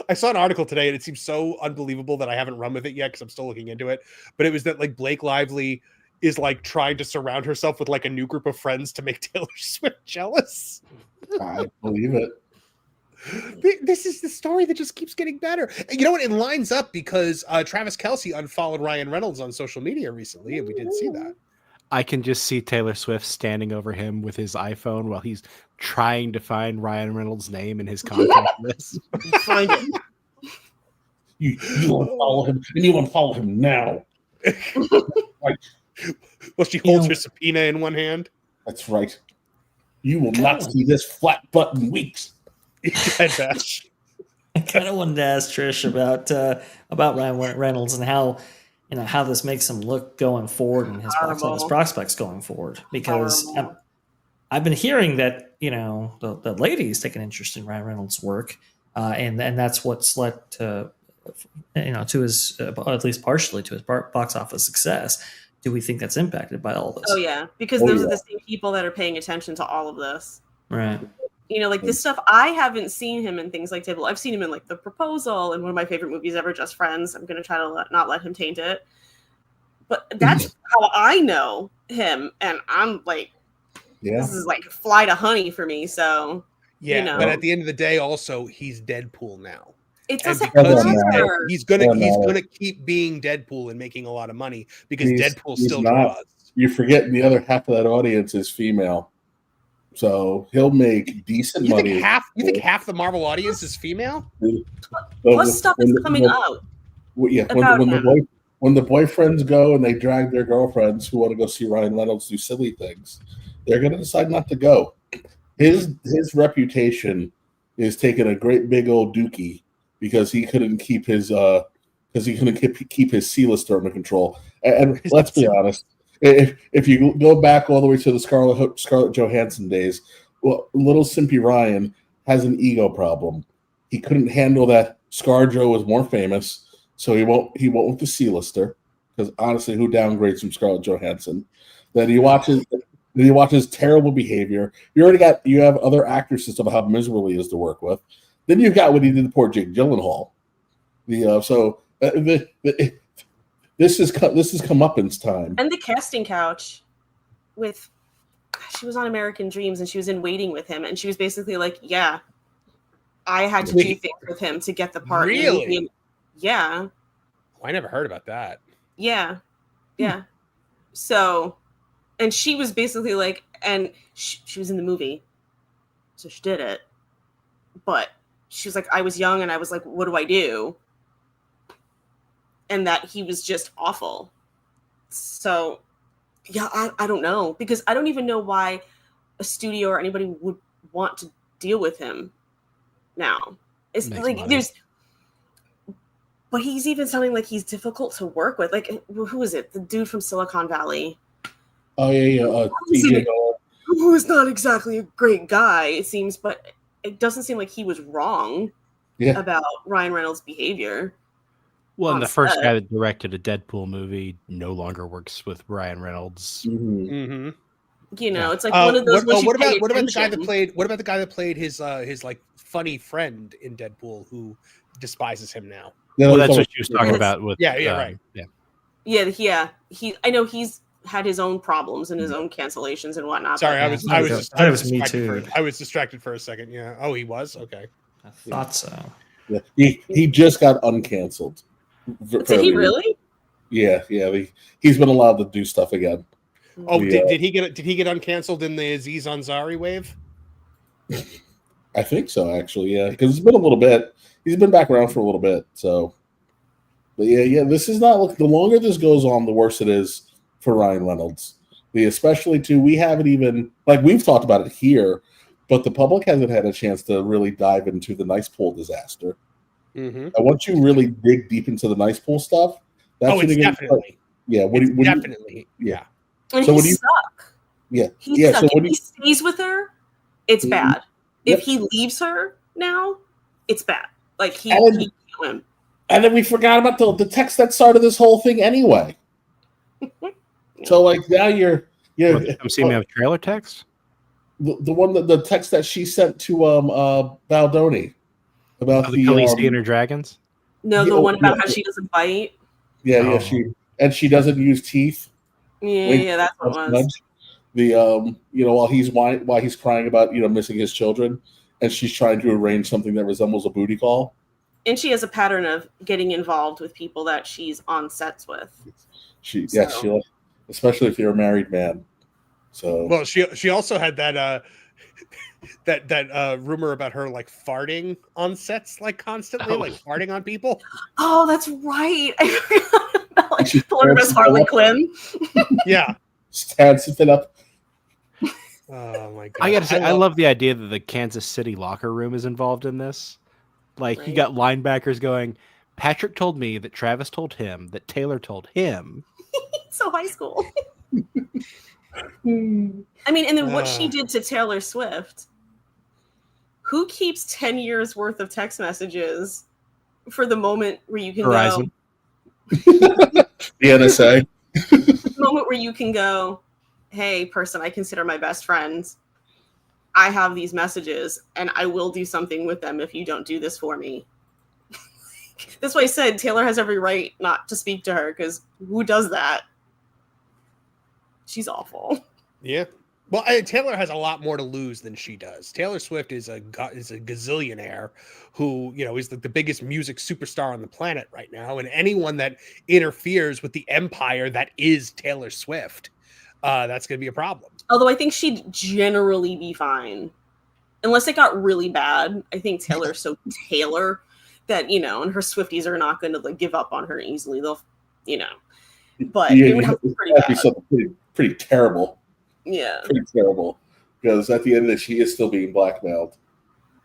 I saw an article today and it seems so unbelievable that I haven't run with it yet because I'm still looking into it. But it was that like Blake Lively is like trying to surround herself with like a new group of friends to make Taylor Swift jealous. I believe it. This is the story that just keeps getting better. You know what? It lines up because Travis Kelce unfollowed Ryan Reynolds on social media recently, and we did see that. I can just see Taylor Swift standing over him with his iPhone while he's trying to find Ryan Reynolds' name in his contact list. Find it. You unfollow him, and you unfollow him now. Right. Well, she holds her subpoena in one hand. That's right. You will not see this flat butt in weeks. I kind of wanted to ask Trish about Ryan Reynolds and how this makes him look going forward and his prospects going forward, because I've been hearing that the ladies take an interest in Ryan Reynolds' work, and that's what's led to to his at least partially to his box office success. Do we think that's impacted by all this? Oh yeah, because those are the same people that are paying attention to all of this, right? Like this stuff. I haven't seen him in things like Table. I've seen him in like The Proposal and one of my favorite movies ever, Just Friends. I'm gonna try to not let him taint it. But that's how I know him, and I'm like, this is like fly to honey for me. So but at the end of the day, also he's Deadpool now. It doesn't matter. He's gonna keep being Deadpool and making a lot of money because Deadpool still draws. You're forgetting the other half of that audience is female, so he'll make decent money. You think half the Marvel audience is female? What stuff is coming out? When the boyfriends go and they drag their girlfriends who want to go see Ryan Reynolds do silly things, they're going to decide not to go. His reputation is taking a great big old dookie because he couldn't keep his keep his C-lister under control. And let's be honest, if you go back all the way to the Scarlett Johansson days, well, little Simpy Ryan has an ego problem. He couldn't handle that ScarJo was more famous, so he won't with the C-lister, because honestly, who downgrades from Scarlett Johansson? Then he watches terrible behavior. You have other actresses of how miserable he is to work with. Then you've got what he did to poor Jake Gyllenhaal. This is comeuppance time. And the casting couch she was on American Dreams and she was in Waiting with him, and she was basically like, yeah, I had to do things with him to get the part. Really? Yeah. I never heard about that. Yeah. Yeah. So, and she was basically like, and she was in the movie, so she did it. But she was like, I was young and I was like, what do I do? And that he was just awful. So, yeah, I don't know, because I don't even know why a studio or anybody would want to deal with him now. It's like money. But he's even sounding like he's difficult to work with. Like, who is it? The dude from Silicon Valley. Oh yeah. Who is not exactly a great guy, it seems, but it doesn't seem like he was wrong about Ryan Reynolds' behavior. Well, and the first guy that directed a Deadpool movie no longer works with Ryan Reynolds. Mm-hmm. It's like one of those. What about the guy that played? What about the guy that played his like funny friend in Deadpool who despises him now? Well, that's what she was talking about with. Right. Yeah. I know he's had his own problems and his own cancellations and whatnot. Sorry, I was me too. I was distracted for a second. Yeah. Oh, he was? Okay. I thought so. Yeah. He just got uncanceled. Did he really? Yeah. He's been allowed to do stuff again. Oh, did he get uncanceled in the Aziz Ansari wave? I think so, actually. Yeah, because it's been a little bit. He's been back around for a little bit. So, but yeah. This is not. The longer this goes on, the worse it is for Ryan Reynolds. Especially too, we haven't even we've talked about it here, but the public hasn't had a chance to really dive into the Nice Pool disaster. Mm-hmm. And once you really dig deep into the Nice Pool stuff, that's definitely. Definitely. And so he suck. Yeah. So if he stays with her, it's bad. If he leaves her now, it's bad. Like he can't win. And then we forgot about the text that started this whole thing anyway. So now you're I'm seeing a trailer text. The one the text that she sent to Baldoni about the Khaleesi and her dragons. No, the one about how she doesn't bite. Yeah, she doesn't use teeth. Yeah, that's what it was. While he's crying about missing his children, and she's trying to arrange something that resembles a booty call. And she has a pattern of getting involved with people that she's on sets with. She especially if you're a married man. So well, she also had that that rumor about her like farting on sets like constantly, like farting on people. Oh, that's right. I forgot about like pulling her as Harley Quinn. Yeah, stands it up. Oh my god! I gotta say, I love the idea that the Kansas City locker room is involved in this. Like, you got linebackers going, Patrick told me that Travis told him that Taylor told him. So high school. I mean, and then what she did to Taylor Swift. Who keeps 10 years worth of text messages for the moment where you can Verizon. go? The NSA. The moment where you can go, hey, person I consider my best friends, I have these messages and I will do something with them if you don't do this for me. That's why I said Taylor has every right not to speak to her, because who does that? She's awful. Yeah. Well, Taylor has a lot more to lose than she does. Taylor Swift is a gazillionaire who, is the biggest music superstar on the planet right now. And anyone that interferes with the empire that is Taylor Swift, that's going to be a problem. Although I think she'd generally be fine. Unless it got really bad. I think Taylor's so Taylor that, and her Swifties are not going to like give up on her easily. They'll, but it would have to be pretty bad. Something pretty terrible. Yeah, pretty terrible. Because at the end of it, she is still being blackmailed.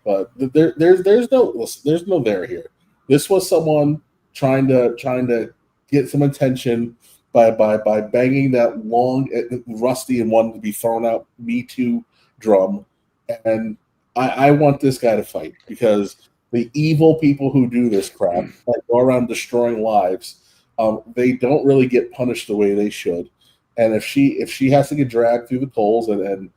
But there's no there here. This was someone trying to get some attention by banging that long, rusty, and wanting to be thrown out Me Too drum. And I want this guy to fight, because the evil people who do this crap, that go around destroying lives, they don't really get punished the way they should. And if she has to get dragged through the coals and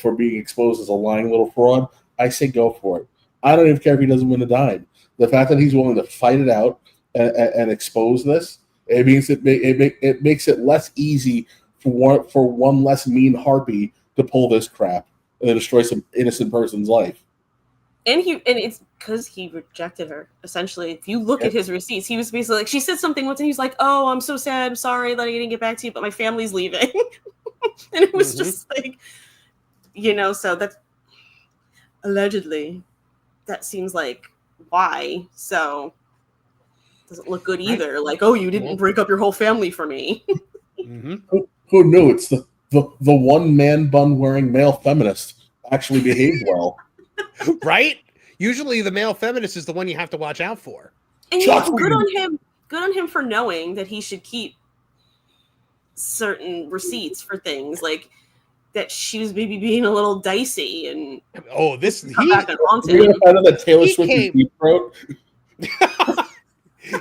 for being exposed as a lying little fraud, I say go for it. I don't even care if he doesn't win a dime. The fact that he's willing to fight it out and expose this, it means it makes it less easy for one less mean harpy to pull this crap and destroy some innocent person's life. And it's because he rejected her. Essentially, if you look at his receipts, he was basically like, she said something once, and he's like, "Oh, I'm so sad. I'm sorry that I didn't get back to you, but my family's leaving." And it was just like, so that's allegedly. That seems like why. So doesn't look good either. Right. Like, oh, you didn't break up your whole family for me. Who knew? It's the one man bun wearing male feminist actually behaved well. Right? Usually the male feminist is the one you have to watch out for. And good on him. Good on him for knowing that he should keep certain receipts for things, like that she was maybe being a little dicey and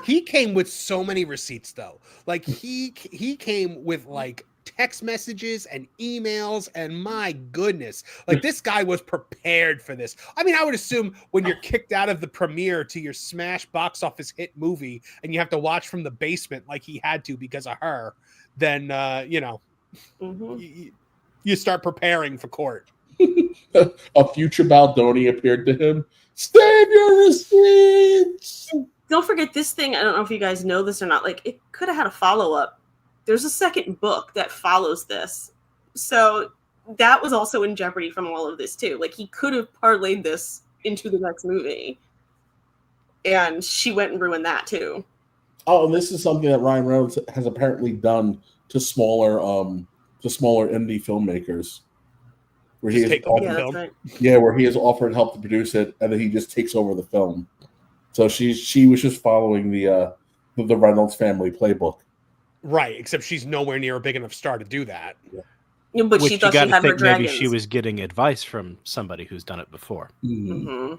he came with so many receipts though. Like he came with like text messages and emails, and my goodness, like this guy was prepared for this. I mean, I would assume when you're kicked out of the premiere to your smash box office hit movie and you have to watch from the basement like he had to because of her, then you start preparing for court. A future Baldoni appeared to him. Save your receipts. Don't forget this thing. I don't know if you guys know this or not. Like, it could have had a follow-up. There's a second book that follows this. So that was also in jeopardy from all of this too. Like, he could have parlayed this into the next movie. And she went and ruined that too. Oh, and this is something that Ryan Reynolds has apparently done to smaller indie filmmakers. Where he where he has offered help to produce it, and then he just takes over the film. So she was just following the Reynolds family playbook. Right, except she's nowhere near a big enough star to do that. Yeah, but which she thought you she had her dragons. Maybe she was getting advice from somebody who's done it before. Mm-hmm.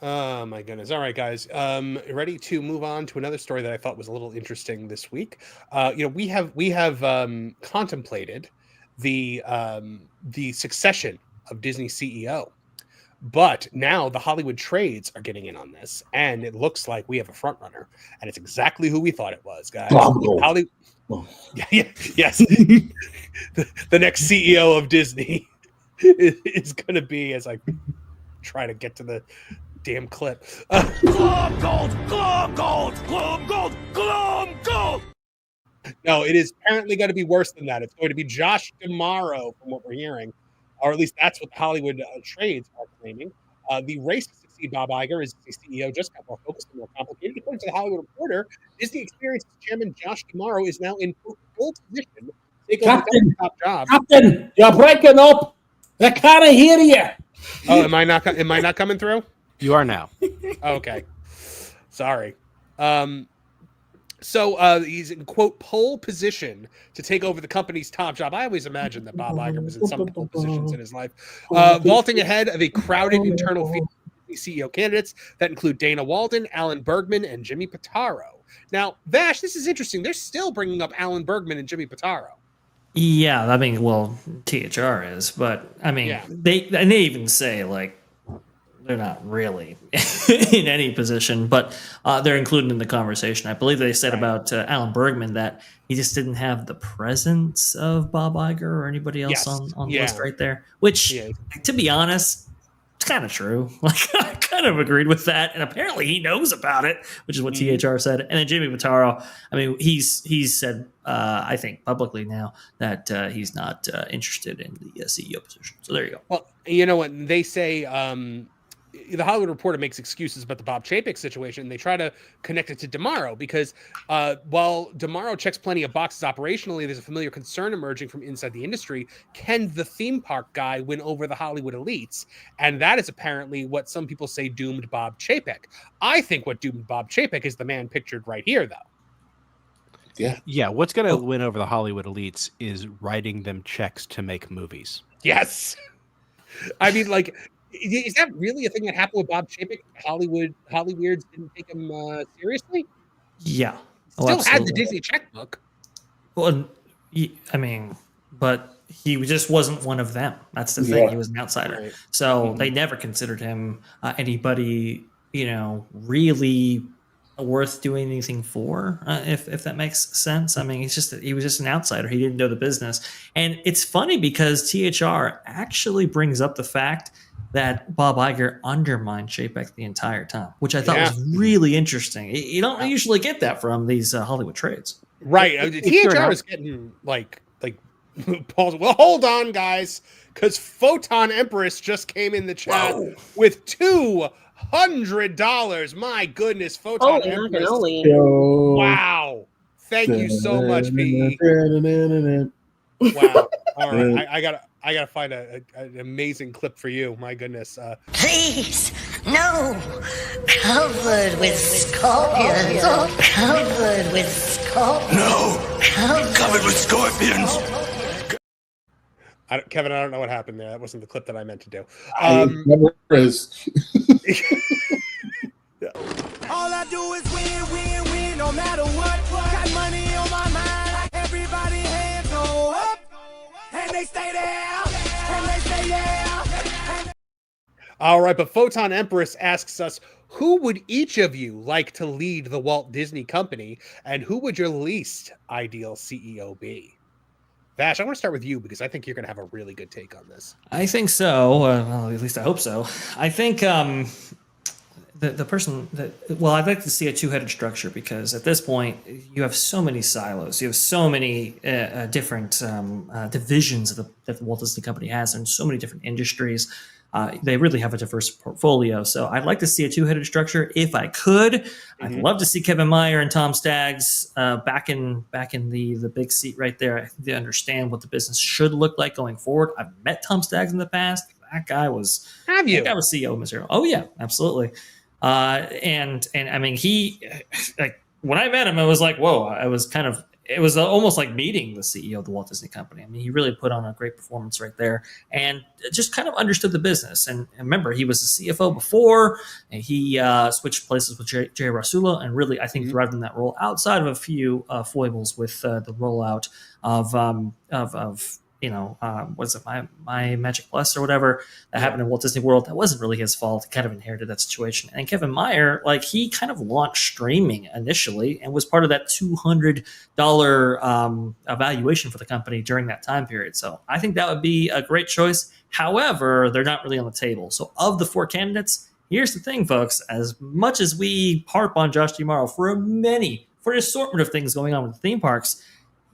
Oh my goodness! All right, guys, ready to move on to another story that I thought was a little interesting this week. We have contemplated the succession of Disney CEO. But now the Hollywood trades are getting in on this, and it looks like we have a front runner, and it's exactly who we thought it was, guys. Yes. The next CEO of Disney is going to be, as I try to get to the damn clip. Glom gold, glom gold, glom gold, glom gold. No, it is apparently going to be worse than that. It's going to be Josh D'Amaro, from what we're hearing, or at least that's what the Hollywood trades are claiming. The race to succeed Bob Iger as the CEO just got more focused and more complicated. According to the Hollywood Reporter, Disney Experiences chairman Josh D'Amaro is now in full position to take over the top job. Captain, you're breaking up. I can't hear you. Oh, am I not coming through? You are now. Okay, sorry. So he's in, quote, pole position to take over the company's top job. I always imagined that Bob Iger was in some pole positions in his life. Vaulting ahead of a crowded internal field of CEO candidates that include Dana Walden, Alan Bergman, and Jimmy Pitaro. Now, Vash, this is interesting. They're still bringing up Alan Bergman and Jimmy Pitaro. Yeah, I mean, well, THR is, but I mean, they even say like they're not really in any position, but they're included in the conversation. I believe they said about Alan Bergman that he just didn't have the presence of Bob Iger or anybody else on the list right there, which, to be honest, it's kind of true. Like, I kind of agreed with that, and apparently he knows about it, which is what THR said. And then Jimmy Pitaro, I mean, he's said, I think publicly now, that he's not interested in the CEO position. So there you go. Well, you know what they say. The Hollywood Reporter makes excuses about the Bob Chapek situation. They try to connect it to D'Amaro because while D'Amaro checks plenty of boxes operationally, there's a familiar concern emerging from inside the industry. Can the theme park guy win over the Hollywood elites? And that is apparently what some people say doomed Bob Chapek. I think what doomed Bob Chapek is the man pictured right here, though. Yeah. What's going to win over the Hollywood elites is writing them checks to make movies. Yes. I mean, like, is that really a thing that happened with Bob Chapek? Hollyweirds didn't take him seriously? Yeah. Still had the Disney checkbook. Well, I mean, but he just wasn't one of them. That's the thing. He was an outsider. Right. So they never considered him anybody, really worth doing anything for, if that makes sense. I mean, he was just an outsider. He didn't know the business. And it's funny because THR actually brings up the fact that Bob Iger undermined Chapek the entire time, which I thought was really interesting. You don't usually get that from these Hollywood trades. Right. THR is getting like Paul's. Well, hold on, guys, because Photon Empress just came in the chat with $200. My goodness, Photon Empress. Wow. Thank you so much, B. Wow. All right. I gotta find an amazing clip for you. My goodness. Please, no. Covered with scorpions. Covered with scorpions. No. Covered with scorpions. Kevin, I don't know what happened there. That wasn't the clip that I meant to do. All I do is win, no matter what. Got money on my mind. Everybody hands go up. And they stay there. And they stay there. All right, but Photon Empress asks us, who would each of you like to lead the Walt Disney Company, and who would your least ideal CEO be? Vash, I want to start with you because I think you're going to have a really good take on this. I think so. Well, at least I hope so. I think the person that, well, I'd like to see a two-headed structure because at this point you have so many silos, you have so many different divisions that the Walt Disney Company has in so many different industries. They really have a diverse portfolio. So I'd like to see a two-headed structure if I could. I'd love to see Kevin Meyer and Tom Staggs back in the big seat right there. I think they understand what the business should look like going forward. I've met Tom Staggs in the past. That guy was CEO material. Oh yeah, absolutely. And I mean, he, like, when I met him, I was like, whoa, it was almost like meeting the CEO of the Walt Disney Company. I mean, he really put on a great performance right there and just kind of understood the business. And remember, he was the CFO before, and he switched places with Jay Rasula, and really, I think, thrived in that role outside of a few foibles with the rollout of what is it, my Magic Plus or whatever that happened in Walt Disney World. That wasn't really his fault. He kind of inherited that situation. And Kevin Meyer, like, he kind of launched streaming initially and was part of that $200 evaluation for the company during that time period. So I think that would be a great choice. However, they're not really on the table. So of the four candidates, here's the thing, folks. As much as we harp on Josh D'Amaro for for an assortment of things going on with the theme parks,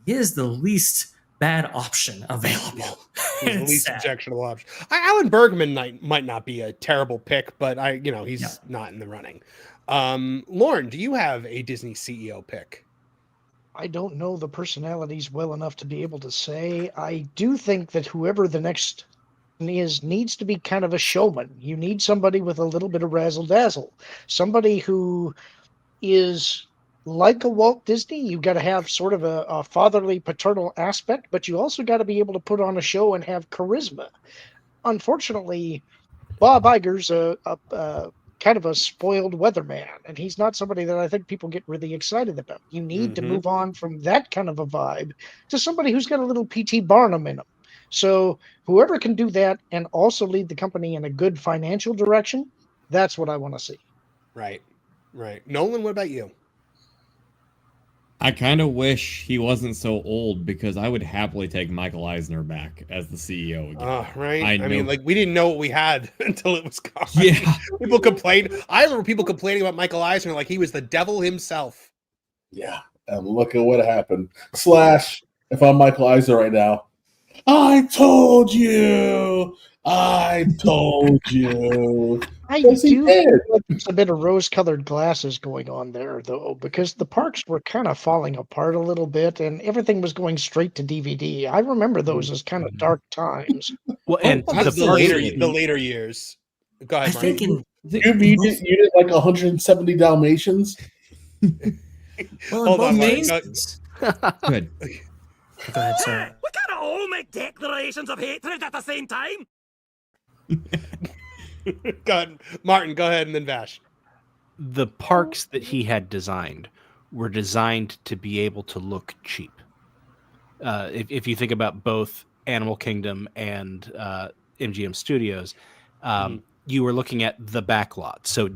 he is the least bad option available. He's the least objectionable option. Alan Bergman might not be a terrible pick, but he's not in the running. Lorn, do you have a Disney CEO pick? I don't know the personalities well enough to be able to say. I do think that whoever the next needs to be kind of a showman. You need somebody with a little bit of razzle dazzle, somebody who is like a Walt Disney. You got to have sort of a fatherly, paternal aspect, but you also got to be able to put on a show and have charisma. Unfortunately, Bob Iger's a kind of a spoiled weatherman, and he's not somebody that I think people get really excited about. You need to move on from that kind of a vibe to somebody who's got a little P.T. Barnum in him. So whoever can do that and also lead the company in a good financial direction, that's what I want to see. Right. Nolan, what about you? I kind of wish he wasn't so old, because I would happily take Michael Eisner back as the CEO again. Right. I mean, we didn't know what we had until it was gone. Yeah. People complained. I remember people complaining about Michael Eisner like he was the devil himself. Yeah. And look at what happened. Slash, if I'm Michael Eisner right now, I told you. I do feel like there's a bit of rose-colored glasses going on there, though, because the parks were kind of falling apart a little bit, and everything was going straight to DVD. I remember those as kind of dark times. Well, and the later years. Go ahead, I think Marvin. you did like 170 Dalmatians. Well, Hold on, Good. Go ahead, sir. We can't all make declarations of hatred at the same time. Go ahead, Martin. Go ahead, and then Vash. The parks that he had designed were designed to be able to look cheap. If you think about both Animal Kingdom and MGM Studios, you were looking at the back lot, so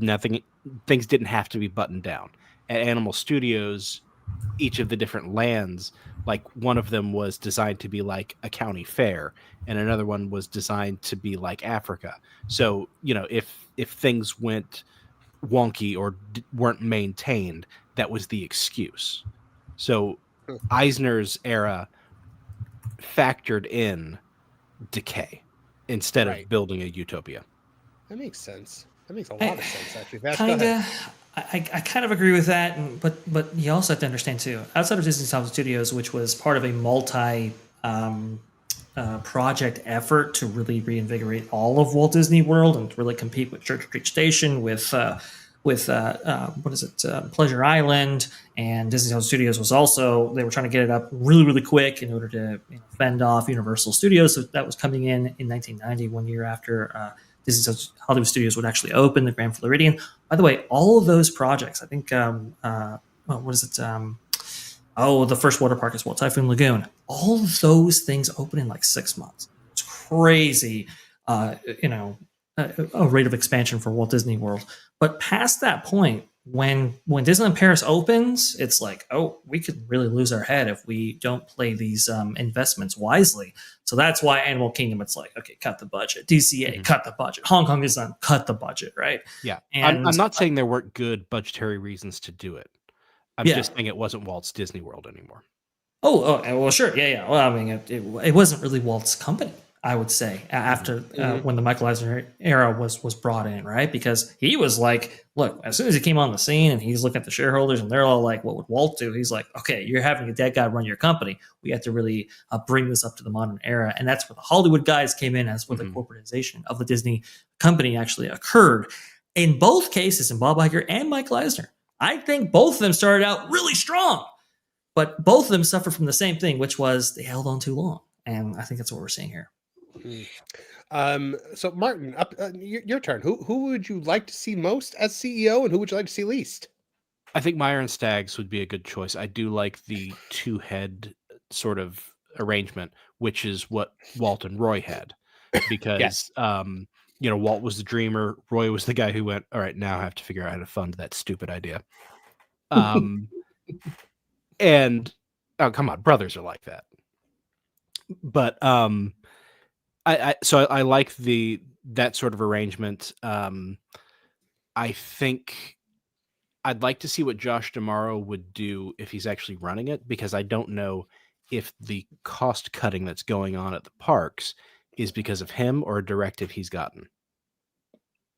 things didn't have to be buttoned down. At Animal Studios, each of the different lands, like one of them was designed to be like a county fair, and another one was designed to be like Africa. So, if things went wonky or weren't maintained, that was the excuse. So Eisner's era factored in decay instead of building a utopia. That makes sense. That makes a lot of sense, actually. Vash, go Kind ahead. of. I kind of agree with that, but you also have to understand too, outside of Disney Studios, which was part of a multi project effort to really reinvigorate all of Walt Disney World and to really compete with Church Creek Station, with Pleasure Island, and Disney Studios was also, they were trying to get it up really quick in order to fend off Universal Studios. So that was coming in 1990, 1 year after Disney Hollywood Studios would actually open the Grand Floridian. By the way, all of those projects, I think, the first water park is Typhoon Lagoon. All of those things open in like 6 months. It's crazy, a rate of expansion for Walt Disney World. But past that point, when Disneyland Paris opens, it's like, oh, we could really lose our head if we don't play these investments wisely. So that's why Animal Kingdom, it's like, okay, cut the budget. DCA, cut the budget. Hong Kong Disneyland, cut the budget, right? Yeah. And I'm not saying there weren't good budgetary reasons to do it. I'm just saying it wasn't Walt's Disney World anymore. Oh, well, sure. Yeah. Well, I mean, it wasn't really Walt's company, I would say, after when the Michael Eisner era was brought in, right? Because he was like, look, as soon as he came on the scene and he's looking at the shareholders and they're all like, what would Walt do? He's like, okay, you're having a dead guy run your company. We have to really bring this up to the modern era. And that's where the Hollywood guys came in, as where the corporatization of the Disney company actually occurred. In both cases, in Bob Iger and Michael Eisner, I think both of them started out really strong, but both of them suffered from the same thing, which was they held on too long. And I think that's what we're seeing here. So Martin, your turn. Who would you like to see most as CEO, and who would you like to see least? I think Myron Staggs would be a good choice. I do like the two-head sort of arrangement, which is what Walt and Roy had, because Walt was the dreamer, Roy was the guy who went, all right, now I have to figure out how to fund that stupid idea. And oh, come on, brothers are like that. But I like that sort of arrangement. I think I'd like to see what Josh D'Amaro would do if he's actually running it, because I don't know if the cost cutting that's going on at the parks is because of him or a directive he's gotten.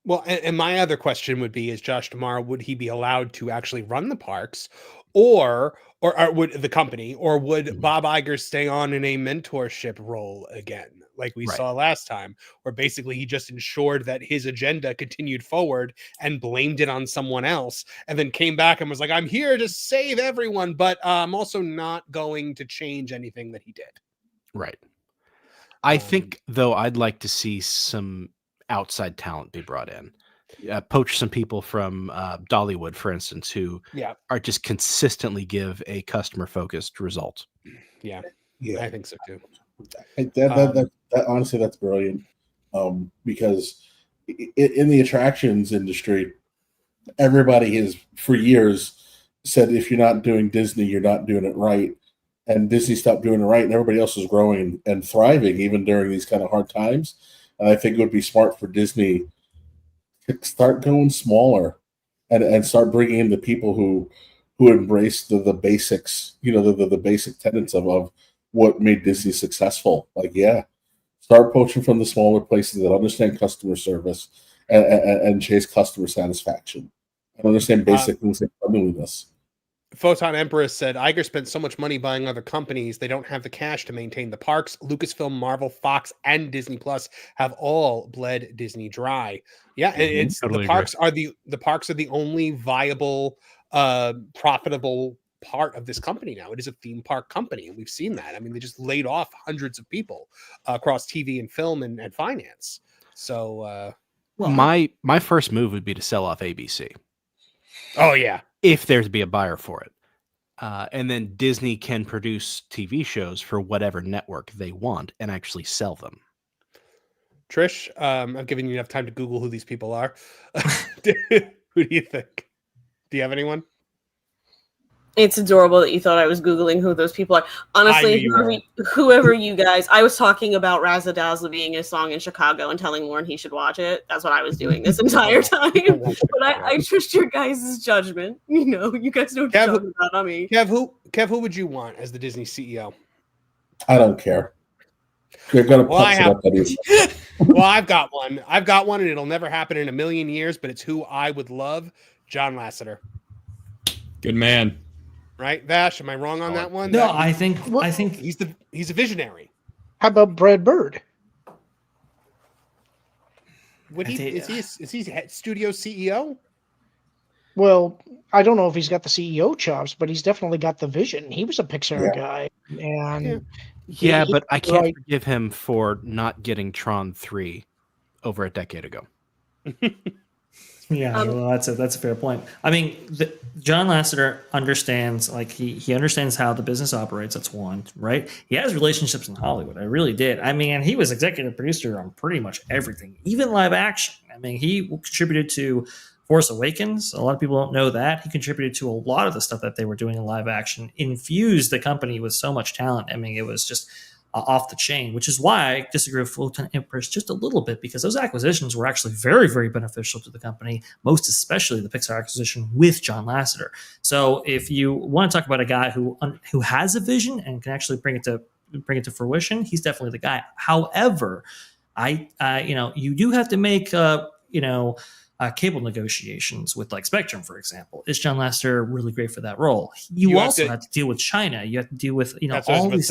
Well, and my other question would be: is Josh D'Amaro, would he be allowed to actually run the parks, or would the company, or would Bob Iger stay on in a mentorship role again, like we saw last time, where basically he just ensured that his agenda continued forward and blamed it on someone else, and then came back and was like, "I'm here to save everyone, but I'm also not going to change anything that he did." Right. I think, though, I'd like to see some outside talent be brought in. Poach some people from Dollywood, for instance, who are just consistently give a customer-focused result. Yeah, I think so too. That honestly, that's brilliant. Because in the attractions industry, everybody has for years said, if you're not doing Disney, you're not doing it right. And Disney stopped doing it right, and everybody else is growing and thriving even during these kind of hard times. And I think it would be smart for Disney to start going smaller and start bringing in the people who embrace the basics, the basic tenets of what made Disney successful. Like, start poaching from the smaller places that understand customer service and chase customer satisfaction and understand basic things like cleanliness. Photon Empress said, Iger spent so much money buying other companies, they don't have the cash to maintain the parks. Lucasfilm, Marvel, Fox, and Disney Plus have all bled Disney dry. Yeah, it's totally the parks agree. The parks are the only viable, profitable part of this company now. It is a theme park company, and we've seen that. I mean, they just laid off hundreds of people across TV and film and finance. So, my first move would be to sell off ABC. Oh yeah. If there's to be a buyer for it. And then Disney can produce TV shows for whatever network they want and actually sell them. Trish, I've given you enough time to Google who these people are. Who do you think? Do you have anyone? It's adorable that you thought I was Googling who those people are. Honestly, whoever you guys, I was talking about Razzle Dazzle being a song in Chicago and telling Lorn he should watch it. That's what I was doing this entire time. But I trust your guys' judgment. You guys know what you're talking about, not me. Kev, who would you want as the Disney CEO? I don't care. They're going to Well, I've got one. And it'll never happen in a million years, but it's who I would love. John Lasseter. Good man. Right, Vash? Am I wrong on that one? No, I think he's a visionary. How about Brad Bird? Is he studio CEO? Well, I don't know if he's got the CEO chops, but he's definitely got the vision. He was a Pixar guy, and but I can't forgive him for not getting Tron 3 over a decade ago. Yeah, well, that's a fair point. I mean, John Lasseter understands, like he understands how the business operates. That's one, right? He has relationships in Hollywood. I really did. I mean, he was executive producer on pretty much everything, even live action. I mean, he contributed to Force Awakens. A lot of people don't know that. He contributed to a lot of the stuff that they were doing in live action, infused the company with so much talent. I mean, it was just off the chain, which is why I disagree with Fulton Empress just a little bit, because those acquisitions were actually very, very beneficial to the company, most especially the Pixar acquisition with John Lasseter. So if you want to talk about a guy who has a vision and can actually bring it to fruition, he's definitely the guy. However, you do have to make cable negotiations with like Spectrum, for example. Is John Lasseter really great for that role? You also have to deal with China. You have to deal with all these.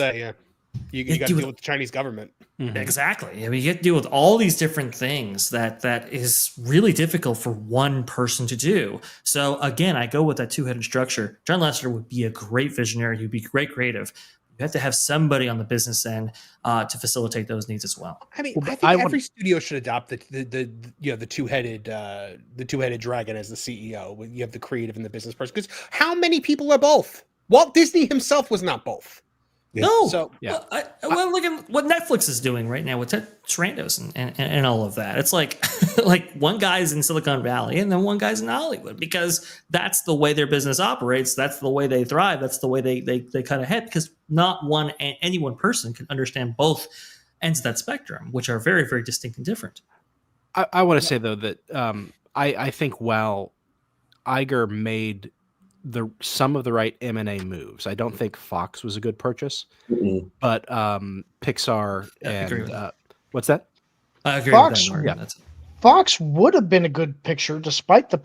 You got to deal with the Chinese government. Mm-hmm. Exactly. I mean, you have to deal with all these different things that is really difficult for one person to do. So again, I go with that two-headed structure. John Lasseter would be a great visionary. He'd be great creative. You have to have somebody on the business end to facilitate those needs as well. I mean, I think every studio should adopt the two-headed dragon as the CEO. You have the creative and the business person. Because how many people are both? Walt Disney himself was not both. Yeah. No. So well, look at what Netflix is doing right now with Ted Sarandos and all of that. It's like one guy's in Silicon Valley and then one guy's in Hollywood, because that's the way their business operates. That's the way they thrive. That's the way they cut ahead, because not any one person can understand both ends of that spectrum, which are very, very distinct and different. I want to say though that I think while Iger made some of the right M&A moves. I don't think Fox was a good purchase, but Pixar and what's that? I agree Fox, with that, Marvin. That's Fox would have been a good picture despite the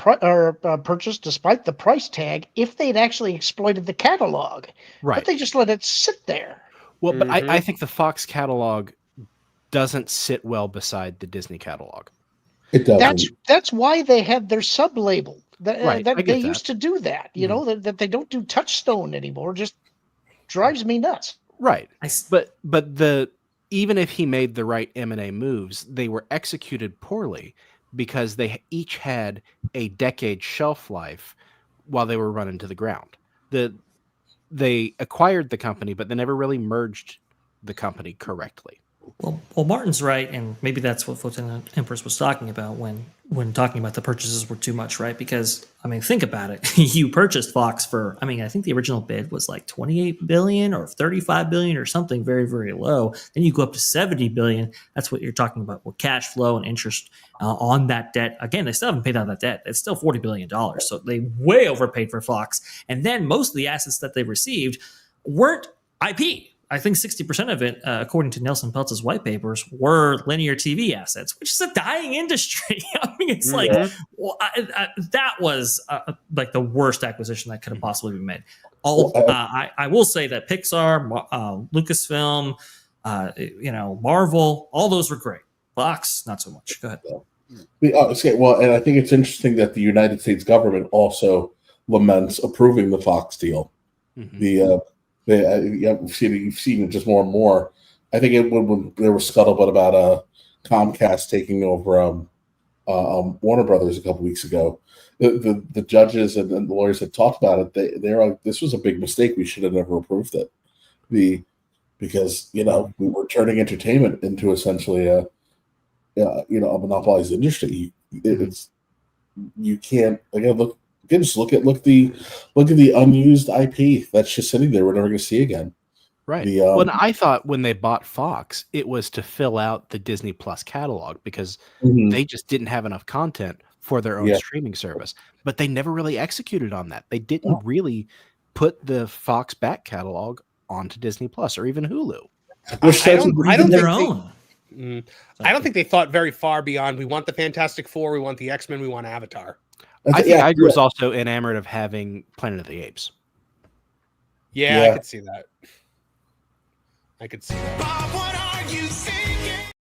purchase, despite the price tag, if they'd actually exploited the catalog. Right. But they just let it sit there. Well, but I think the Fox catalog doesn't sit well beside the Disney catalog. It doesn't. That's why they had their sub label. Right, I get They that. used to do that. You know that they don't do Touchstone anymore. Just drives me nuts. Right. But even if he made the right M&A moves, they were executed poorly because they each had a decade shelf life while they were run into the ground. They acquired the company, but they never really merged the company correctly. Well, Martin's right, and maybe that's what Photon Empress was talking about when talking about the purchases were too much, right? Because, I mean, think about it. You purchased Fox for, I mean, I think the original bid was like $28 billion or $35 billion or something very, very low. Then you go up to $70 billion. That's what you're talking about with cash flow and interest on that debt. Again, they still haven't paid out that debt. It's still $40 billion. So they way overpaid for Fox. And then most of the assets that they received weren't IP. I think 60% of it, according to Nelson Peltz's white papers, were linear TV assets, which is a dying industry. I mean, it's like, well, that was like the worst acquisition that could have possibly been made. I will say that Pixar, Lucasfilm, Marvel, all those were great. Fox, not so much. Go ahead. Okay, well, and I think it's interesting that the United States government also laments approving the Fox deal. You've seen it just more and more. I think when there was scuttlebutt about Comcast taking over Warner Brothers a couple weeks ago, the judges and the lawyers had talked about it. They're like, this was a big mistake. We should have never approved it. Because we were turning entertainment into essentially a monopolized industry. You can't look at the unused IP that's just sitting there. We're never going to see again. Right. I thought when they bought Fox, it was to fill out the Disney Plus catalog because they just didn't have enough content for their own streaming service. But they never really executed on that. They didn't really put the Fox back catalog onto Disney Plus or even Hulu. I don't think they thought very far beyond. We want the Fantastic Four. We want the X-Men. We want Avatar. I think Iger was also enamored of having Planet of the Apes. Yeah, I could see that. Bob, what are you thinking?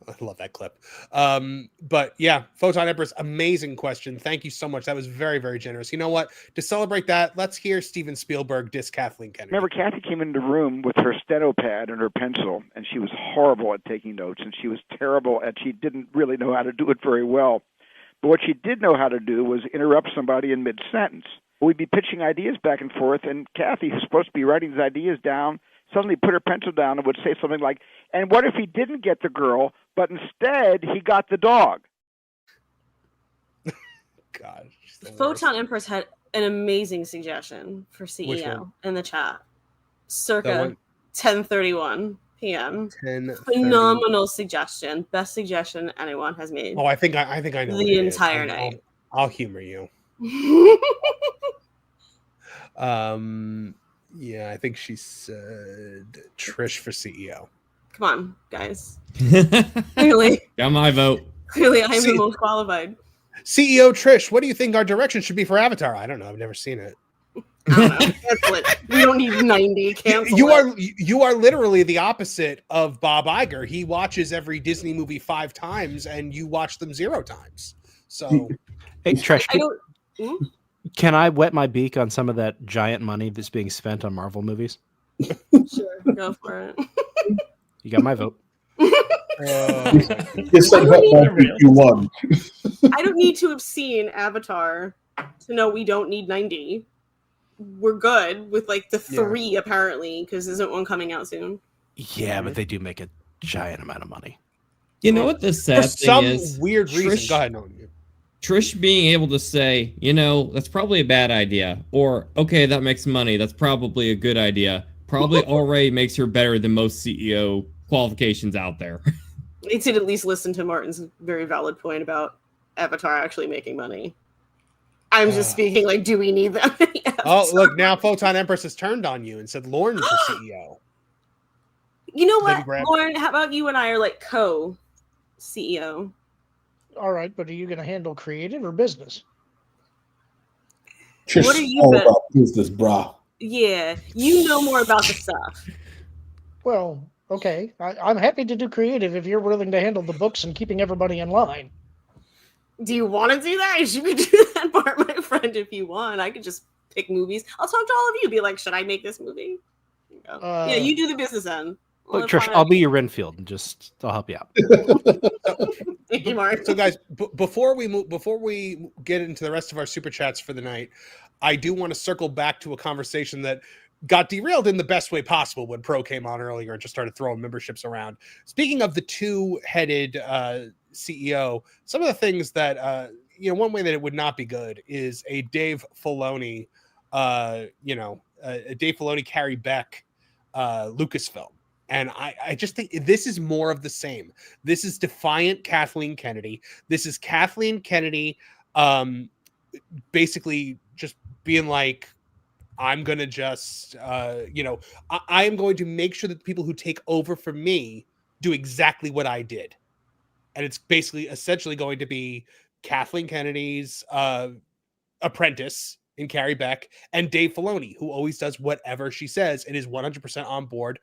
I love that clip. But yeah, Photon Empress, amazing question. Thank you so much. That was very, very generous. You know what? To celebrate that, let's hear Steven Spielberg diss Kathleen Kennedy. Remember, Kathy came into the room with her steno pad and her pencil, and she was horrible at taking notes, and she was terrible, and she didn't really know how to do it very well. But what she did know how to do was interrupt somebody in mid-sentence. We'd be pitching ideas back and forth, and Kathy, who's supposed to be writing these ideas down, suddenly put her pencil down and would say something like, and what if he didn't get the girl, but instead he got the dog? God. Photon Empress had an amazing suggestion for CEO in the chat. Circa 10:31 p.m. Phenomenal suggestion. Best suggestion anyone has made. Oh, I think I know the entire night. I'll humor you. Yeah, I think she said Trish for CEO. Come on, guys. Clearly, got my vote. Clearly, I'm the most qualified. CEO Trish, what do you think our direction should be for Avatar? I don't know. I've never seen it. I don't know. Cancel it. We don't need 90. Cancel You are literally the opposite of Bob Iger. He watches every Disney movie 5 times, and you watch them 0 times. So, hey, Trish, can I wet my beak on some of that giant money that's being spent on Marvel movies? Sure, go for it. You got my vote. I don't need to have seen Avatar to know we don't need 90. We're good with like the 3 apparently, because isn't one coming out soon? Yeah, but they do make a giant amount of money. You know what the sad thing is? For some weird reason. Go ahead, Nolan. Trish being able to say, that's probably a bad idea, or okay, that makes money, that's probably a good idea, probably already makes her better than most CEO qualifications out there. They should at least listen to Martin's very valid point about Avatar actually making money. I'm just speaking like, do we need them? Yes. Oh, look, now Photon Empress has turned on you and said Lorn for CEO. You know what, Lorn? How about you and I are like co-CEO? All right, but are you going to handle creative or business? Trish, What are you all about business, brah. Yeah, you know more about the stuff. Well, okay. I'm happy to do creative if you're willing to handle the books and keeping everybody in line. Do you want to do that? You could do that part, my friend, if you want. I could just pick movies. I'll talk to all of you. Be like, should I make this movie? Yeah, you do the business end. Look, Trish, I'll be your Renfield and I'll help you out. Thank you, Mark. So, guys, before we get into the rest of our super chats for the night, I do want to circle back to a conversation that got derailed in the best way possible when Pro came on earlier and just started throwing memberships around. Speaking of the two-headed CEO, some of the things that one way that it would not be good is a Dave Filoni, a Dave Filoni, Carrie Beck, Lucasfilm. And I just think this is more of the same. This is defiant Kathleen Kennedy. This is Kathleen Kennedy basically just being like, I'm going to just, I am going to make sure that the people who take over from me do exactly what I did. And it's basically essentially going to be Kathleen Kennedy's apprentice in Carrie Beck and Dave Filoni, who always does whatever she says and is 100% on board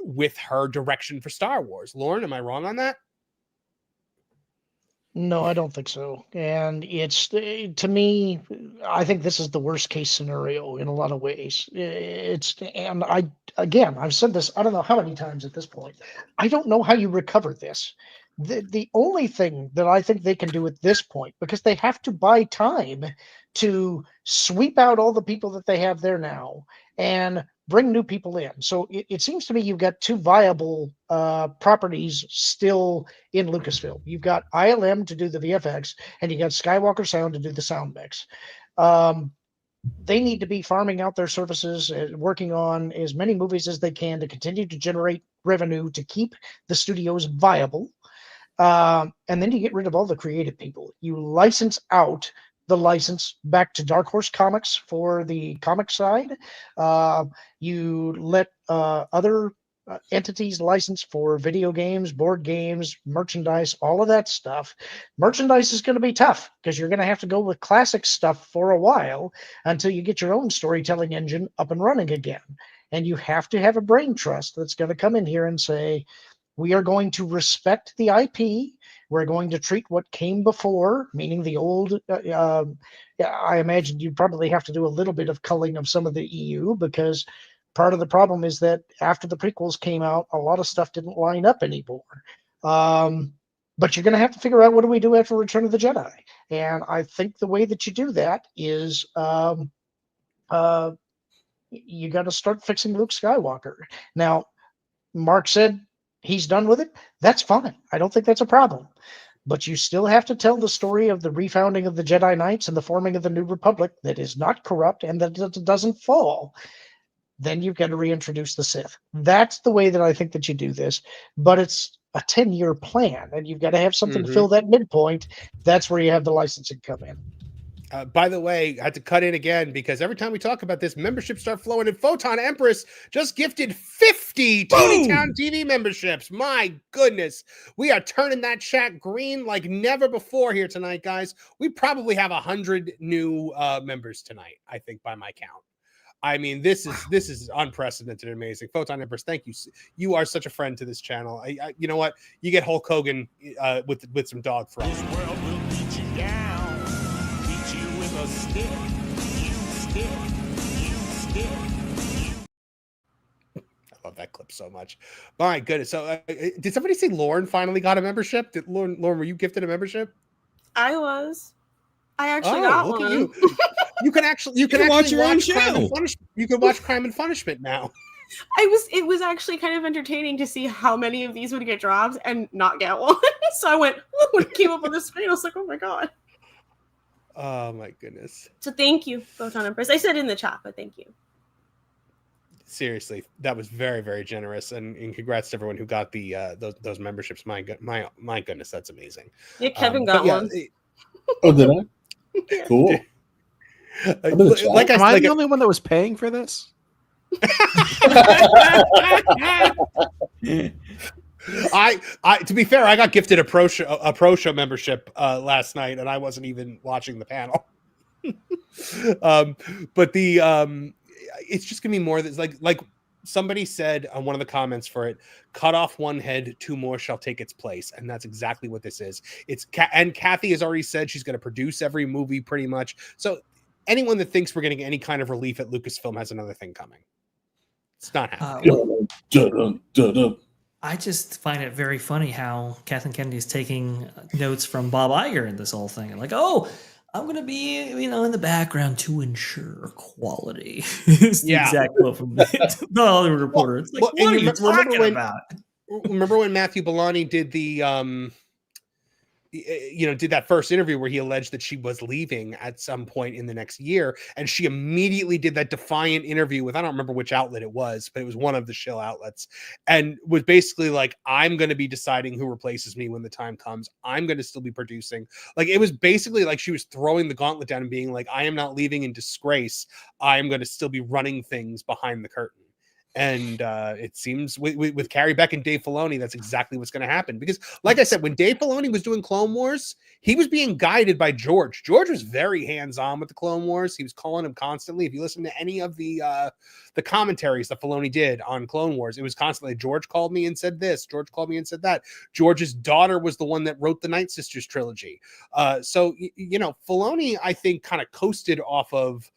with her direction for Star Wars. Lorn, am I wrong on that? No, I don't think so. And it's, to me, I think this is the worst case scenario in a lot of ways. And I've said this, I don't know how many times at this point. I don't know how you recover this. The only thing that I think they can do at this point, because they have to buy time to sweep out all the people that they have there now and bring new people in. So it seems to me you've got two viable properties still in Lucasfilm. You've got ILM to do the VFX, and you got Skywalker Sound to do the sound mix. They need to be farming out their services, working on as many movies as they can to continue to generate revenue to keep the studios viable. And then you get rid of all the creative people. You license out the license back to Dark Horse Comics for the comic side. You let other entities license for video games, board games, merchandise, all of that stuff. Merchandise is going to be tough because you're going to have to go with classic stuff for a while until you get your own storytelling engine up and running again. And you have to have a brain trust that's going to come in here and say, we are going to respect the IP. We're going to treat what came before, meaning the old. I imagine you probably have to do a little bit of culling of some of the EU, because part of the problem is that after the prequels came out, a lot of stuff didn't line up anymore. But you're going to have to figure out, what do we do after Return of the Jedi? And I think the way that you do that is you got to start fixing Luke Skywalker. Now, Mark said he's done with it. That's fine. I don't think that's a problem. But you still have to tell the story of the refounding of the Jedi Knights and the forming of the New Republic that is not corrupt and that doesn't fall. Then you've got to reintroduce the Sith. That's the way that I think that you do this. But it's a 10-year plan, and you've got to have something to fill that midpoint. That's where you have the licensing come in. By the way, I had to cut in again because every time we talk about this, memberships start flowing, and Photon Empress just gifted 50 Tooney Town TV memberships. My goodness. We are turning that chat green like never before here tonight, guys. We probably have 100 new members tonight, I think, by my count. I mean, this is unprecedented and amazing. Photon Empress, thank you. You are such a friend to this channel. I you know what? You get Hulk Hogan with some dog fries. This world will beat you down. A stick, you stick, you stick, you. I love that clip so much. My goodness. So did somebody say Lorn finally got a membership? Did Lorn, were you gifted a membership? I actually got look one. At you. You can actually watch your own show. You can watch Crime and Punishment now. It was actually kind of entertaining to see how many of these would get dropped and not get one. So I went, when it came up on the screen, I was like, oh my God. Oh my goodness. So thank you, Photon Empress. I said in the chat, but thank you. Seriously, that was very, very generous, and congrats to everyone who got the those memberships. My goodness, that's amazing. Yeah, Kevin got one. Oh, did I? Cool. Like, am I the only one that was paying for this? I to be fair, I got gifted a pro show membership last night, and I wasn't even watching the panel. But it's just gonna be more that's like somebody said on one of the comments for it, cut off one head, two more shall take its place. And that's exactly what this is. And Kathy has already said she's going to produce every movie pretty much. So anyone that thinks we're getting any kind of relief at Lucasfilm has another thing coming. It's not happening. I just find it very funny how Kathleen Kennedy is taking notes from Bob Iger in this whole thing. Like, oh, I'm going to be, in the background to ensure quality. It's the exact quote from the Hollywood Reporter. It's like, what are you talking about? Remember when Matthew Bellani did the did that first interview where he alleged that she was leaving at some point in the next year, and she immediately did that defiant interview with, I don't remember which outlet it was, but it was one of the shill outlets, and was basically like, I'm going to be deciding who replaces me when the time comes. I'm going to still be producing. Like, it was basically like she was throwing the gauntlet down and being like, I am not leaving in disgrace. I'm going to still be running things behind the curtain. And it seems with Carrie Beck and Dave Filoni, that's exactly what's going to happen. Because, like I said, when Dave Filoni was doing Clone Wars, he was being guided by George. George was very hands-on with the Clone Wars. He was calling him constantly. If you listen to any of the commentaries that Filoni did on Clone Wars, it was constantly, George called me and said this. George called me and said that. George's daughter was the one that wrote the Night Sisters trilogy. So Filoni, I think, kind of coasted off of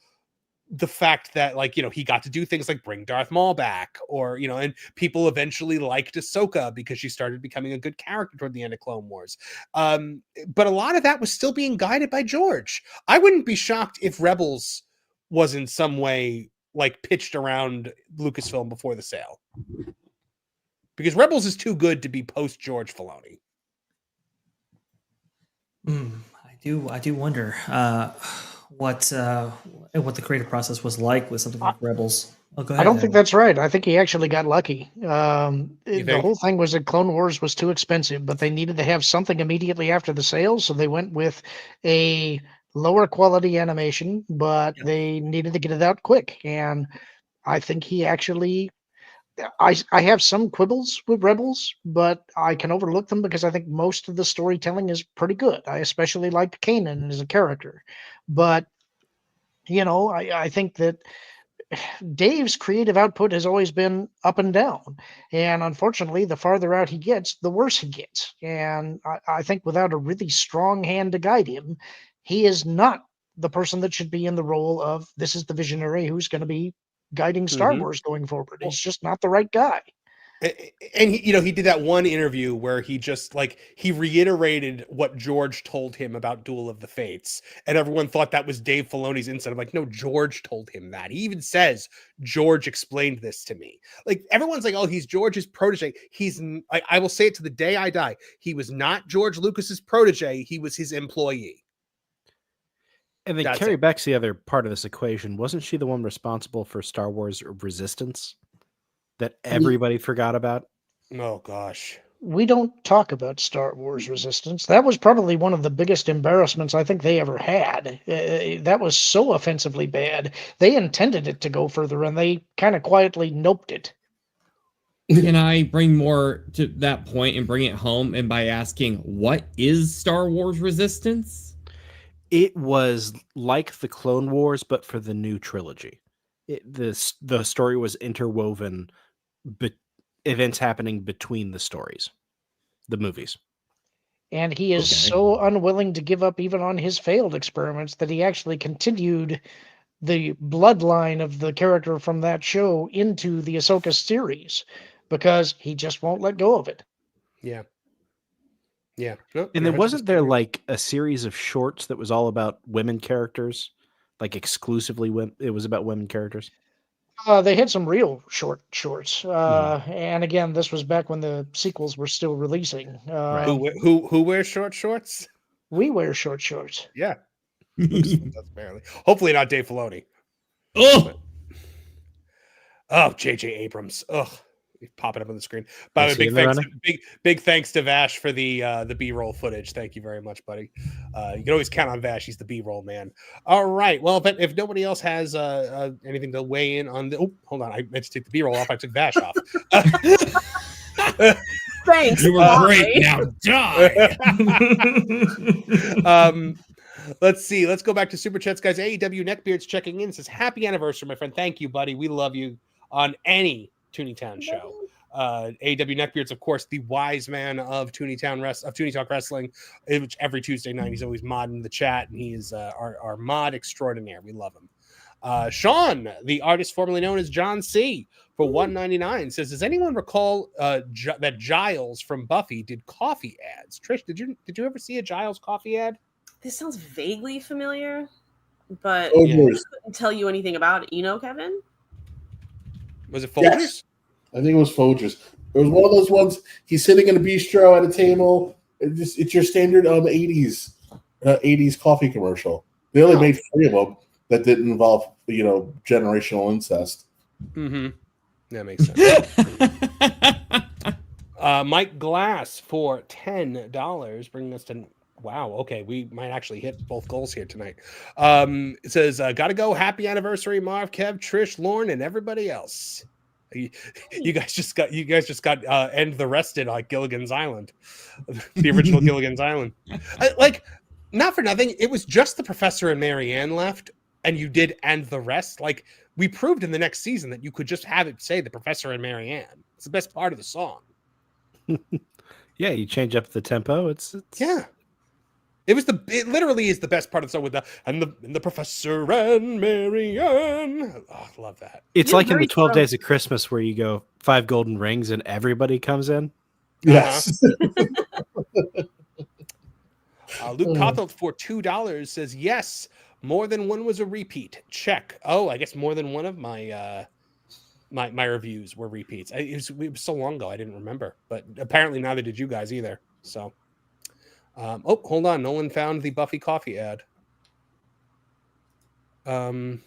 the fact that, he got to do things like bring Darth Maul back, or, and people eventually liked Ahsoka because she started becoming a good character toward the end of Clone Wars. But a lot of that was still being guided by George. I wouldn't be shocked if Rebels was in some way pitched around Lucasfilm before the sale, because Rebels is too good to be post George Filoni. I do wonder what the creative process was like with something like Rebels. Oh, go ahead. I don't think that's right. I think he actually got lucky. The whole thing was that Clone Wars was too expensive, but they needed to have something immediately after the sale, so they went with a lower quality animation, but they needed to get it out quick. And I think he actually... I have some quibbles with Rebels, but I can overlook them because I think most of the storytelling is pretty good. I especially liked Kanan as a character. But, I think that Dave's creative output has always been up and down. And unfortunately, the farther out he gets, the worse he gets. And I think without a really strong hand to guide him, he is not the person that should be in the role of, this is the visionary who's going to be guiding Star Wars going forward. He's just not the right guy. And he did that one interview where he just he reiterated what George told him about Duel of the Fates, and everyone thought that was Dave Filoni's insight. I'm like, no, George told him that. He even says, George explained this to me. Everyone's like, oh, he's George's protege. I will say it to the day I die. He was not George Lucas's protege. He was his employee. And then Carrie Beck's the other part of this equation. Wasn't she the one responsible for Star Wars Resistance that everybody forgot about? Oh, gosh. We don't talk about Star Wars Resistance. That was probably one of the biggest embarrassments I think they ever had. That was so offensively bad. They intended it to go further, and they kind of quietly noped it. Can I bring more to that point and bring it home? And by asking, what is Star Wars Resistance? It was like the Clone Wars, but for the new trilogy. The story was interwoven, events happening between the stories, the movies. And he is so unwilling to give up even on his failed experiments that he actually continued the bloodline of the character from that show into the Ahsoka series because he just won't let go of it. Yeah. Yeah. Nope, and then wasn't there a series of shorts that was all about women characters, exclusively it was about women characters? They had some real shorts. And again, this was back when the sequels were still releasing. Who wears short shorts? We wear short shorts. Yeah. Barely. Hopefully not Dave Filoni. Oh, J.J. Abrams. Ugh. Popping up on the screen. By the way, big thanks to Vash for the B-roll footage. Thank you very much, buddy. You can always count on Vash. He's the B-roll man. All right. Well, if nobody else has anything to weigh in on the... Oh, hold on. I meant to take the B-roll off. I took Vash off. Thanks. You were great. Now die. Let's see. Let's go back to Super Chats, guys. AEW Neckbeard's checking in. Says, happy anniversary, my friend. Thank you, buddy. We love you on any Tooney Town show. AEW Neckbeard's, of course, the wise man of Tooney Talk Wrestling, which every Tuesday night he's always modding the chat, and he is our mod extraordinaire. We love him. Sean, the artist formerly known as John C, for $1.99 says, does anyone recall that Giles from Buffy did coffee ads? Trish, did you ever see a Giles coffee ad? This sounds vaguely familiar, but Oh, I yes. couldn't tell you anything about it. You know, Kevin? Was it Folgers? Yes. I think it was Folgers. It was one of those ones. He's sitting in a bistro at a table. It's your standard 80s coffee commercial. They only made 3 of them that didn't involve generational incest. Mm-hmm. That makes sense. Mike Glass for $10, bringing us to... Wow, okay, we might actually hit both goals here tonight. It says, gotta go, happy anniversary, Marv, Kev, Trish, Lorn, and everybody else. You guys just got end the rested like Gilligan's Island, the original Gilligan's Island. Not for nothing, it was just the Professor and Marianne left, and you did end the rest. Like, we proved in the next season that you could just have it say the Professor and Marianne. It's the best part of the song. Yeah, you change up the tempo. It's... Yeah. It literally is the best part of the song with the Professor and Marianne. Oh, I love that. It's like in the 12 Days of Christmas where you go 5 golden rings and everybody comes in. Yes. Luke Cawthorne for $2 says, yes, more than one was a repeat. Check. Oh, I guess more than one of my my reviews were repeats. It was so long ago, I didn't remember. But apparently neither did you guys either. So... hold on. Nolan found the Buffy coffee ad. Let's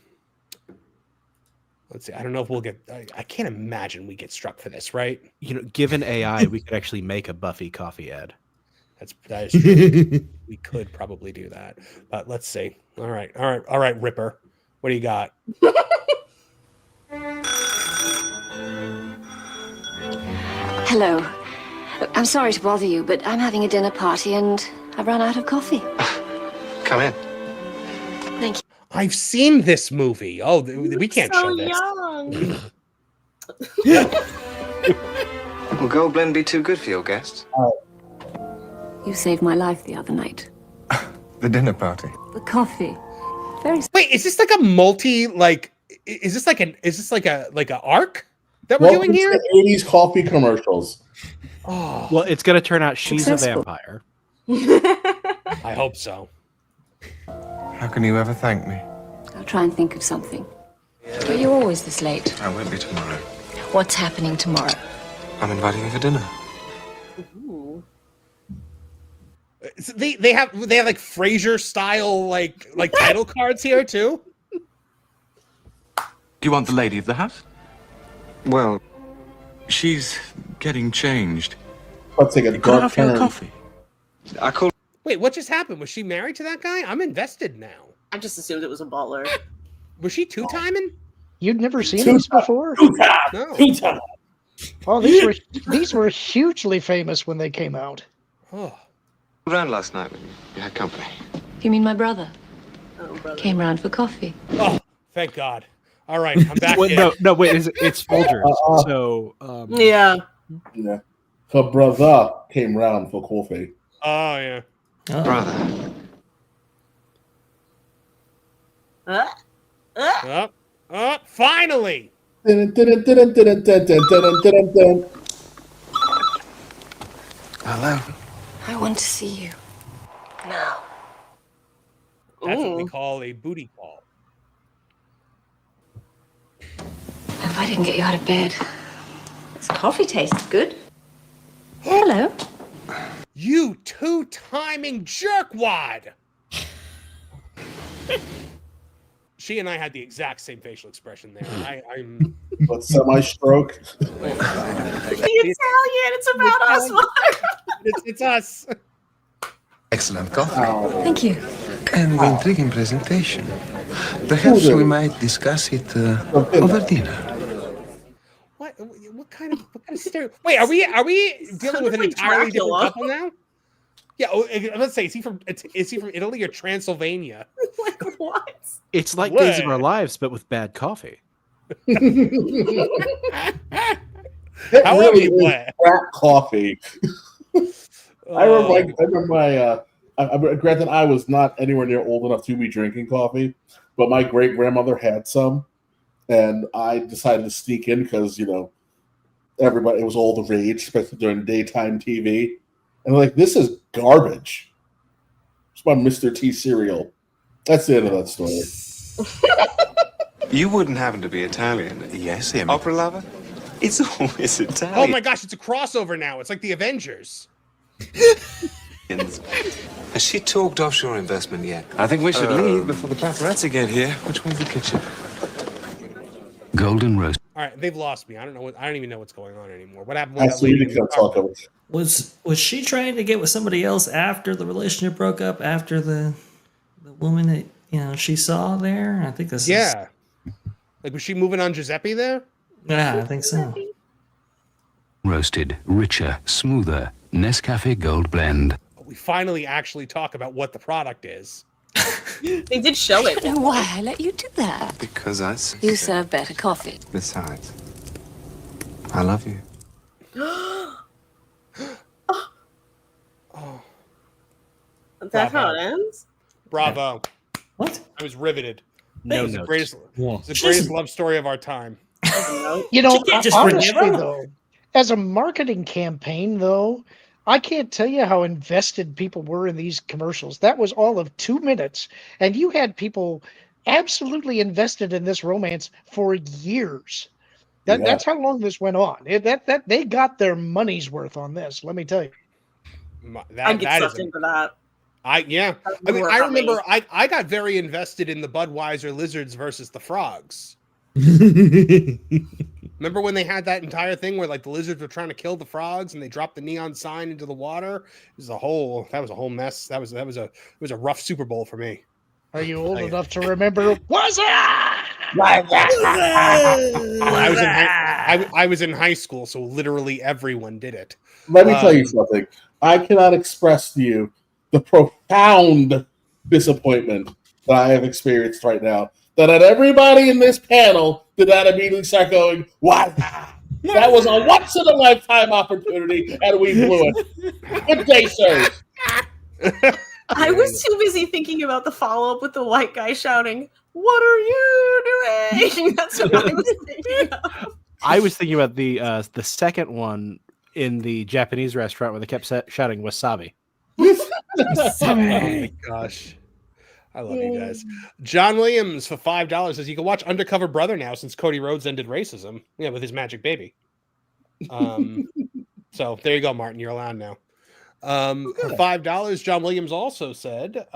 see. I don't know if we'll get... I can't imagine we get struck for this, right? Given AI, we could actually make a Buffy coffee ad. That is true. We could probably do that. But let's see. All right, Ripper. What do you got? Hello. I'm sorry to bother you, but I'm having a dinner party and I've run out of coffee. Come in. Thank you. I've seen this movie. Oh, we can't show this. Will Gold Blend be too good for your guests? You saved my life the other night. The dinner party. The coffee. Very... Wait, is this like a multi, is this like a arc that we're doing here? 80s coffee commercials. Oh. Well, it's going to turn out she's a vampire. I hope so. How can you ever thank me? I'll try and think of something. Are you always this late? I won't be tomorrow. What's happening tomorrow? I'm inviting you for dinner. They have like Frasier style like title cards here too. Do you want the lady of the house? Well, she's getting changed. Let's take a Cut dark off your turn. coffee. I call. Wait, what just happened? Was she married to that guy? I'm invested now. I just assumed it was a butler. Was she two-timing? You'd never seen these before? No. Oh, these were hugely famous when they came out. Oh. Around last night when you had company. You mean my brother? Oh, brother. Came round for coffee. Oh, thank God. All right, I'm back. Wait, no, wait, it's Folgers. So, yeah. Yeah. Her brother came round for coffee. Oh, yeah. Brother. Finally. Hello. I want to see you. Now. That's what we call a booty call. If I didn't get you out of bed. This coffee tastes good. Hello. You two-timing jerkwad. She and I had the exact same facial expression there. I'm But semi-stroke. The Italian, it's about us. It's us. Excellent coffee. Thank you. And intriguing presentation. Perhaps we might discuss it over dinner. What kind of stereo? Wait, are we dealing with an entirely different couple now? Yeah, let's say is he from Italy or Transylvania? Like what? It's like Days of Our Lives, but with bad coffee. How really is crap coffee. I remember my. Granted, I was not anywhere near old enough to be drinking coffee, but my great grandmother had some, and I decided to sneak in because everybody, it was all the rage, especially during daytime TV, and like, this is garbage. It's my Mr. T cereal. That's the end of that story. You wouldn't happen to be Italian? Yes, him. Opera lover? It's always Italian. Oh my gosh, it's a crossover now. It's like the Avengers. Has she talked offshore investment yet? I think we should leave before the paparazzi get here. Which one's the kitchen? Golden roast. All right, they've lost me. I don't even know what's going on anymore. What happened? Was she trying to get with somebody else after the relationship broke up? After the woman that she saw there? I think this. Yeah. Like, was she moving on Giuseppe there? Yeah, I think so. Roasted, richer, smoother, Nescafe Gold Blend. We finally actually talk about what the product is. They did show it. I don't know why I let you do that. Because I... You serve better coffee. Besides, I love you. That's how it ends? Bravo. What? I was riveted. No, it's the greatest love story of our time. Honestly, though, as a marketing campaign, though, I can't tell you how invested people were in these commercials. That was all of 2 minutes, and you had people absolutely invested in this romance for years. That's how long this went on. That they got their money's worth on this. Let me tell you. I'd get sucked into that. I remember I got very invested in the Budweiser Lizards versus the Frogs. Remember when they had that entire thing where like the lizards were trying to kill the frogs and they dropped the neon sign into the water? That was a whole mess. That was a rough Super Bowl for me. Are you old enough to remember? Was it? I was in high school, so literally everyone did it. Let me tell you something. I cannot express to you the profound disappointment that I have experienced right now. That everybody in this panel did not immediately start going, wow, that was a once-in-a-lifetime opportunity, and we blew it. Good day, sir. I was too busy thinking about the follow-up with the white guy shouting, "What are you doing?" That's what I was thinking of. I was thinking about the second one in the Japanese restaurant where they kept shouting wasabi. Oh my gosh. I love you guys. John Williams for $5 says you can watch Undercover Brother now since Cody Rhodes ended racism. Yeah, with his magic baby. So there you go, Martin. You're allowed now. For $5, John Williams also said,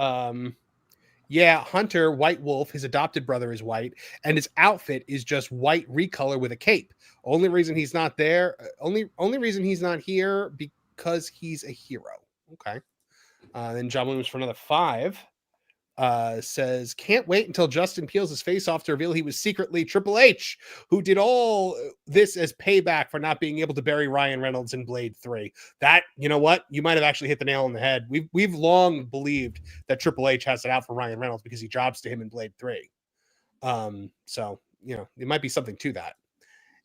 yeah, Hunter, White Wolf, his adopted brother is white, and his outfit is just white recolor with a cape. Only reason he's not there, only reason he's not here because he's a hero. Okay. Then John Williams for another $5. Says, can't wait until Justin peels his face off to reveal he was secretly Triple H, who did all this as payback for not being able to bury Ryan Reynolds in Blade 3. That, you know what? You might have actually hit the nail on the head. We've long believed that Triple H has it out for Ryan Reynolds because he jobs to him in Blade 3. So, there might be something to that.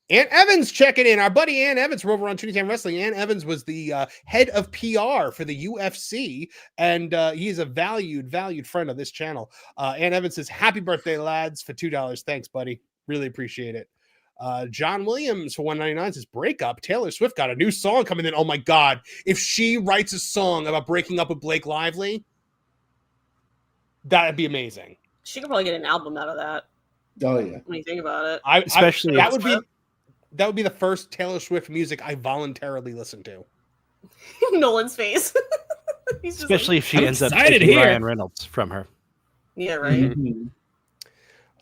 Ann Evans checking in. Our buddy Ann Evans from over on Tooney Talk Wrestling. Ann Evans was the head of PR for the UFC, and he is a valued friend of this channel. Ann Evans says, happy birthday, lads, for $2. Thanks, buddy. Really appreciate it. John Williams for $1.99 says, breakup. Taylor Swift got a new song coming in. Oh, my God. If she writes a song about breaking up with Blake Lively, that'd be amazing. She could probably get an album out of that. Oh, yeah. When you think about it. That would be the first Taylor Swift music I voluntarily listen to. Nolan's face. Especially if she ends up taking Ryan Reynolds from her. Yeah, right. Mm-hmm.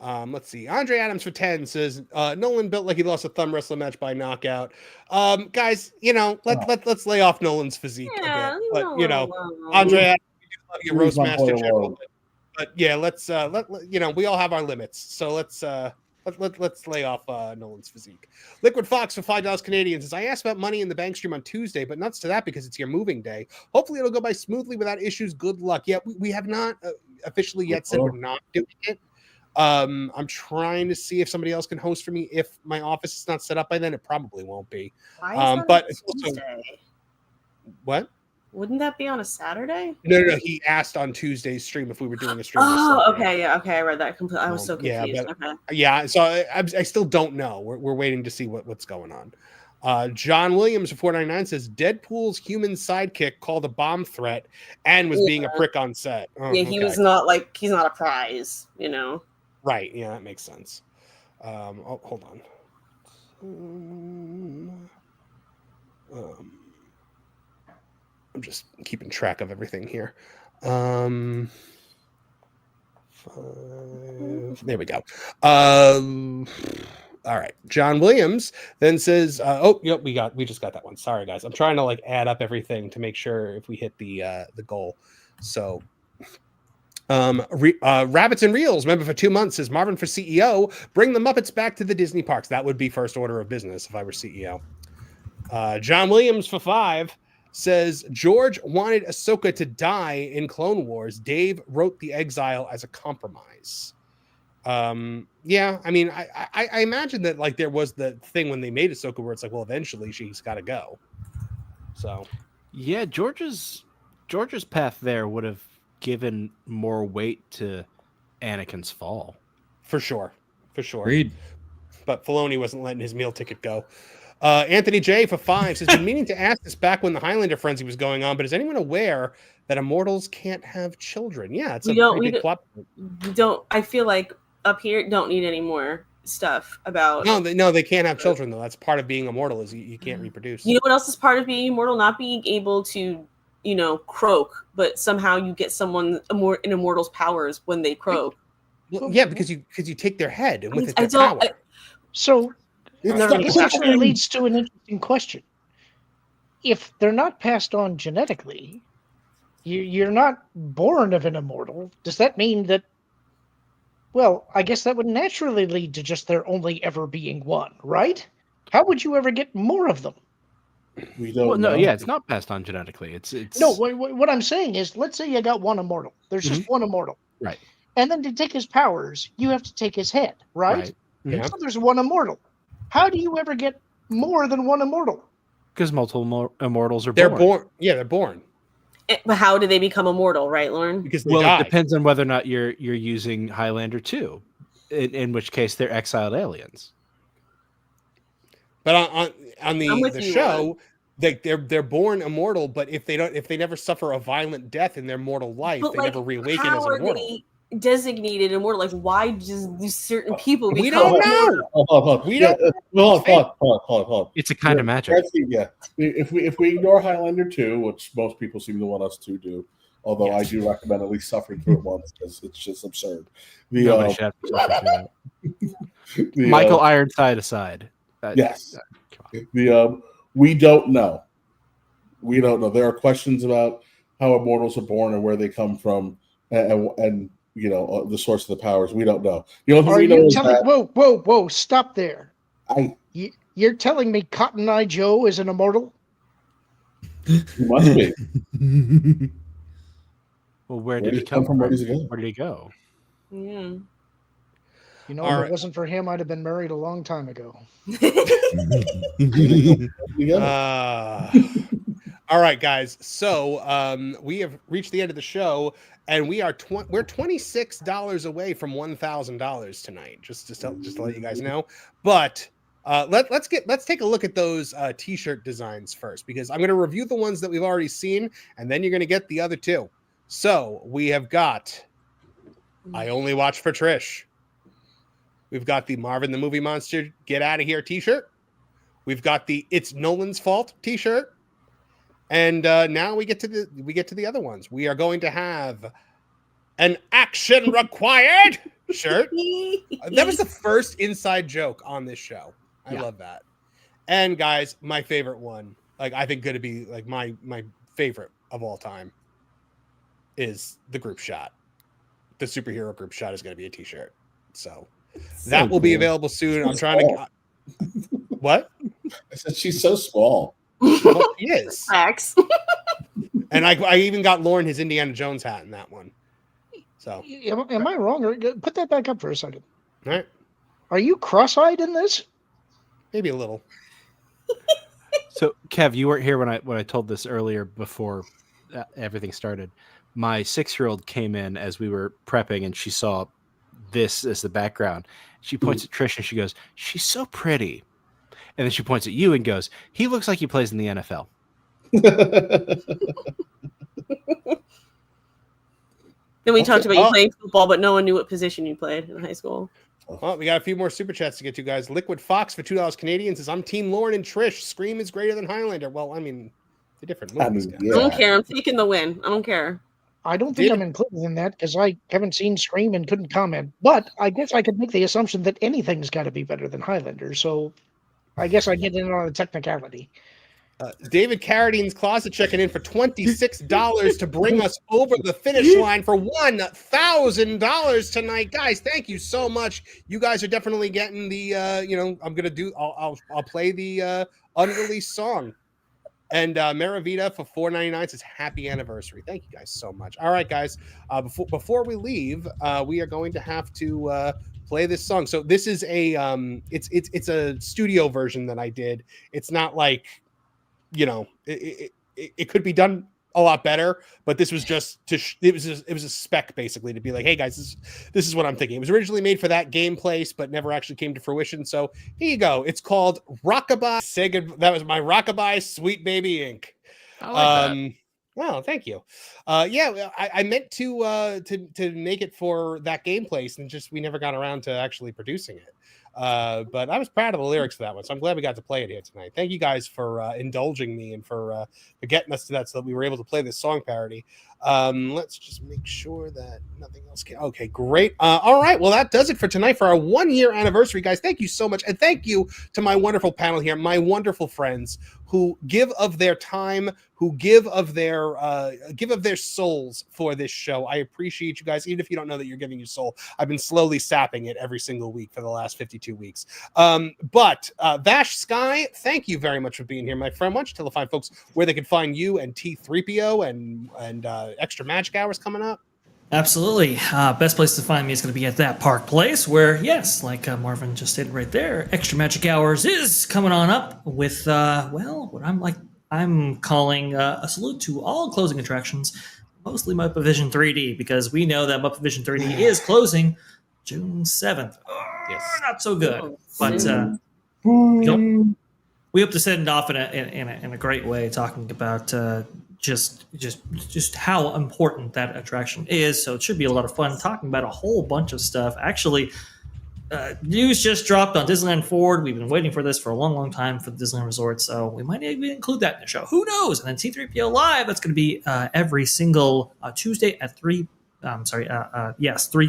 Let's see. Andre Adams for 10 says Nolan built like he lost a thumb wrestling match by knockout. Guys, let's lay off Nolan's physique a bit. But Andre Adams, love you, Roastmaster General. But yeah, let's we all have our limits. So let's lay off Nolan's physique. Liquid Fox for $5 Canadian says, I asked about Money in the Bank stream on Tuesday, but nuts to that because it's your moving day. Hopefully it'll go by smoothly without issues. Good luck. Yeah, we have not officially yet said we're not doing it. I'm trying to see if somebody else can host for me. If my office is not set up by then, it probably won't be. Why is but that it's on Tuesday? What? Wouldn't that be on a Saturday? No. He asked on Tuesday's stream if we were doing a stream. Oh, okay, yeah, okay. I read that completely. I was so confused. Yeah, so I still don't know. We're waiting to see what's going on. John Williams for 499 says Deadpool's human sidekick called a bomb threat and was being a prick on set. Oh, yeah, he was not he's not a prize, Right. Yeah, that makes sense. Hold on. I'm just keeping track of everything here. 5, there we go. All right. John Williams then says, we just got that one. Sorry, guys. I'm trying to add up everything to make sure if we hit the goal. So Rabbits and Reels, member for 2 months, says Marvin for CEO, bring the Muppets back to the Disney parks. That would be first order of business if I were CEO. John Williams for 5 says George wanted Ahsoka to die in Clone Wars. Dave wrote the exile as a compromise. Yeah, I mean, I imagine that there was the thing when they made Ahsoka where it's eventually she's got to go. So yeah, George's path there would have given more weight to Anakin's fall. For sure. Agreed. But Filoni wasn't letting his meal ticket go. Anthony J for 5 says, been meaning to ask this back when the Highlander frenzy was going on, but is anyone aware that immortals can't have children? Yeah, it's pretty big plot. We don't. I feel like up here don't need any more stuff about. No, they can't have children though. That's part of being immortal is you can't reproduce. You know what else is part of being immortal? Not being able to, croak, but somehow you get someone an immortal's powers when they croak. Well, yeah, because you take their head and with it their power. This actually leads to an interesting question. If they're not passed on genetically, you're not born of an immortal. Does that mean that? Well, I guess that would naturally lead to just there only ever being one, right? How would you ever get more of them? We don't know. Yeah, it's not passed on genetically. It's no. What I'm saying is, let's say you got one immortal. There's just one immortal, right? And then to take his powers, you have to take his head, right? Yeah. So there's one immortal. How do you ever get more than one immortal? Because multiple immortals are born. They're born. Yeah, they're born. But how do they become immortal, right, Lorn? Because they die. It depends on whether or not you're using Highlander 2, in which case they're exiled aliens. But on the show, they're born immortal. But if they never suffer a violent death in their mortal life, they never reawaken as immortal. Designated immortal, why do certain people become? We don't know. Hold on. It's a kind of magic. Yeah. If we ignore Highlander 2, which most people seem to want us to do, although I do recommend at least suffering through it once because it's just absurd. Nobody should have to suffer through that. Michael Ironside aside. Yes. We don't know. There are questions about how immortals are born and where they come from, and the source of the powers. We don't know. Whoa! Stop there. You're telling me Cotton Eye Joe is an immortal? He must be. Well, where did he come from? Where did he go? Yeah. If it wasn't for him, I'd have been married a long time ago. All right, guys. So we have reached the end of the show, and we're $26 away from $1,000 tonight. Just to let you guys know. But let's take a look at those t-shirt designs first, because I'm going to review the ones that we've already seen, and then you're going to get the other two. So we have got I Only Watch for Trish. We've got the Marvin the Movie Monster Get Out of Here t-shirt. We've got the It's Nolan's Fault t-shirt. And now we get to the other ones. We are going to have an Action Required shirt. That was the first inside joke on this show. I love that. And guys, my favorite one, I think going to be my favorite of all time. is the group shot. The superhero group shot is going to be a t-shirt. So that will be available soon. I'm trying to what? I said she's so small. Well, she is. Facts. And I even got Lorn his Indiana Jones hat in that one. So am I wrong? Put that back up for a second. All right. Are you cross-eyed in this? Maybe a little. So, Kev, you weren't here when I told this earlier before everything started. My 6-year-old came in as we were prepping, and she saw this as the background. She points at Trish and she goes, "She's so pretty." And then she points at you and goes, "He looks like he plays in the NFL." Then we talked about you playing football, but no one knew what position you played in high school. Well, we got a few more super chats to get to, guys. Liquid Fox for $2 Canadian says, "I'm Team Lorn and Trish. Scream is greater than Highlander." Well, I mean, they're different movies. I don't care. I'm taking the win. I don't care. I don't think I'm included in that because I haven't seen Scream and couldn't comment. But I guess I could make the assumption that anything's got to be better than Highlander. So I guess I get in on a technicality. David Carradine's Closet checking in for $26 to bring us over the finish line for $1,000 tonight, guys. Thank you so much. You guys are definitely getting the. I'm gonna do. I'll play the unreleased song. And Maravita for $4.99 says happy anniversary. Thank you guys so much. All right, guys. Before we leave, we are going to have to play this song. So this is a it's a studio version that I did. It's not like, it could be done a lot better, but this was just it was a spec basically to be like, hey guys, this is what I'm thinking. It was originally made for that game place, but never actually came to fruition. So here you go. It's called Rockabye. Say good. That was my Rockabye Sweet Baby Inc. I like that. Well, thank you. I meant to make it for that game place, and just we never got around to actually producing it. But I was proud of the lyrics for that one, so I'm glad we got to play it here tonight. Thank you guys for indulging me and for getting us to that so that we were able to play this song parody. Let's just make sure that nothing else can. Okay, great. All right, well, that does it for tonight for our 1-year anniversary, guys. Thank you so much, and thank you to my wonderful panel here, my wonderful friends who give of their time, who give of their souls for this show. I appreciate you guys, even if you don't know that you're giving your soul. I've been slowly sapping it every single week for the last 52 weeks. But Vash Sky, thank you very much for being here, my friend. Why don't you tell the fine folks where they can find you and T3PO and Extra Magic Hours coming up? Absolutely. Best place to find me is going to be at that Park Place where, yes, like Marvin just stated right there, Extra Magic Hours is coming on up with, what I'm calling a salute to all closing attractions, mostly Muppet Vision 3D, because we know that Muppet Vision 3D is closing June 7th. Yes. Not so good. But we hope to send it off in a great way, talking about just how important that attraction is. So it should be a lot of fun talking about a whole bunch of stuff. Actually, news just dropped on Disneyland Forward. We've been waiting for this for a long, long time for the Disneyland Resort, so we might even include that in the show. Who knows? And then T3PO Live, that's going to be every single Tuesday at 3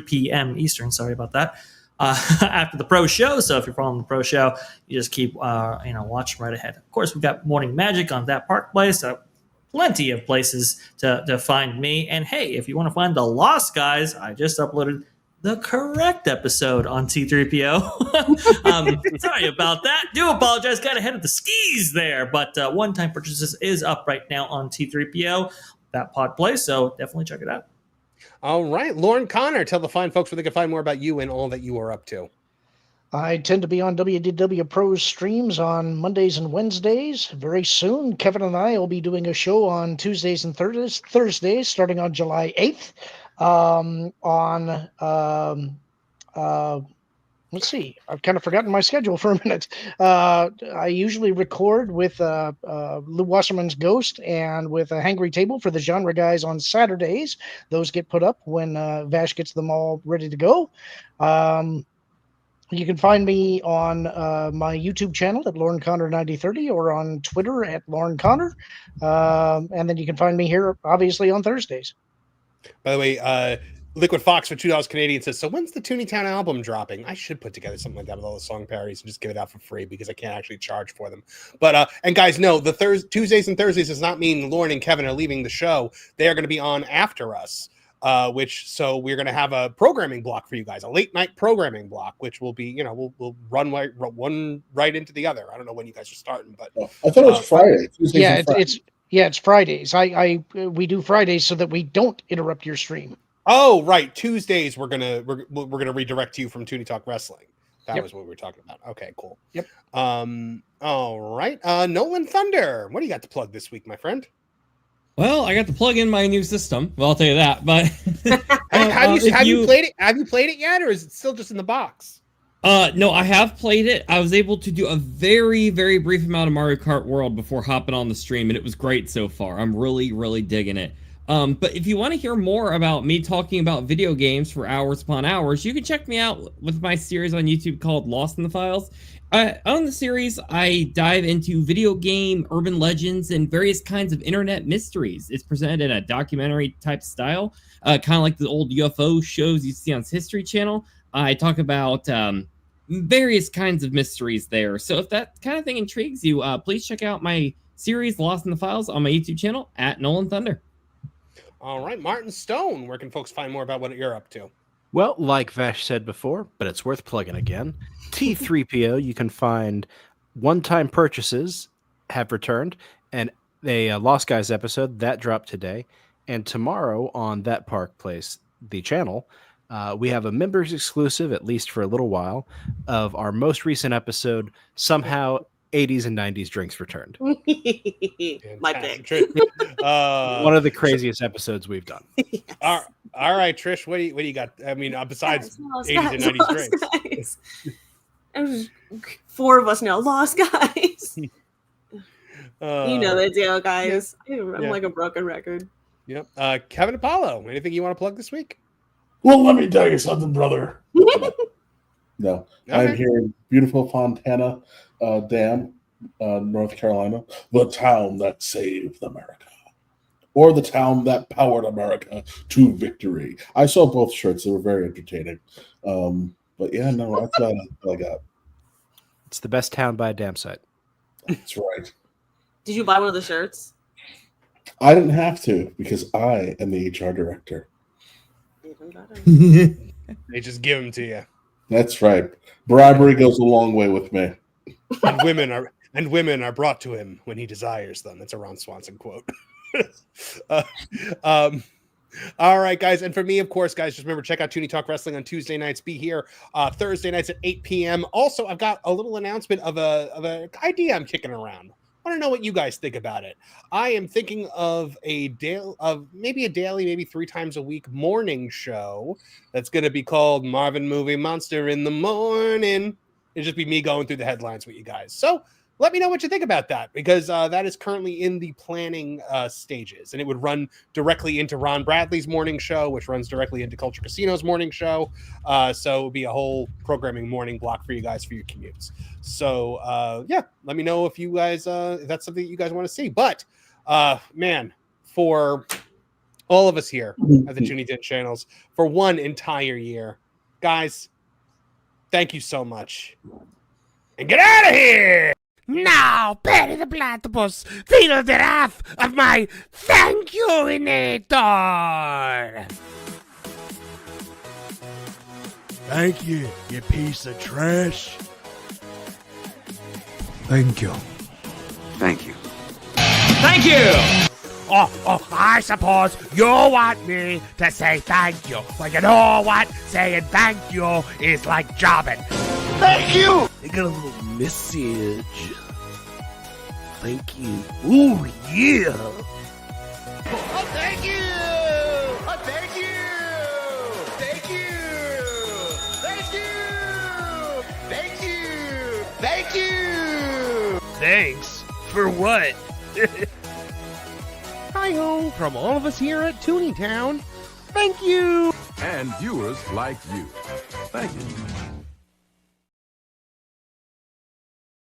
p.m. Eastern. Sorry about that. After the pro show. So if you're following the pro show, you just keep watching right ahead. Of course, we've got Morning Magic on that Park Place. So plenty of places to find me. And hey, if you want to find the Lost Guys, I just uploaded the correct episode on T3PO. Sorry about that. Do apologize. Got ahead of the skis there. But one-time purchases is up right now on T3PO, that pod play. So definitely check it out. All right. Lorn Connor, tell the fine folks where they can find more about you and all that you are up to. I tend to be on WDW Pro's streams on Mondays and Wednesdays. Very soon, Kevin and I will be doing a show on Tuesdays and Thursdays, starting on July 8th. Let's see, I've kind of forgotten my schedule for a minute. I usually record with Lou Wasserman's Ghost and with a Hangry Table for the Genre Guys on Saturdays. Those get put up when Vash gets them all ready to go. You can find me on my YouTube channel at Lorn Connor 9030 or on Twitter at Lorn Connor. And then you can find me here, obviously, on Thursdays. By the way, Liquid Fox for $2 Canadian says, so when's the Tooney Town album dropping? I should put together something like that with all the song parodies and just give it out for free because I can't actually charge for them. But and guys, no, the Tuesdays and Thursdays does not mean Lorn and Kevin are leaving the show. They are going to be on after us. So we're going to have a programming block for you guys, a late night programming block, which will be, we'll run one right into the other. I don't know when you guys are starting, but I thought it was Friday. It's Fridays. We do Fridays so that we don't interrupt your stream. Oh, right. Tuesdays we're gonna redirect you from Tooney Talk Wrestling. That was what we were talking about. Okay, cool. Yep. All right. Nolan Thunder, what do you got to plug this week, my friend? Well, I got to plug in my new system. Well, I'll tell you that. But have you played it? Have you played it yet, or is it still just in the box? No, I have played it. I was able to do a very, very brief amount of Mario Kart World before hopping on the stream, and it was great so far. I'm really, really digging it. But if you want to hear more about me talking about video games for hours upon hours, you can check me out with my series on YouTube called Lost in the Files. On the series, I dive into video game, urban legends, and various kinds of internet mysteries. It's presented in a documentary type style, kind of like the old UFO shows you see on History Channel. I talk about various kinds of mysteries there. So if that kind of thing intrigues you, please check out my series Lost in the Files on my YouTube channel at Nolan Thunder. All right, Martin Stone, where can folks find more about what you're up to? Well, like Vash said before, but it's worth plugging again. T3PO, you can find one-time purchases have returned, and a Lost Guys episode that dropped today. And tomorrow on That Park Place, the channel, we have a members exclusive, at least for a little while, of our most recent episode, Somehow 80s and 90s Drinks Returned. My pick. One of the craziest episodes we've done. Yes. All right, Trish, what do you got? I mean, besides 80s and 90s drinks. There's 4 of us now. Lost Guys. You know the deal, guys. I'm like a broken record. Yep. Kevin Apollo, anything you want to plug this week? Well, let me tell you something, brother. No, Okay. I'm here in beautiful Fontana Dam, North Carolina, the town that saved America, or the town that powered America to victory. I saw both shirts; they were very entertaining. But yeah, no, that's all I got. It's the best town by a damn sight. That's right. Did you buy one of the shirts? I didn't have to because I am the HR director. They just give them to you. That's right. Bribery goes a long way with me. And women are brought to him when he desires them. That's a Ron Swanson quote. All right, guys. And for me, of course, guys, just remember, check out Tooney Talk Wrestling on Tuesday nights. Be here Thursday nights at 8 p.m. Also, I've got a little announcement of an idea I'm kicking around. I want to know what you guys think about it. I am thinking of maybe a daily, maybe 3 times a week morning show that's going to be called Marvin Movie Monster in the Morning. It'll just be me going through the headlines with you guys. So let me know what you think about that, because that is currently in the planning stages, and it would run directly into Ron Bradley's morning show, which runs directly into Culture Casino's morning show. So it would be a whole programming morning block for you guys for your commutes. So yeah, let me know if you guys if that's something that you guys want to see. But man, for all of us here at the Tooney Den channels for one entire year, guys, thank you so much, and get out of here. Now, Perry the Platypus, feel the wrath of my thank you-inator! Thank you, you piece of trash. Thank you. Thank you. Thank you! Oh, I suppose you want me to say thank you. Well, you know what? Saying thank you is like jobbing. Thank you! I got a little message. Thank you. Ooh, yeah! Oh, thank you! Oh, thank you! Thank you! Thank you! Thank you! Thank you! Thanks? For what? Hi-ho from all of us here at Tooney Town. Thank you! And viewers like you. Thank you.